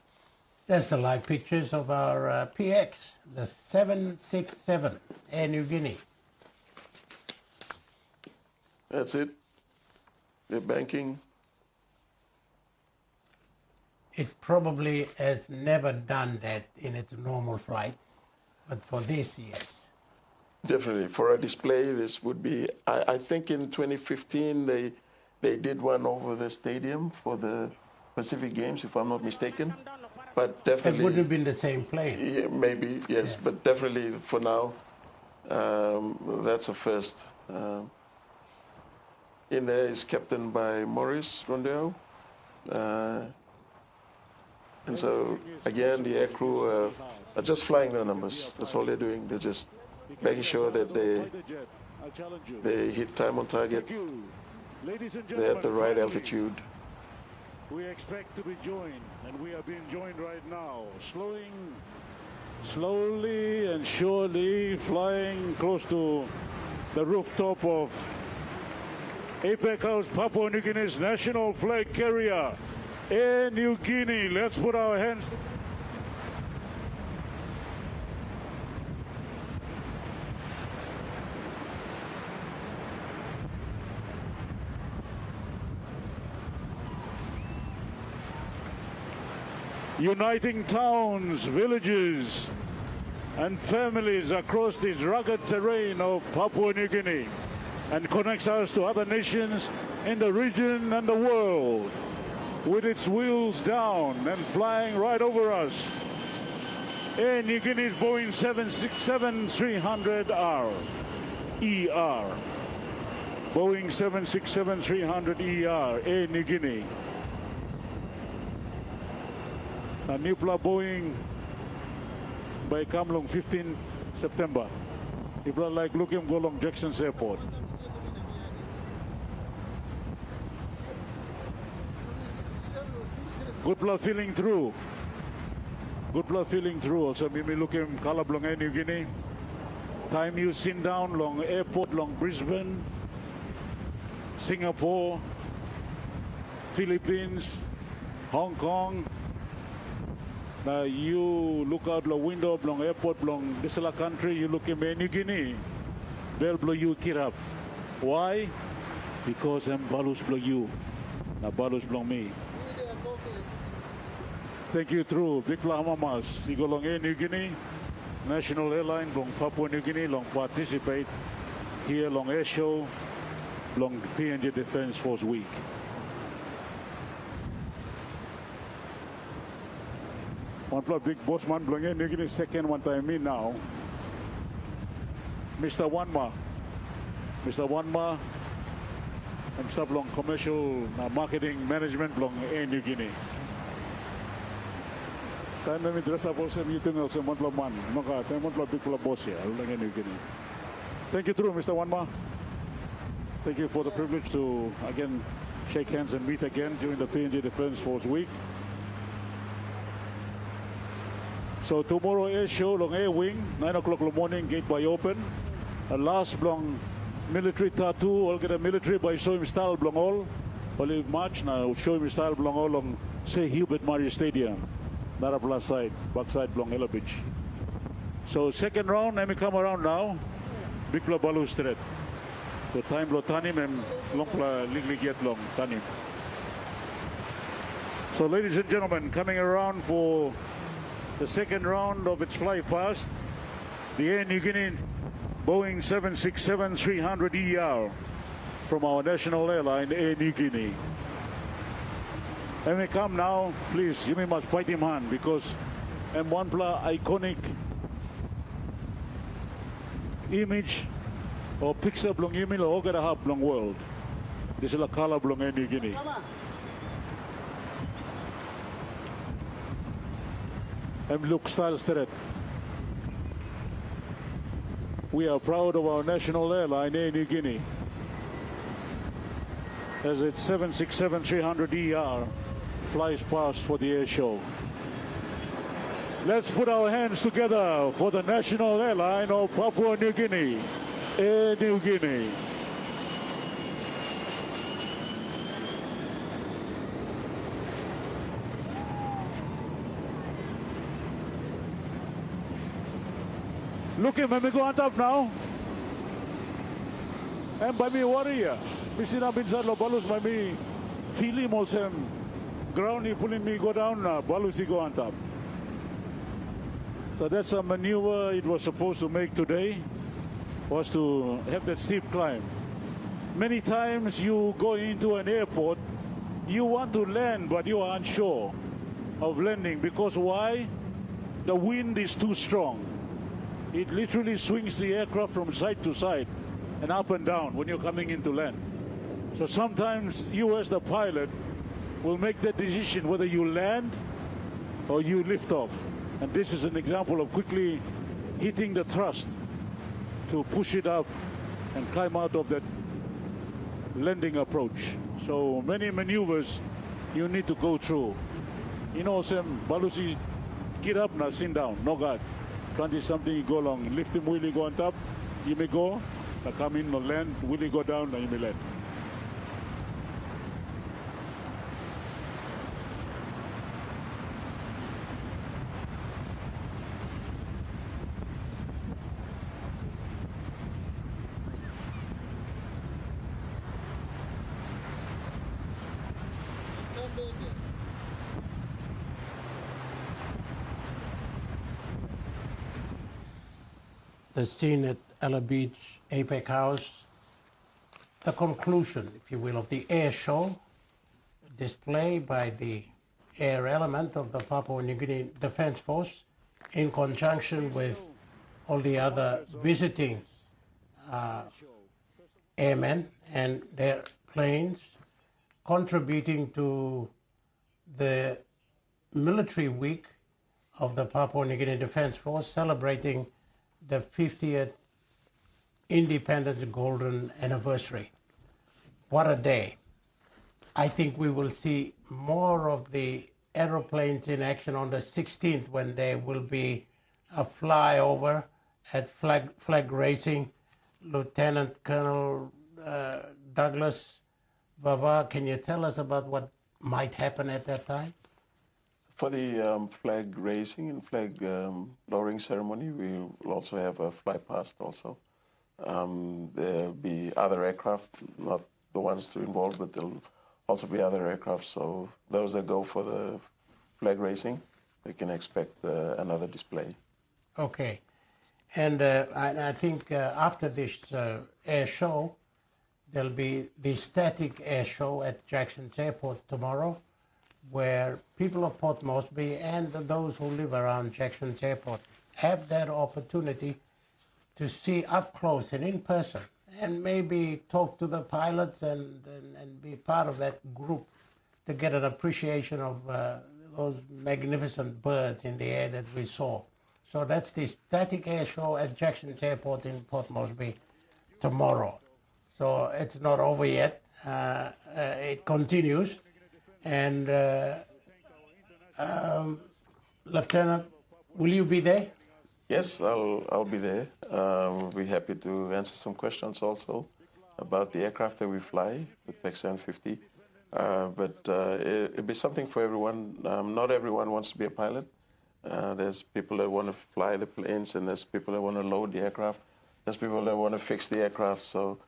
Speaker 1: That's the live pictures of our PX, the 767 Air Niugini.
Speaker 3: That's it. They're banking.
Speaker 1: It probably has never done that in its normal flight, but for this, yes.
Speaker 3: Definitely. For a display, this would be, I think in 2015, they did one over the stadium for the Pacific Games, if I'm not mistaken. But definitely...
Speaker 1: It wouldn't have been the same plane.
Speaker 3: Yeah, maybe, yes. But definitely for now, that's a first. In there is captained by Maurice Rondeo. And so, again, the air crew are just flying their numbers. That's all they're doing. They're just making sure that they hit time on target. They're at the right altitude.
Speaker 4: We expect to be joined, and we are being joined right now. Slowly and surely flying close to the rooftop of APEC House, Papua New Guinea's national flag carrier, Air Niugini. Let's put our hands. Uniting towns, villages, and families across this rugged terrain of Papua New Guinea, and connects us to other nations in the region and the world. With its wheels down and flying right over us, Air Niugini's Boeing 767-300R ER. Boeing 767-300ER, Air Niugini. A Nipla Boeing by Kamlong 15 September. Nipla like Lukim Golong Jackson's Airport. Good luck feeling through. Good luck feeling through. Also, mimi looking kalab long New Guinea. Time you sit down long airport long Brisbane, Singapore, Philippines, Hong Kong. Now you look out the window long airport long this country. You look in New Guinea. They'll blow you kirap. Why? Because I'm balus blow you. Now balus blow me. Thank you through Big Lahamamas. You go long New Guinea, National Airline long Papua New Guinea long participate here long air show long PNG Defence Force Week. One plus big boss man long New Guinea second one time in now. Mr. Wanma. Mr. Wanma. I'm sub long commercial marketing management long New Guinea. Time na mi dress up also meeting also monthly man. Maka time monthly big pula boss here. New Guinea. Thank you through Mr. Wanma. Thank you for the privilege to again shake hands and meet again during the PNG Defence Force Week. So tomorrow air show long air wing 9 o'clock in the morning gate by open. A last long military tattoo all get a military by show him style blong all. Only March now show him style blong all long say Hubert Murray Stadium. Nara plus side, backside blong Ela Beach. So second round, let me come around now. Big pla balu straight. So time lo tanim and long pla ligli get long tanim. So ladies and gentlemen, coming around for the second round of its fly past, the Air Niugini Boeing 767-300ER from our national airline, Air Niugini. And we come now, please, you must fight him hand because M1 Pla iconic image or picture belong image or gonna have belong world. This is la color belong in New Guinea. And look style straight. We are proud of our national airline, Air New Guinea, as its 767-300ER flies past for the air show. Let's put our hands together for the national airline of Papua New Guinea, Air New Guinea. Look at me go on top now. And by me warrior. Misi na binsan lo balus by me feeling also ground he pulling me go down now. Balus he go on top. So that's a maneuver it was supposed to make today, was to have that steep climb. Many times you go into an airport, you want to land but you are unsure of landing because why? The wind is too strong. It literally swings the aircraft from side to side and up and down when you're coming into land. So sometimes you as the pilot will make the decision whether you land or you lift off. And this is an example of quickly hitting the thrust to push it up and climb out of that landing approach. So many maneuvers you need to go through. You know, Sam, Balusi, get up now, sit down, no God. Plenty something you go along, lift him, will he go on top, you may go, come in, no land, will he go down, and you may land.
Speaker 1: The scene at Ela Beach, APEC House, the conclusion, if you will, of the air show, display by the air element of the Papua New Guinea Defence Force in conjunction with all the other visiting airmen and their planes, contributing to the military week of the Papua New Guinea Defence Force, celebrating the 50th Independence Golden Anniversary. What a day. I think we will see more of the aeroplanes in action on the 16th when there will be a flyover at flag raising. Lieutenant Colonel Douglas Baba, can you tell us about what might happen at that time?
Speaker 3: For the flag raising and flag lowering ceremony, we will also have a fly past also. There'll be other aircraft, not the ones to involve, but there'll also be other aircraft. So those that go for the flag raising, they can expect another display.
Speaker 1: Okay. And I think after this air show, there'll be the static air show at Jackson's Airport tomorrow, where people of Port Moresby and those who live around Jackson's Airport have that opportunity to see up close and in person, and maybe talk to the pilots and be part of that group to get an appreciation of those magnificent birds in the air that we saw. So that's the static air show at Jackson's Airport in Port Moresby tomorrow. So it's not over yet. It continues. And Lieutenant, will you be there?
Speaker 3: Yes, I'll be there. We'll be happy to answer some questions also about the aircraft that we fly, the PEX 750. But it'll be something for everyone. Not everyone wants to be a pilot. There's people that want to fly the planes, and there's people that want to load the aircraft. There's people that want to fix the aircraft. So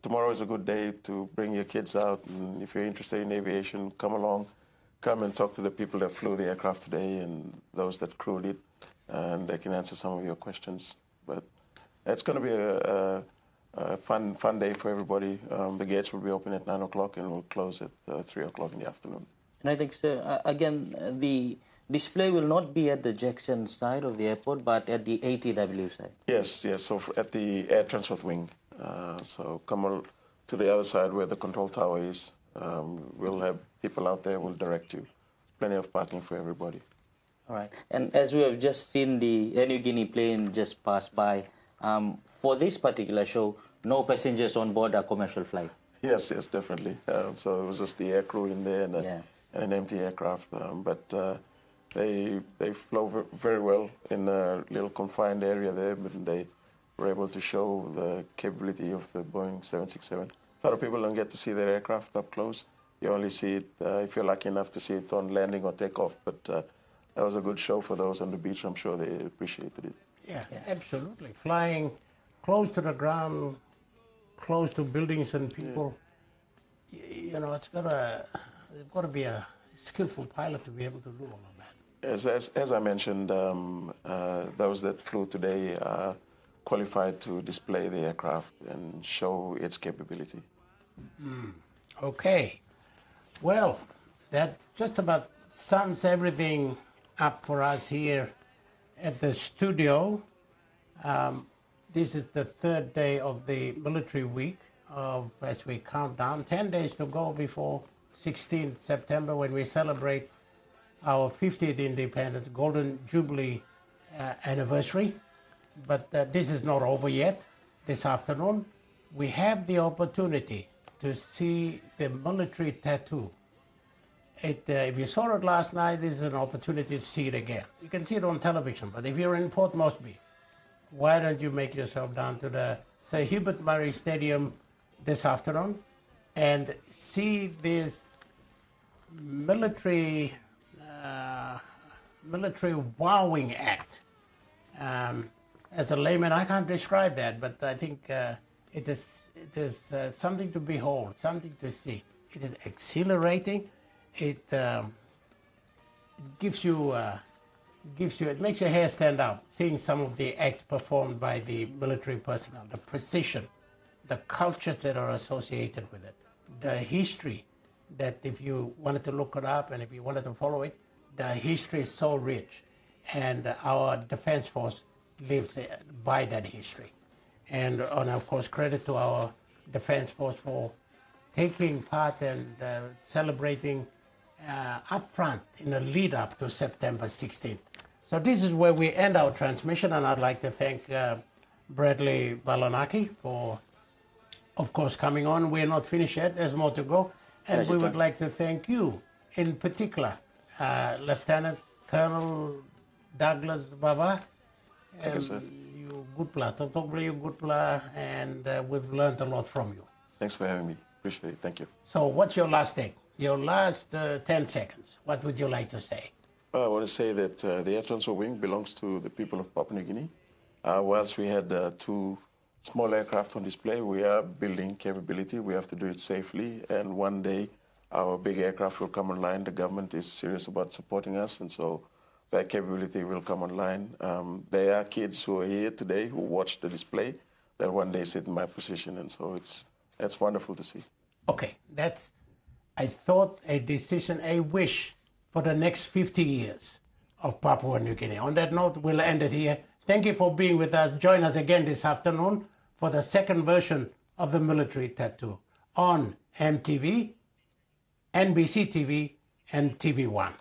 Speaker 3: tomorrow is a good day to bring your kids out. And if you're interested in aviation, come along. Come and talk to the people that flew the aircraft today and those that crewed it, and they can answer some of your questions. But it's going to be a fun day for everybody. The gates will be open at 9 o'clock and will close at 3 o'clock in the afternoon.
Speaker 2: And I think, sir, again, the display will not be at the Jackson side of the airport, but at the ATW side.
Speaker 3: Yes. So at the air transport wing. So come to the other side where the control tower is. We'll have people out there. We'll direct you. Plenty of parking for everybody.
Speaker 2: All right. And as we have just seen the Air Niugini plane just pass by, for this particular show, no passengers on board a commercial flight.
Speaker 3: Yes, definitely. So it was just the air crew in there and an empty aircraft. But they flew very well in a little confined area there, but they were able to show the capability of the Boeing 767. A lot of people don't get to see their aircraft up close. You only see it if you're lucky enough to see it on landing or takeoff. But that was a good show for those on the beach. I'm sure they appreciated it.
Speaker 1: Yeah, absolutely. Flying close to the ground, close to buildings and people, you know, it's got to be a skillful pilot to be able to do all of that.
Speaker 3: As I mentioned, those that flew today are qualified to display the aircraft and show its capability.
Speaker 1: Okay. Well, that just about sums everything up for us here at the studio. This is the third day of the military week as we count down. 10 days to go before 16th September when we celebrate our 50th independence, Golden Jubilee anniversary. But this is not over yet. This afternoon, we have the opportunity to see the military tattoo. If you saw it last night, this is an opportunity to see it again. You can see it on television, but if you're in Port Moresby, why don't you make yourself down to the Sir Hubert Murray Stadium this afternoon and see this military wowing act. As a layman, I can't describe that, but I think it is something to behold, something to see. It is exhilarating. It gives you, it makes your hair stand up, seeing some of the acts performed by the military personnel, the precision, the cultures that are associated with it, the history that if you wanted to look it up and if you wanted to follow it, the history is so rich, and our Defense Force lives by that history. And of course, credit to our Defense Force for taking part and celebrating up front in the lead up to September 16th. So this is where we end our transmission, and I'd like to thank Bradley Balanaki for, of course, coming on. We're not finished yet. There's more to go. And
Speaker 2: Pleasure,
Speaker 1: we would
Speaker 2: John.
Speaker 1: like to thank you in particular, Lieutenant Colonel Douglas Baba.
Speaker 3: Thank you, sir.
Speaker 1: You good player, you good player, and we've learned a lot from you.
Speaker 3: Thanks for having me. Appreciate it. Thank you.
Speaker 1: So what's your last thing? Your last 10 seconds. What would you like to say?
Speaker 3: I want to say that the Air Transfer Wing belongs to the people of Papua New Guinea. Whilst we had 2 small aircraft on display, we are building capability. We have to do it safely, and one day our big aircraft will come online. The government is serious about supporting us, and so that capability will come online. There are kids who are here today who watch the display that one day sit in my position, and so that's wonderful to see.
Speaker 1: Okay, that's, I thought, a decision, a wish for the next 50 years of Papua New Guinea. On that note, we'll end it here. Thank you for being with us. Join us again this afternoon for the second version of the military tattoo on MTV, NBC TV, and TV1.